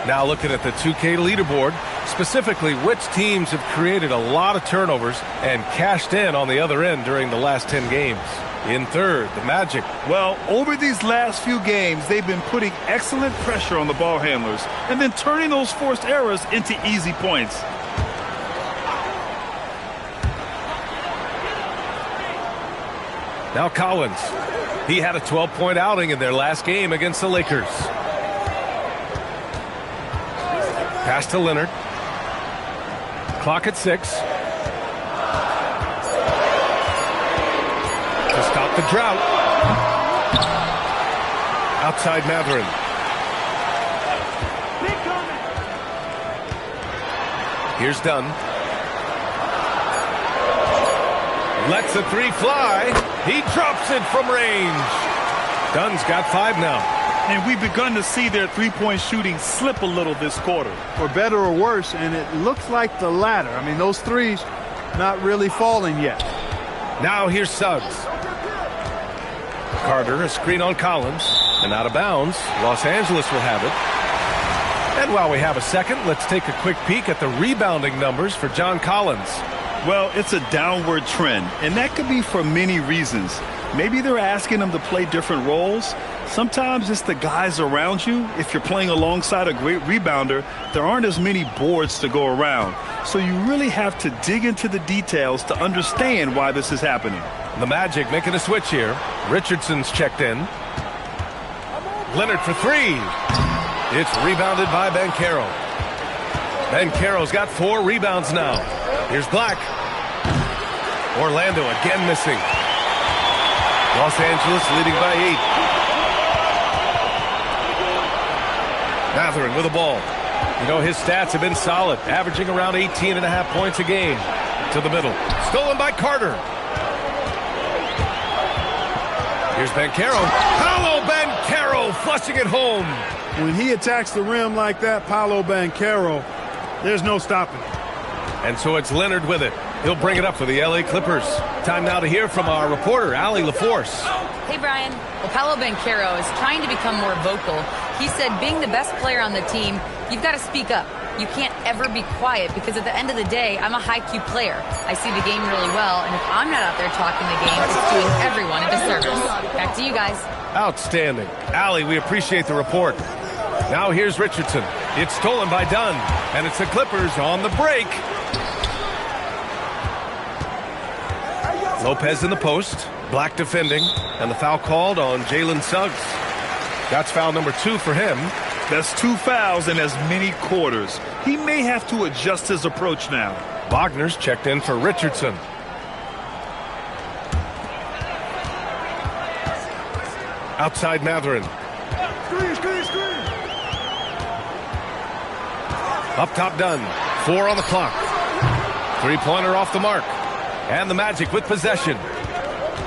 Now looking at the 2K leaderboard, specifically which teams have created a lot of turnovers and cashed in on the other end during the last 10 games. In third, the Magic. Well, over these last few games, they've been putting excellent pressure on the ball handlers and then turning those forced errors into easy points. Now Collins. He had a 12-point outing in their last game against the Lakers. Pass to Leonard. Clock at 6. To stop the drought. Outside Mathurin. Here's Dunn. Lets the three fly. He drops it from range. Dunn's got 5 now. And we've begun to see their three-point shooting slip a little this quarter. For better or worse, and it looks like the latter. I mean, those threes not really falling yet. Now here's Suggs. Carter, a screen on Collins, and out of bounds. Los Angeles will have it. And while we have a second, let's take a quick peek at the rebounding numbers for John Collins. Well, it's a downward trend, and that could be for many reasons. Maybe they're asking him to play different roles. Sometimes it's the guys around you. If you're playing alongside a great rebounder, there aren't as many boards to go around. So you really have to dig into the details to understand why this is happening. The Magic making a switch here. Richardson's checked in. Leonard for 3. It's rebounded by Banchero. Banchero's got 4 rebounds now. Here's Black. Orlando again missing. Los Angeles leading by 8. Mathurin with the ball. You know, his stats have been solid, averaging around 18.5 points a game. To the middle. Stolen by Carter. Here's Banchero. Paolo Banchero flushing it home. When he attacks the rim like that, Paolo Banchero, there's no stopping. And so it's Leonard with it. He'll bring it up for the LA Clippers. Time now to hear from our reporter, Allie LaForce. Hey, Brian. Well, Paolo Banchero is trying to become more vocal. He said being the best player on the team, you've got to speak up. You can't ever be quiet because at the end of the day, I'm a high-Q player. I see the game really well, and if I'm not out there talking the game, it's doing everyone a disservice. Back to you guys. Outstanding. Allie, we appreciate the report. Now here's Richardson. It's stolen by Dunn, and it's the Clippers on the break. Lopez in the post. Black defending, and the foul called on Jalen Suggs. That's foul number 2 for him. That's 2 fouls in as many quarters. He may have to adjust his approach now. Wagner's checked in for Richardson. Outside Mathurin. Screen. Up top Dunn. 4 on the clock. 3-pointer off the mark. And the Magic with possession.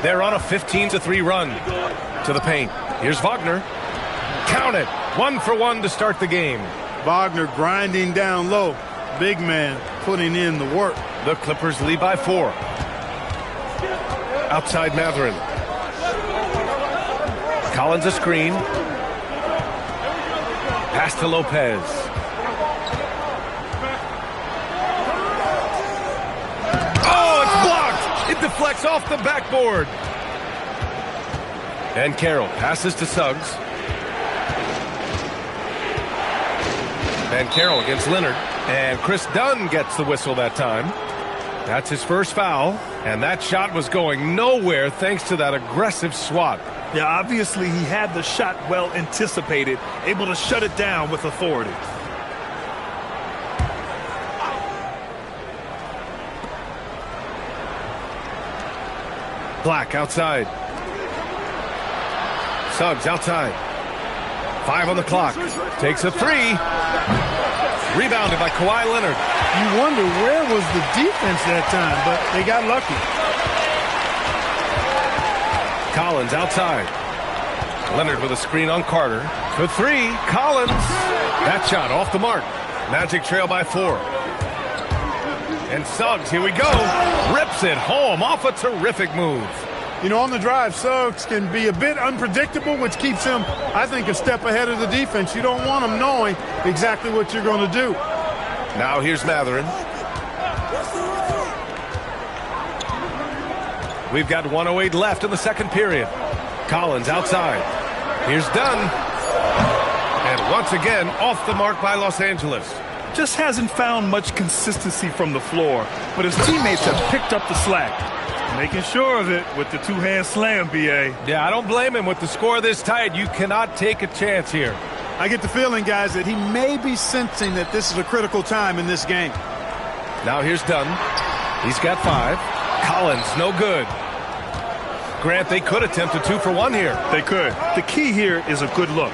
They're on a 15-3 run to the paint. Here's Wagner. Count it. 1 for 1 to start the game. Wagner grinding down low. Big man putting in the work. The Clippers lead by 4. Outside Mathurin. Collins a screen. Pass to Lopez. Oh, it's blocked. It deflects off the backboard. And Carroll passes to Suggs. And Carroll against Leonard. And Chris Dunn gets the whistle that time. That's his first foul. And that shot was going nowhere thanks to that aggressive swat. Yeah, obviously he had the shot well anticipated, able to shut it down with authority. Black outside. Suggs outside. 5 on the clock. Takes a 3. Rebounded by Kawhi Leonard. You wonder where was the defense that time, but they got lucky. Collins outside. Leonard with a screen on Carter. For 3. Collins. That shot off the mark. Magic trail by 4. And Suggs, here we go. Rips it home off a terrific move. You know, on the drive, Suggs can be a bit unpredictable, which keeps him, I think, a step ahead of the defense. You don't want him knowing exactly what you're going to do. Now here's Matherin. We've got 1:08 left in the second period. Collins outside. Here's Dunn. And once again, off the mark by Los Angeles. Just hasn't found much consistency from the floor, but his teammates have picked up the slack. Making sure of it with the two-hand slam, B.A. Yeah, I don't blame him. With the score this tight, you cannot take a chance here. I get the feeling, guys, that he may be sensing that this is a critical time in this game. Now here's Dunn. He's got 5. Collins, no good. Grant, they could attempt a 2-for-1 here. They could. The key here is a good look.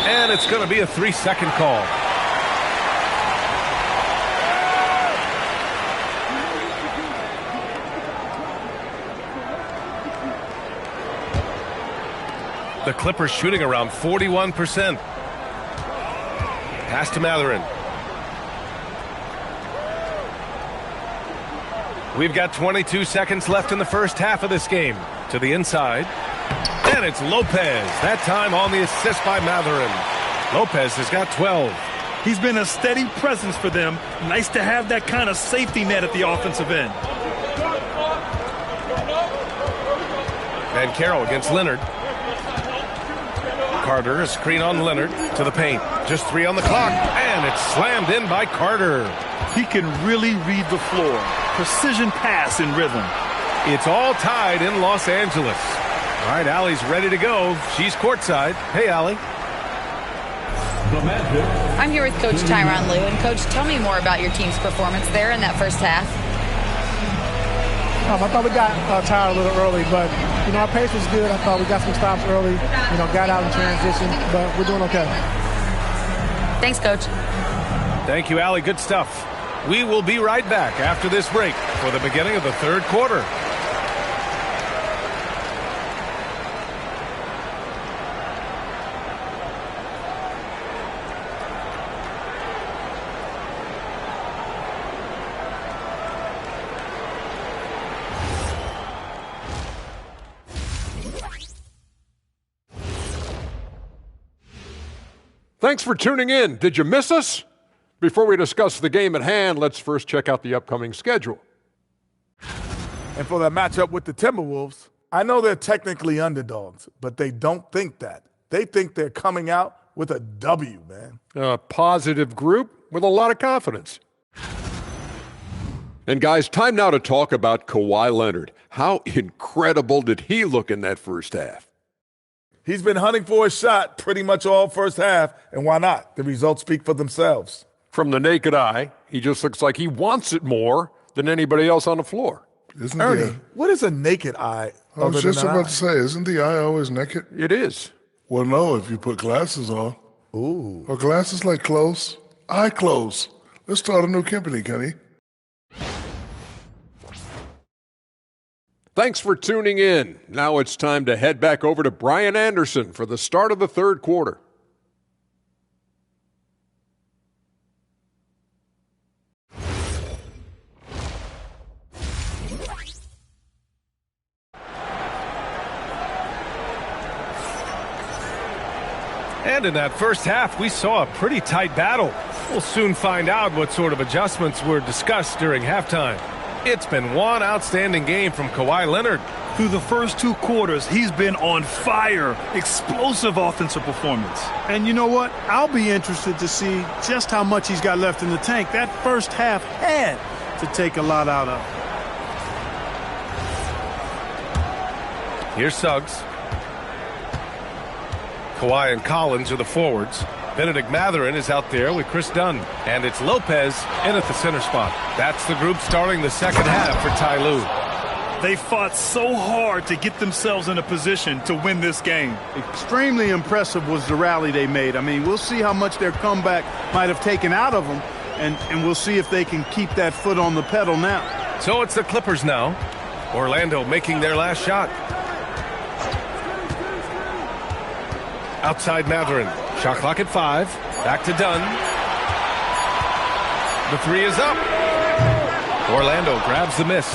And it's going to be a 3-second call. The Clippers shooting around 41%. Pass to Matherin. We've got 22 seconds left in the first half of this game. To the inside. And it's Lopez. That time on the assist by Matherin. Lopez has got 12. He's been a steady presence for them. Nice to have that kind of safety net at the offensive end. And Carroll against Leonard. Carter, a screen on Leonard to the paint. Just 3 on the clock. And it's slammed in by Carter. He can really read the floor. Precision pass in rhythm. It's all tied in Los Angeles. All right, Allie's ready to go. She's courtside. Hey, Allie. I'm here with Coach Tyronn Lue. And, Coach, tell me more about your team's performance there in that first half. I thought we got tired a little early, but, you know, our pace was good. I thought we got some stops early, you know, got out in transition, but we're doing okay. Thanks, Coach. Thank you, Allie. Good stuff. We will be right back after this break for the beginning of the third quarter. Thanks for tuning in. Did you miss us? Before we discuss the game at hand, let's first check out the upcoming schedule. And for that matchup with the Timberwolves, I know they're technically underdogs, but they don't think that. They think they're coming out with a W, man. A positive group with a lot of confidence. And guys, time now to talk about Kawhi Leonard. How incredible did he look in that first half? He's been hunting for a shot pretty much all first half, and why not? The results speak for themselves. From the naked eye, he just looks like he wants it more than anybody else on the floor. Isn't Ernie, what is a naked eye? I was just about to say, isn't the eye always naked? It is. Well, no, if you put glasses on. Ooh. Are glasses like clothes? Eye clothes. Let's start a new company, Kenny. Thanks for tuning in. Now it's time to head back over to Brian Anderson for the start of the third quarter. And in that first half, we saw a pretty tight battle. We'll soon find out what sort of adjustments were discussed during halftime. It's been one outstanding game from Kawhi Leonard. Through the first 2 quarters, he's been on fire. Explosive offensive performance. And you know what? I'll be interested to see just how much he's got left in the tank. That first half had to take a lot out of. Here's Suggs. Kawhi and Collins are the forwards. Benedict Matherin is out there with Chris Dunn. And it's Lopez in at the center spot. That's the group starting the second half for Ty Lue. They fought so hard to get themselves in a position to win this game. Extremely impressive was the rally they made. I mean, we'll see how much their comeback might have taken out of them, and we'll see if they can keep that foot on the pedal now. So it's the Clippers now. Orlando making their last shot. Outside Matherin. Shot clock at 5. Back to Dunn. The 3 is up. Orlando grabs the miss.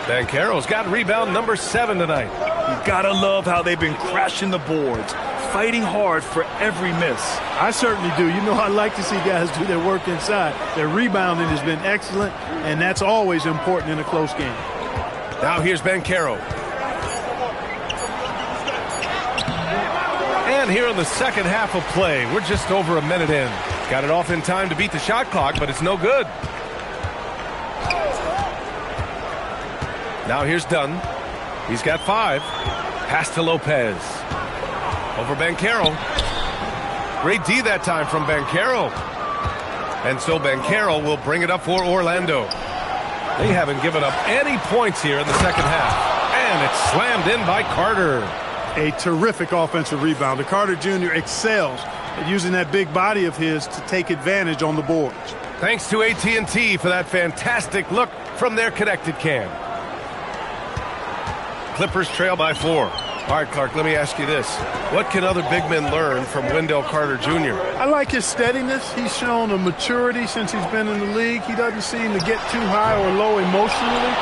Banchero's got rebound number 7 tonight. You gotta love how they've been crashing the boards, fighting hard for every miss. I certainly do. You know, I like to see guys do their work inside. Their rebounding has been excellent, and that's always important in a close game. Now here's Banchero. And here in the second half of play, we're just over a minute in. Got it off in time to beat the shot clock, but it's no good. Now here's Dunn. He's got 5. Pass to Lopez. Over Banchero. Great D that time from Banchero. And so Banchero will bring it up for Orlando. They haven't given up any points here in the second half. And it's slammed in by Carter. A terrific offensive rebounder. Carter Jr. excels at using that big body of his to take advantage on the boards. Thanks to AT&T for that fantastic look from their connected cam. Clippers trail by 4. All right, Clark, let me ask you this. What can other big men learn from Wendell Carter Jr.? I like his steadiness. He's shown a maturity since he's been in the league. He doesn't seem to get too high or low emotionally.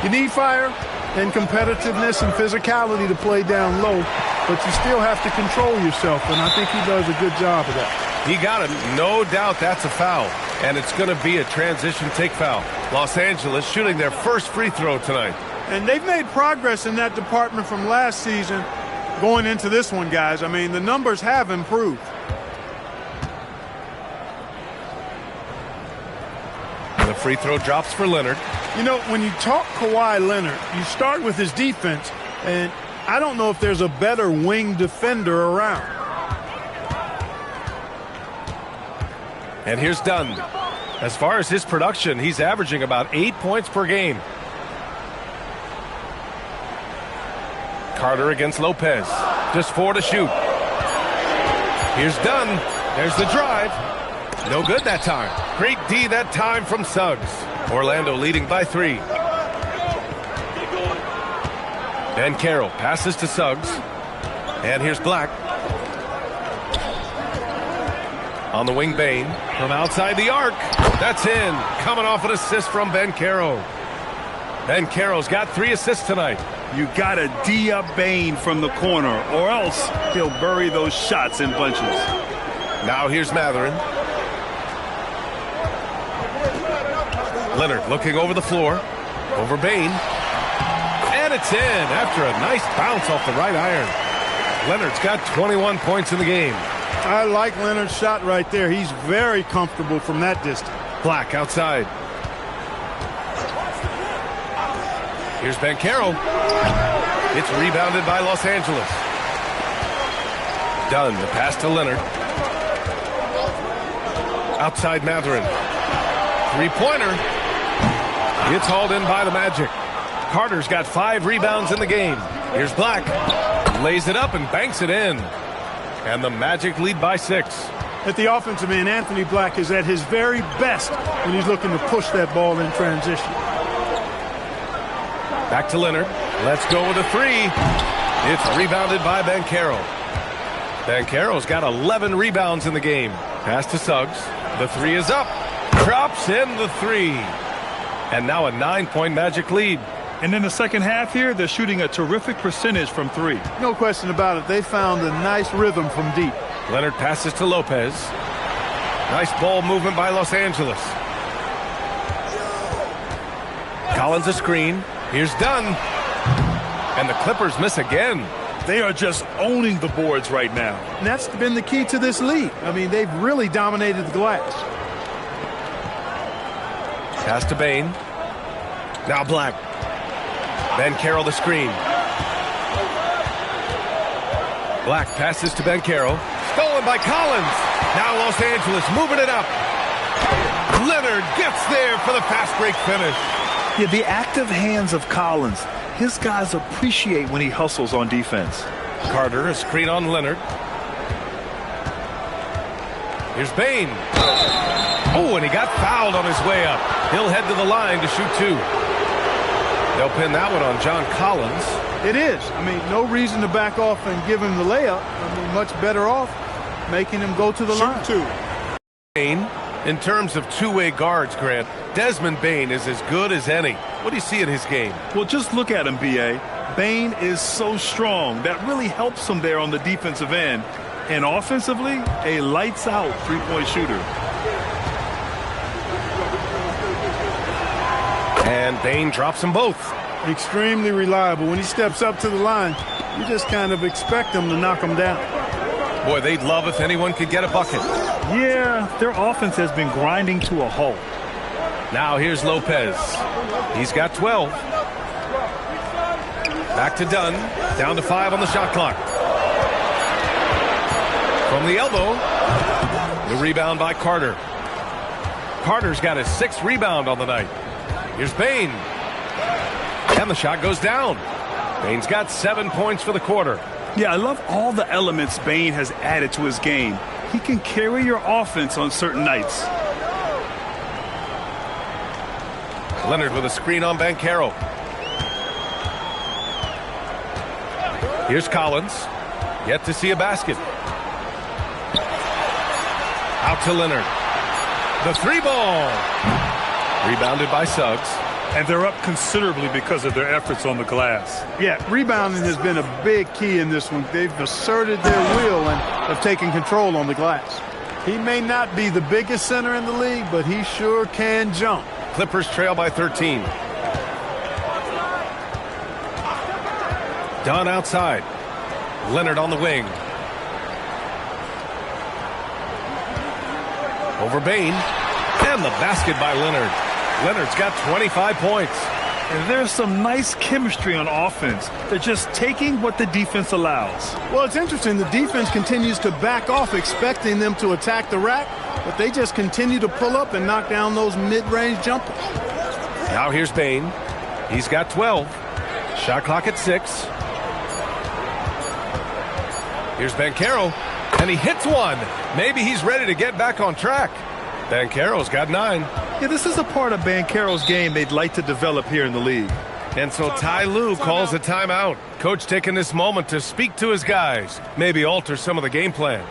You need fire and competitiveness and physicality to play down low, but you still have to control yourself, and I think he does a good job of that. He got it. No doubt that's a foul, and it's going to be a transition take foul. Los Angeles shooting their first free throw tonight. And they've made progress in that department from last season going into this one, guys. I mean, the numbers have improved. The free throw drops for Leonard. You know, when you talk Kawhi Leonard, you start with his defense, and I don't know if there's a better wing defender around. And here's Dunn. As far as his production, he's averaging about 8 points per game. Carter against Lopez. Just 4 to shoot. Here's Dunn. There's the drive. No good that time. Great D that time from Suggs. Orlando leading by 3. Banchero passes to Suggs. And here's Black. On the wing, Bane. From outside the arc. That's in. Coming off an assist from Banchero. Banchero's got 3 assists tonight. You got to D up Bane from the corner, or else he'll bury those shots in bunches. Now here's Matherin. Leonard looking over the floor. Over Bane. And it's in after a nice bounce off the right iron. Leonard's got 21 points in the game. I like Leonard's shot right there. He's very comfortable from that distance. Black outside. Here's Banchero. It's rebounded by Los Angeles. Dunn, the pass to Leonard. Outside Matherin. Three-pointer. It's hauled in by the Magic. Carter's got 5 rebounds in the game. Here's Black. Lays it up and banks it in. And the Magic lead by 6. At the offensive end, Anthony Black is at his very best when he's looking to push that ball in transition. Back to Leonard. Let's go with a 3. It's rebounded by Banchero. Banchero's got 11 rebounds in the game. Pass to Suggs. The 3 is up. Drops in the 3. And now a 9-point Magic lead. And in the second half here, they're shooting a terrific percentage from 3. No question about it. They found a nice rhythm from deep. Leonard passes to Lopez. Nice ball movement by Los Angeles. Collins a screen. Here's Dunn. And the Clippers miss again. They are just owning the boards right now. And that's been the key to this league. I mean, they've really dominated the glass. Pass to Bane. Now Black. Banchero the screen. Black passes to Banchero. Stolen by Collins. Now Los Angeles moving it up. Leonard gets there for the fast break finish. Yeah, the active hands of Collins. His guys appreciate when he hustles on defense. Carter, a screen on Leonard. Here's Bane. Oh, and he got fouled on his way up. He'll head to the line to shoot 2. They'll pin that one on John Collins. It is. I mean, no reason to back off and give him the layup. I mean, much better off making him go to the line. Bane In terms of two-way guards, Grant, Desmond Bane is as good as any. What do you see in his game? Well, just look at him, B.A. Bane is so strong. That really helps him there on the defensive end. And offensively, a lights-out three-point shooter. And Bane drops them both. Extremely reliable. When he steps up to the line, you just kind of expect him to knock him down. Boy, they'd love if anyone could get a bucket. Yeah, their offense has been grinding to a halt. Now here's Lopez. He's got 12. Back to Dunn. Down to 5 on the shot clock. From the elbow. The rebound by Carter. Carter's got his 6th rebound on the night. Here's Bane. And the shot goes down. Bane's got 7 points for the quarter. Yeah, I love all the elements Bane has added to his game. He can carry your offense on certain nights. Leonard with a screen on Banchero. Here's Collins. Yet to see a basket. Out to Leonard. The 3-ball. Rebounded by Suggs. And they're up considerably because of their efforts on the glass. Yeah, rebounding has been a big key in this one. They've asserted their will and have taken control on the glass. He may not be the biggest center in the league, but he sure can jump. Clippers trail by 13. Dunn outside. Leonard on the wing. Over Bane. And the basket by Leonard. Leonard's got 25 points. And there's some nice chemistry on offense. They're just taking what the defense allows. Well, it's interesting. The defense continues to back off, expecting them to attack the rack, but they just continue to pull up and knock down those mid-range jumpers. Now here's Bane. He's got 12. Shot clock at 6. Here's Banchero. And he hits one. Maybe he's ready to get back on track. Banchero's got 9. Yeah, this is a part of Banchero's game they'd like to develop here in the league. And so Ty Lue calls a timeout. Coach taking this moment to speak to his guys. Maybe alter some of the game plan.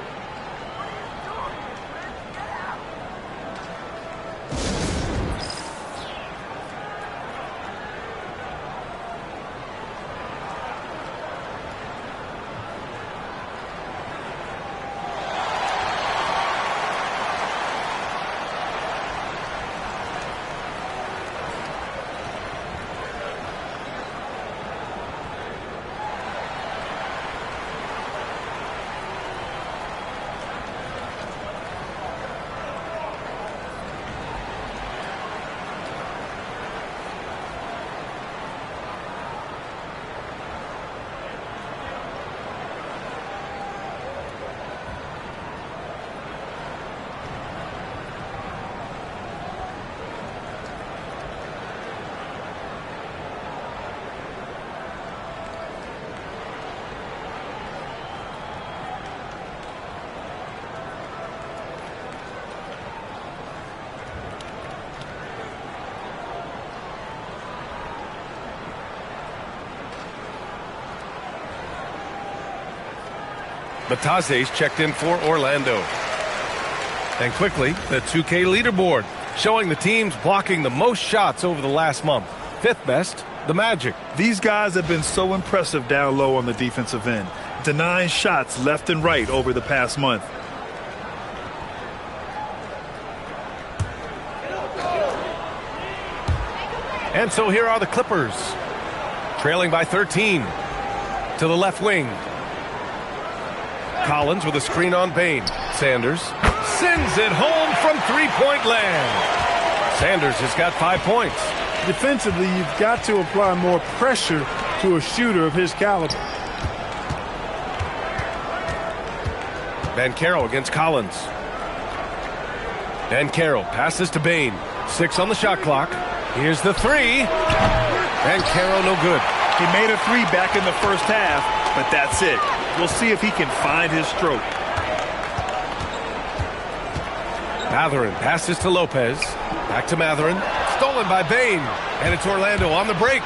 Batase's checked in for Orlando. And quickly, the 2K leaderboard, showing the teams blocking the most shots over the last month. 5th best, the Magic. These guys have been so impressive down low on the defensive end, denying shots left and right over the past month. And so here are the Clippers, trailing by 13. To the left wing. Collins with a screen on Bane. Sanders sends it home from three-point land. Sanders has got 5 points. Defensively, you've got to apply more pressure to a shooter of his caliber. Banchero against Collins. Banchero passes to Bane. 6 on the shot clock. Here's the 3. Banchero no good. He made a 3 back in the first half, but that's it. We'll see if he can find his stroke. Mathurin passes to Lopez. Back to Mathurin. Stolen by Bane. And it's Orlando on the break.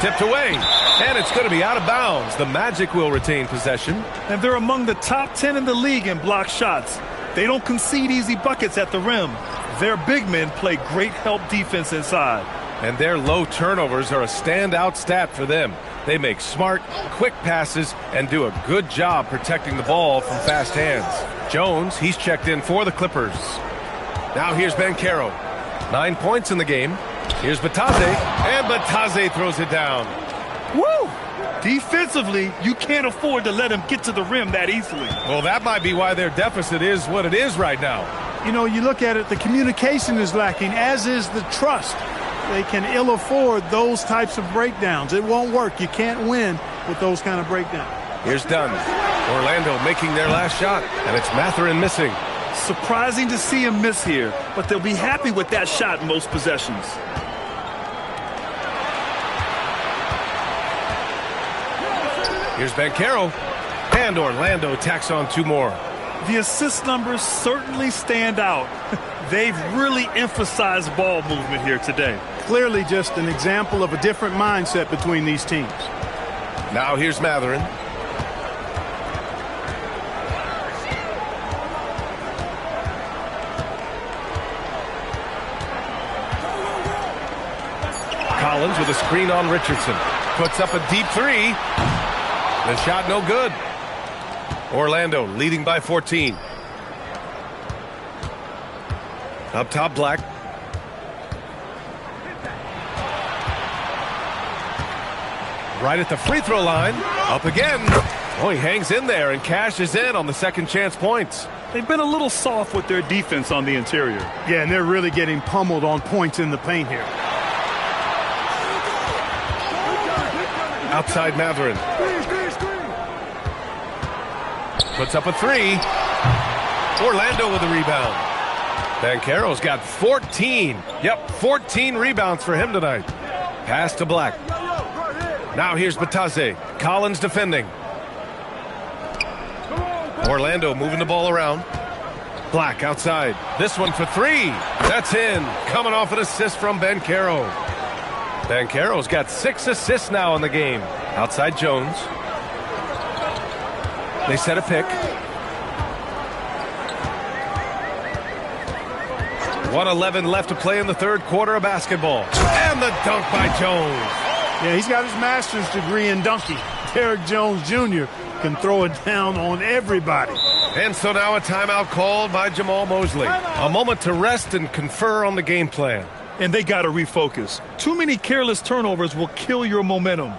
Tipped away. And it's going to be out of bounds. The Magic will retain possession. And they're among the top 10 in the league in block shots. They don't concede easy buckets at the rim. Their big men play great help defense inside. And their low turnovers are a standout stat for them. They make smart, quick passes and do a good job protecting the ball from fast hands. Jones, he's checked in for the Clippers. Now here's Banchero. 9 points in the game. Here's Batase, and Batase throws it down. Woo! Defensively, you can't afford to let him get to the rim that easily. Well, that might be why their deficit is what it is right now. You know, you look at it, the communication is lacking, as is the trust. They can ill afford those types of breakdowns. It won't work. You can't win with those kind of breakdowns. Here's Dunn. Orlando making their last shot, and it's Mathurin missing. Surprising to see him miss here, but they'll be happy with that shot in most possessions. Here's Banchero, and Orlando tacks on 2 more. The assist numbers certainly stand out. They've really emphasized ball movement here today. Clearly just an example of a different mindset between these teams. Now here's Mathurin. Collins with a screen on Richardson. Puts up a deep 3. The shot no good. Orlando leading by 14. Up top, Black. Right at the free throw line. Up again. Oh, he hangs in there and cashes in on the second chance points. They've been a little soft with their defense on the interior. Yeah, and they're really getting pummeled on points in the paint here. Outside Mathurin. Puts up a 3. Orlando with a rebound. Banchero's got 14. Yep, 14 rebounds for him tonight. Pass to Black. Now here's Batase. Collins defending. Orlando moving the ball around. Black outside. This one for 3. That's in. Coming off an assist from Banchero. Banchero's got 6 assists now in the game. Outside Jones. They set a pick. 1:11 left to play in the third quarter of basketball. And the dunk by Jones. Yeah, he's got his master's degree in dunking. Derrick Jones Jr. can throw it down on everybody. And so now a timeout called by Jamal Mosley. A moment to rest and confer on the game plan. And they got to refocus. Too many careless turnovers will kill your momentum.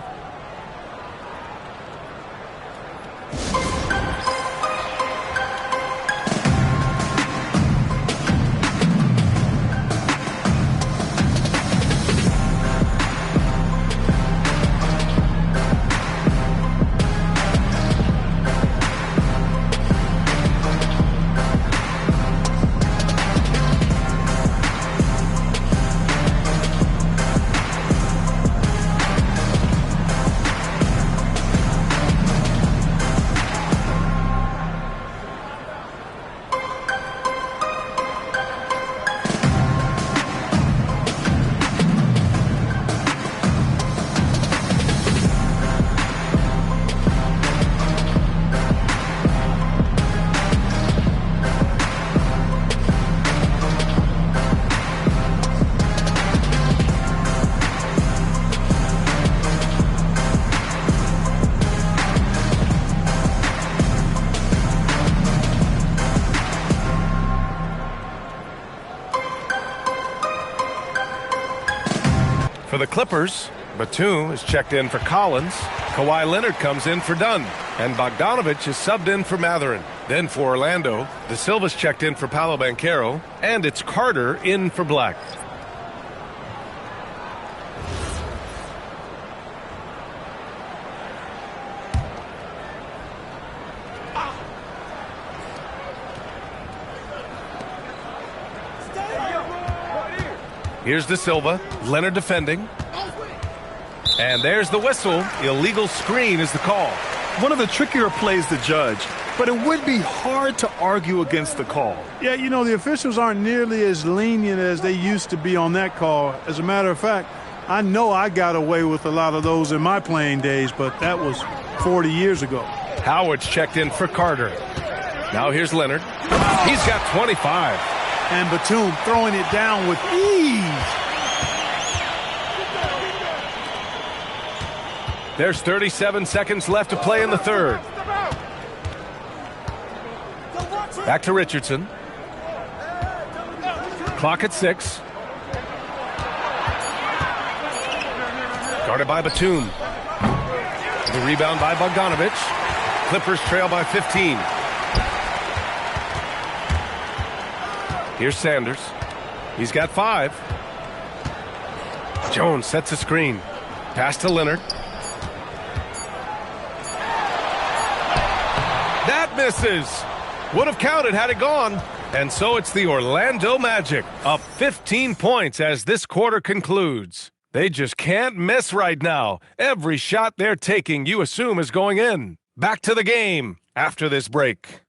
For the Clippers, Batum is checked in for Collins. Kawhi Leonard comes in for Dunn. And Bogdanovich is subbed in for Mathurin. Then for Orlando, De Silva's checked in for Paolo Banchero. And it's Carter in for Black. Here's De Silva. Leonard defending. And there's the whistle. Illegal screen is the call. One of the trickier plays to judge, but it would be hard to argue against the call. Yeah, you know, the officials aren't nearly as lenient as they used to be on that call. As a matter of fact, I know I got away with a lot of those in my playing days, but that was 40 years ago. Howard's checked in for Carter. Now here's Leonard. He's got 25. And Batum throwing it down with ease. There's 37 seconds left to play in the third. Back to Richardson. Clock at 6. Guarded by Batum. The rebound by Bogdanovic. Clippers trail by 15. Here's Sanders. He's got 5. Jones sets a screen. Pass to Leonard. That misses. Would have counted had it gone. And so it's the Orlando Magic, up 15 points as this quarter concludes. They just can't miss right now. Every shot they're taking, you assume, is going in. Back to the game after this break.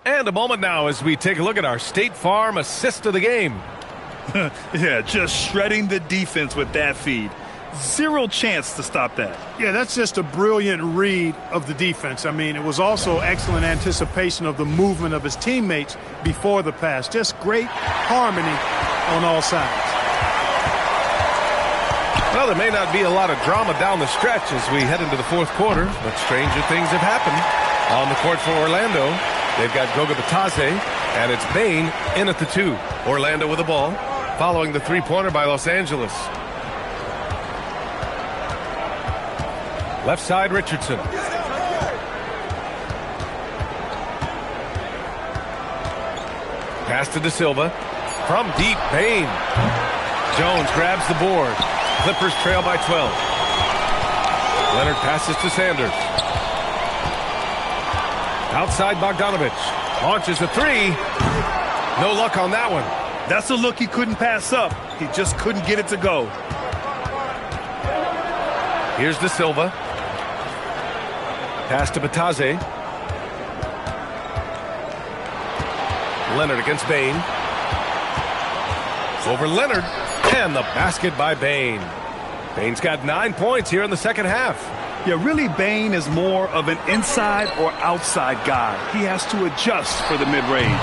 And a moment now as we take a look at our State Farm assist of the game. Yeah, just shredding the defense with that feed. Zero chance to stop that. Yeah, that's just a brilliant read of the defense. I mean, it was also excellent anticipation of the movement of his teammates before the pass. Just great harmony on all sides. Well, there may not be a lot of drama down the stretch as we head into the fourth quarter, but stranger things have happened. On the court for Orlando, they've got Goga Bitadze, and it's Bane in at the 2. Orlando with the ball, following the three-pointer by Los Angeles. Left side, Richardson. Pass to De Silva. From deep, Bane. Jones grabs the board. Clippers trail by 12. Leonard passes to Sanders. Outside Bogdanovic. Launches a 3. No luck on that one. That's a look he couldn't pass up. He just couldn't get it to go. Here's De Silva. Pass to Bitadze. Leonard against Bane. Over Leonard. And the basket by Bane. Bane's got 9 points here in the second half. Yeah, really, Bane is more of an inside or outside guy. He has to adjust for the mid-range.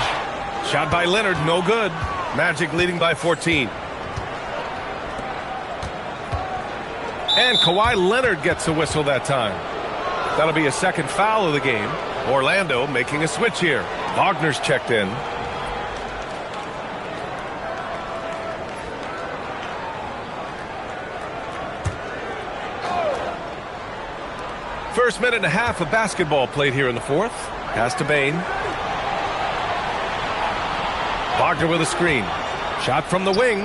Shot by Leonard, no good. Magic leading by 14. And Kawhi Leonard gets a whistle that time. That'll be a second foul of the game. Orlando making a switch here. Wagner's checked in. First minute and a half of basketball played here in the fourth. Pass to Bane. Wagner with a screen. Shot from the wing.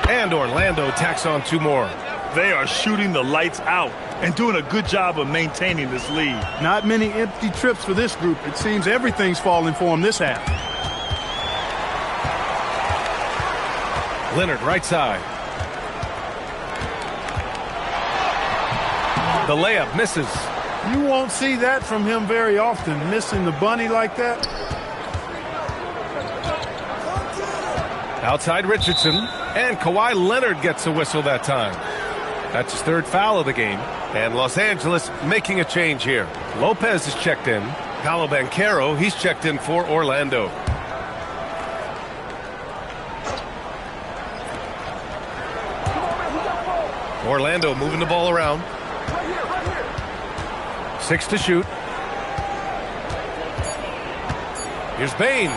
And Orlando tacks on 2 more. They are shooting the lights out and doing a good job of maintaining this lead. Not many empty trips for this group. It seems everything's falling for them this half. Leonard right side. The layup misses. You won't see that from him very often, missing the bunny like that. Outside Richardson, and Kawhi Leonard gets a whistle that time. That's his 3rd foul of the game, and Los Angeles making a change here. Lopez is checked in. Paolo Banchero, he's checked in for Orlando. Orlando moving the ball around. 6 to shoot. Here's Bane.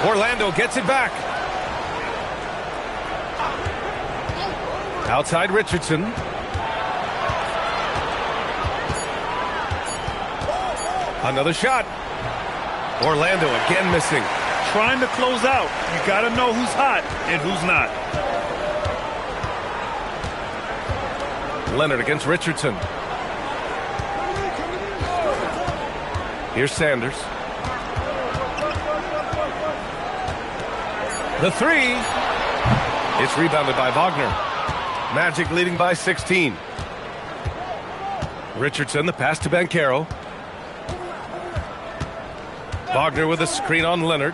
Orlando gets it back. Outside Richardson. Another shot. Orlando again missing. Trying to close out. You got to know who's hot and who's not. Leonard against Richardson. Here's Sanders. The 3. It's rebounded by Wagner. Magic leading by 16. Richardson, the pass to Banchero. Wagner with a screen on Leonard.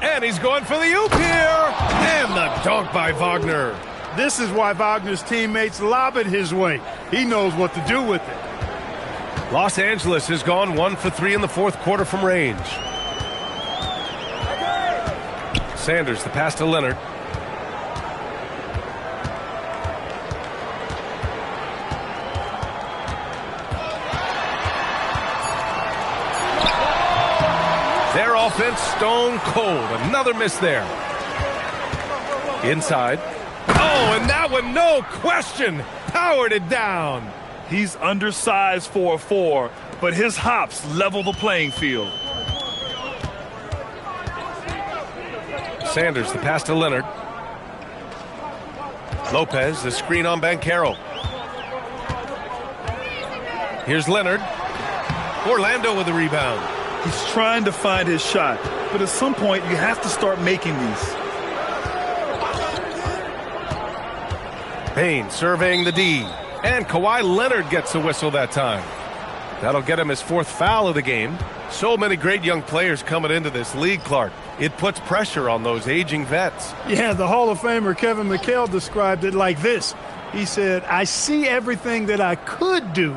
And he's going for the oop here. And the dunk by Wagner. This is why Wagner's teammates lob it his way. He knows what to do with it. Los Angeles has gone 1 for 3 in the fourth quarter from range. Sanders, the pass to Leonard. Their offense stone cold. Another miss there. Inside. Oh, and that one, no question, powered it down. He's undersized for a 4, but his hops level the playing field. Sanders, the pass to Leonard. Lopez, the screen on Banchero. Here's Leonard. Orlando with the rebound. He's trying to find his shot, but at some point you have to start making these. Payne surveying the D. And Kawhi Leonard gets a whistle that time. That'll get him his 4th foul of the game. So many great young players coming into this league, Clark. It puts pressure on those aging vets. Yeah, the Hall of Famer Kevin McHale described it like this. He said, I see everything that I could do.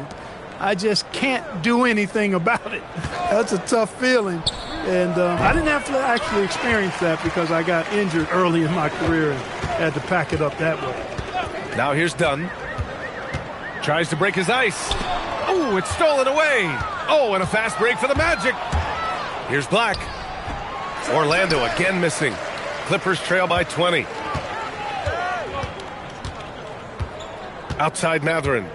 I just can't do anything about it. That's a tough feeling. And I didn't have to actually experience that because I got injured early in my career and had to pack it up that way. Now here's Dunn. Tries to break his ice. Oh, it's stolen away. Oh, and a fast break for the Magic. Here's Black. Orlando again missing. Clippers trail by 20. Outside Mathurin.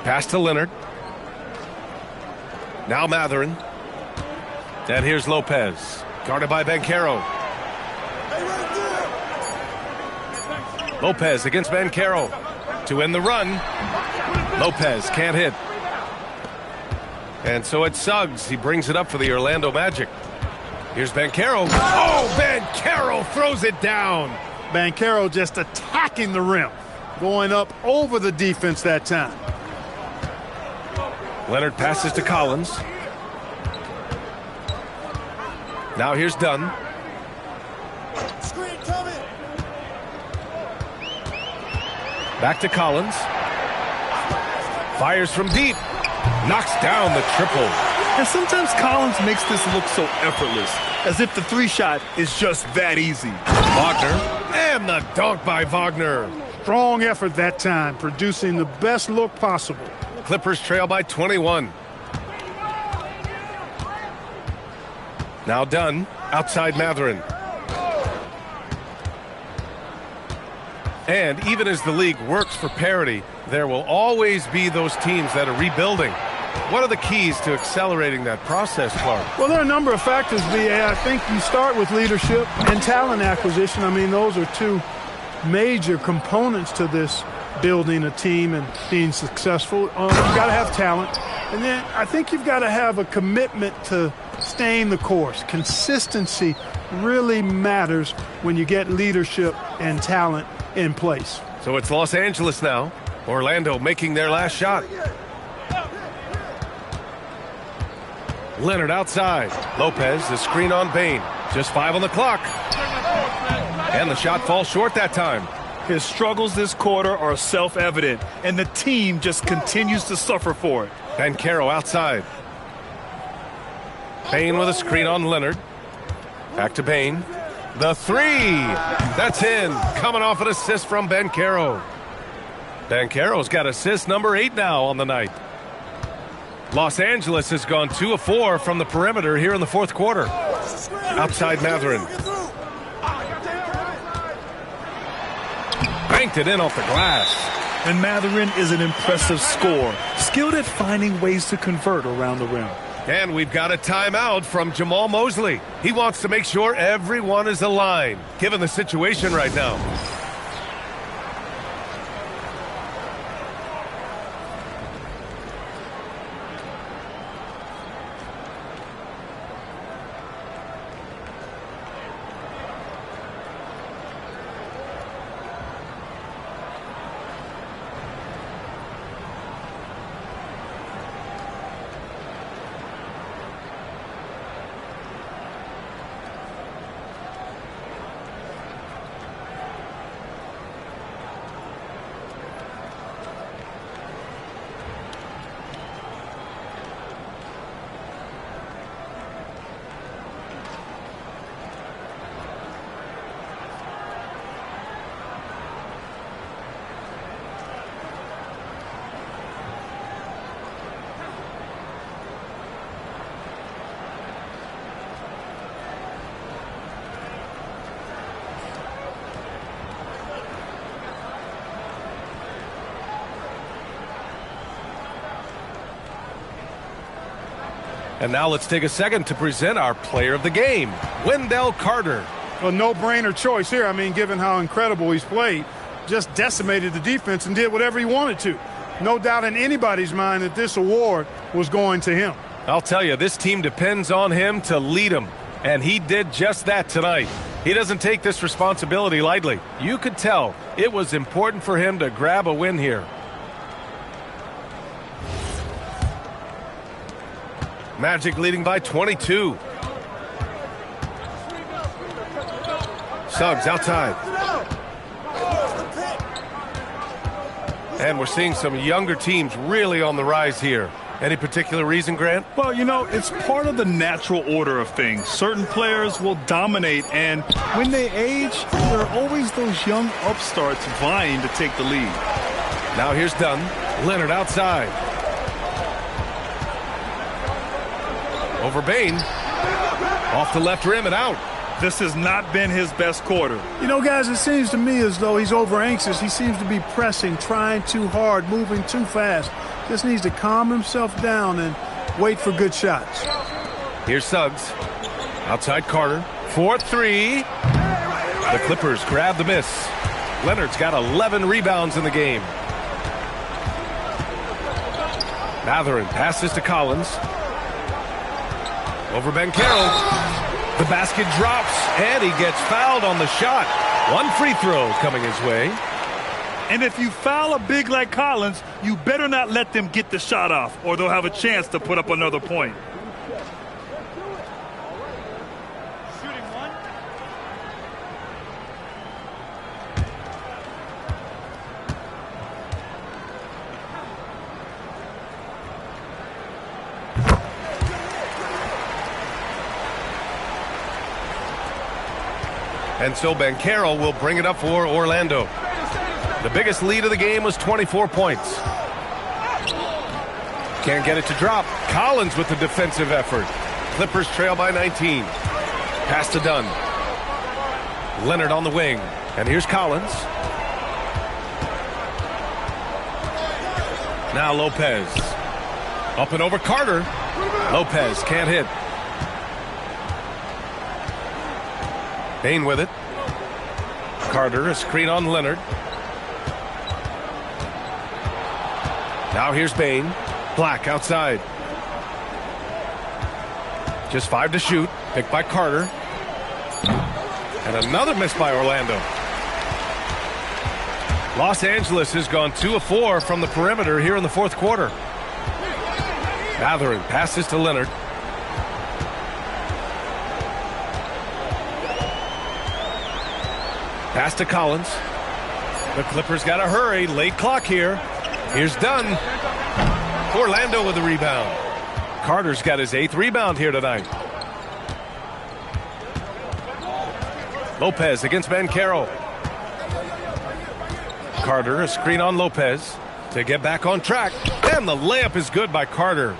Pass to Leonard. Now Mathurin. And here's Lopez. Guarded by Banchero. Lopez against Banchero. To end the run. Lopez can't hit. And so it's Suggs. He brings it up for the Orlando Magic. Here's Banchero. Oh, Banchero throws it down. Banchero just attacking the rim. Going up over the defense that time. Leonard passes to Collins. Now here's Dunn. Back to Collins. Fires from deep. Knocks down the triple. And sometimes Collins makes this look so effortless, as if the 3-shot is just that easy. Wagner. And the dunk by Wagner. Strong effort that time, producing the best look possible. Clippers trail by 21. Now Dunn, outside Mathurin. And even as the league works for parity, there will always be those teams that are rebuilding. What are the keys to accelerating that process, Clark? Well, there are a number of factors, B.A. I think you start with leadership and talent acquisition. I mean, those are two major components to this building a team and being successful. You've got to have talent. And then I think you've got to have a commitment to staying the course. Consistency really matters when you get leadership and talent in place. So it's Los Angeles now. Orlando making their last shot. Leonard outside. Lopez, the screen on Payne. Just 5 on the clock. And the shot falls short that time. His struggles this quarter are self-evident, and the team just continues to suffer for it. Banchero outside. Payne with a screen on Leonard. Back to Payne. The 3. That's in. Coming off an assist from Banchero. Banchero's got assist number 8 now on the night. Los Angeles has gone 2 of 4 from the perimeter here in the fourth quarter. Outside Mathurin. Banked it in off the glass. And Mathurin is an impressive scorer, skilled at finding ways to convert around the rim. And we've got a timeout from Jamal Mosley. He wants to make sure everyone is aligned, given the situation right now. And now let's take a second to present our player of the game, Wendell Carter. A no-brainer choice here. I mean, given how incredible he's played, just decimated the defense and did whatever he wanted to. No doubt in anybody's mind that this award was going to him. I'll tell you, this team depends on him to lead them, and he did just that tonight. He doesn't take this responsibility lightly. You could tell it was important for him to grab a win here. Magic leading by 22. Suggs outside. And we're seeing some younger teams really on the rise here. Any particular reason, Grant? Well, you know, it's part of the natural order of things. Certain players will dominate, and when they age, there are always those young upstarts vying to take the lead. Now here's Dunn. Leonard outside. Over Bain. Off the left rim and out. This has not been his best quarter. You know, guys, it seems to me as though he's over anxious. He seems to be pressing, trying too hard, moving too fast. Just needs to calm himself down and wait for good shots. Here's Suggs. Outside Carter. 4-3. The Clippers grab the miss. Leonard's got 11 rebounds in the game. Mathurin passes to Collins. Over Banchero. The basket drops, and he gets fouled on the shot. One free throw coming his way. And if you foul a big like Collins, you better not let them get the shot off, or they'll have a chance to put up another point. Shooting one. And so Banchero will bring it up for Orlando. The biggest lead of the game was 24 points. Can't get it to drop. Collins with the defensive effort. Clippers trail by 19. Pass to Dunn. Leonard on the wing. And here's Collins. Now Lopez. Up and over Carter. Lopez can't hit. Bain with it. Carter, a screen on Leonard. Now here's Bain. Black outside. Just 5 to shoot. Picked by Carter. And another miss by Orlando. Los Angeles has gone 2 of 4 from the perimeter here in the fourth quarter. Mathurin passes to Leonard. Pass to Collins. The Clippers got to hurry. Late clock here. Here's Dunn. Orlando with the rebound. Carter's got his 8th rebound here tonight. Lopez against Banchero. Carter, a screen on Lopez to get back on track. And the layup is good by Carter.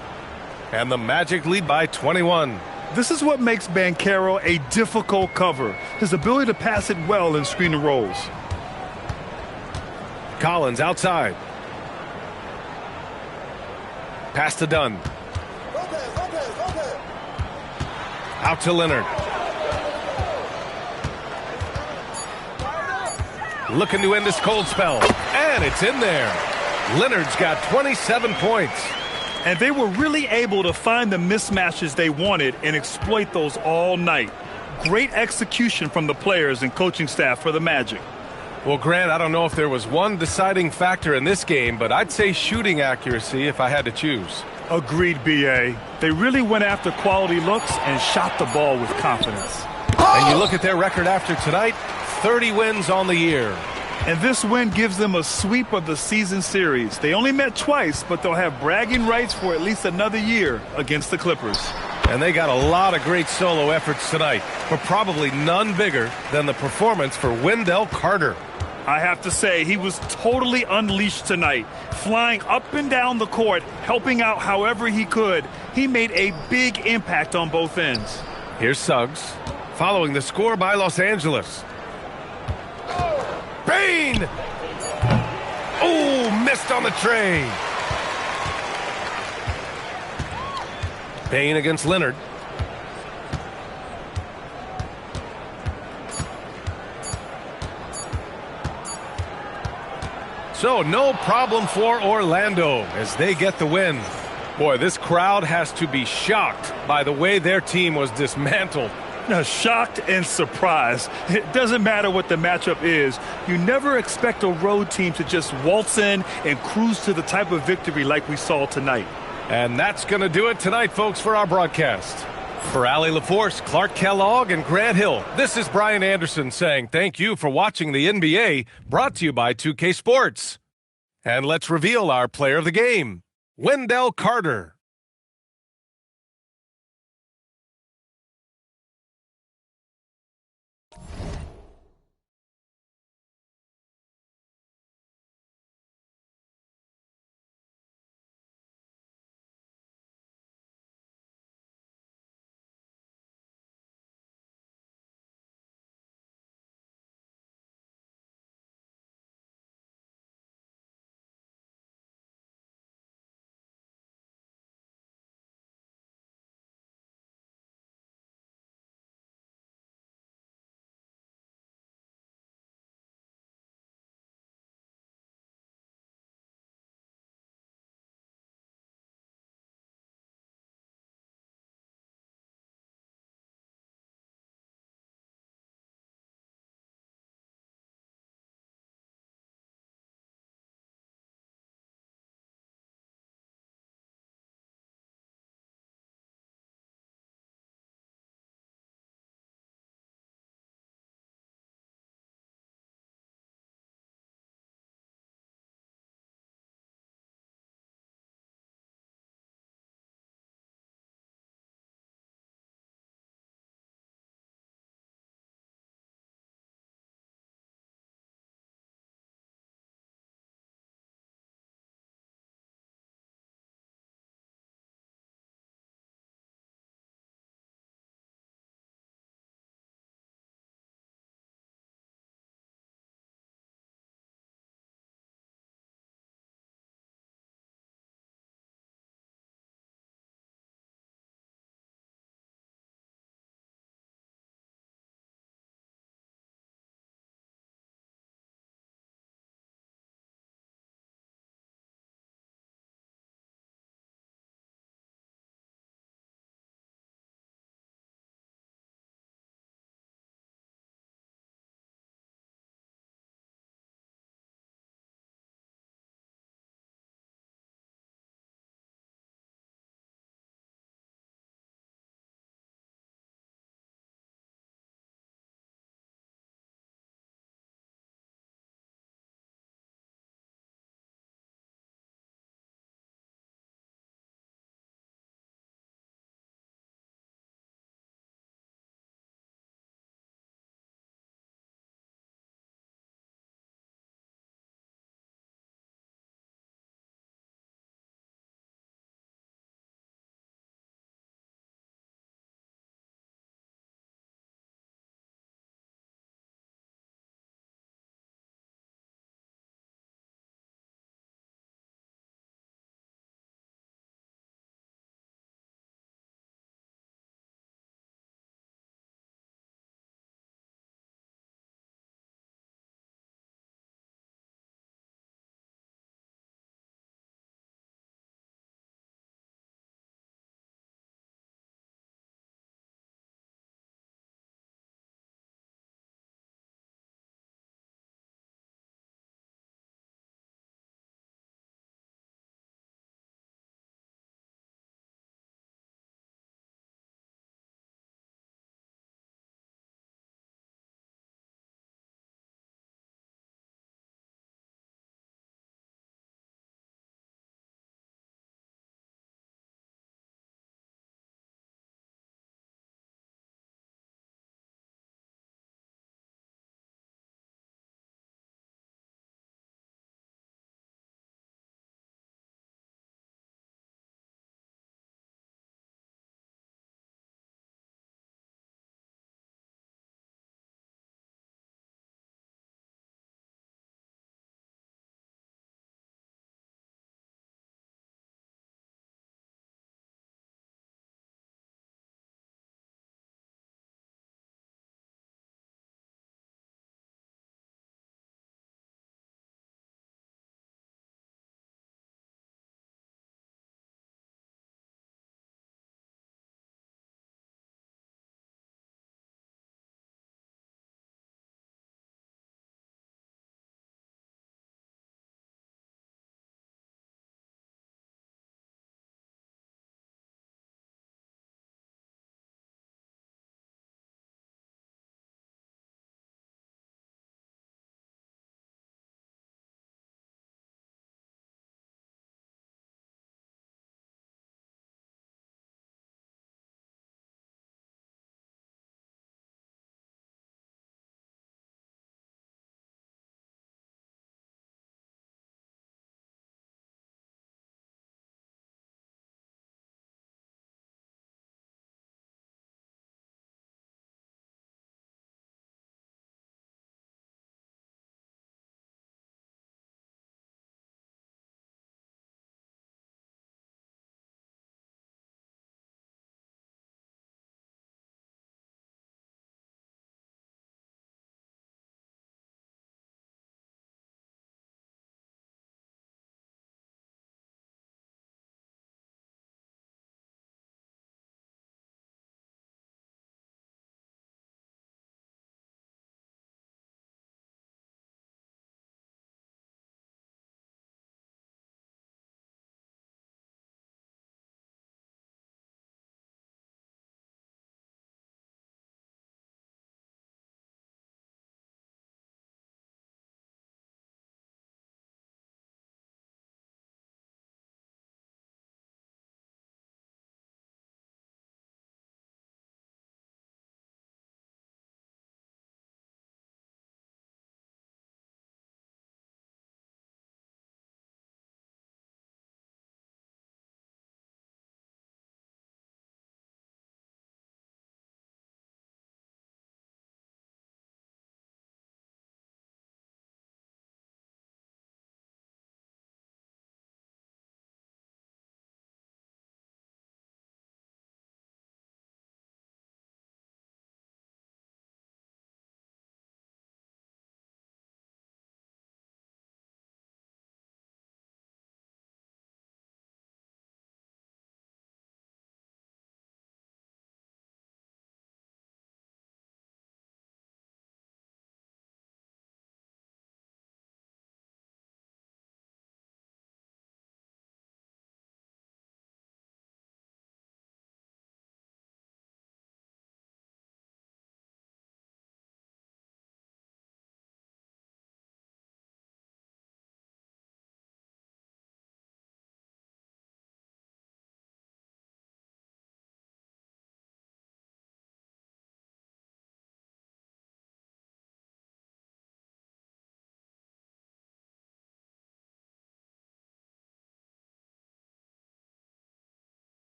And the Magic lead by 21. This is what makes Banchero a difficult cover. His ability to pass it well in screen and rolls. Collins outside. Pass to Dunn. Out to Leonard. Looking to end this cold spell. And it's in there. Leonard's got 27 points. And they were really able to find the mismatches they wanted and exploit those all night. Great execution from the players and coaching staff for the Magic. Well, Grant, I don't know if there was one deciding factor in this game, but I'd say shooting accuracy if I had to choose. Agreed, B.A. They really went after quality looks and shot the ball with confidence. And you look at their record after tonight, 30 wins on the year. And this win gives them a sweep of the season series. They only met twice, but they'll have bragging rights for at least another year against the Clippers. And they got a lot of great solo efforts tonight, but probably none bigger than the performance for Wendell Carter. I have to say, he was totally unleashed tonight, flying up and down the court, helping out however he could. He made a big impact on both ends. Here's Suggs, following the score by Los Angeles. Bain! Oh, missed on the tray. Payne against Leonard. So no problem for Orlando as they get the win. Boy, this crowd has to be shocked by the way their team was dismantled. Now, shocked and surprised. It doesn't matter what the matchup is. You never expect a road team to just waltz in and cruise to the type of victory like we saw tonight. And that's going to do it tonight, folks, for our broadcast. For Allie LaForce, Clark Kellogg, and Grant Hill, this is Brian Anderson saying thank you for watching the NBA, brought to you by 2K Sports. And let's reveal our player of the game, Wendell Carter.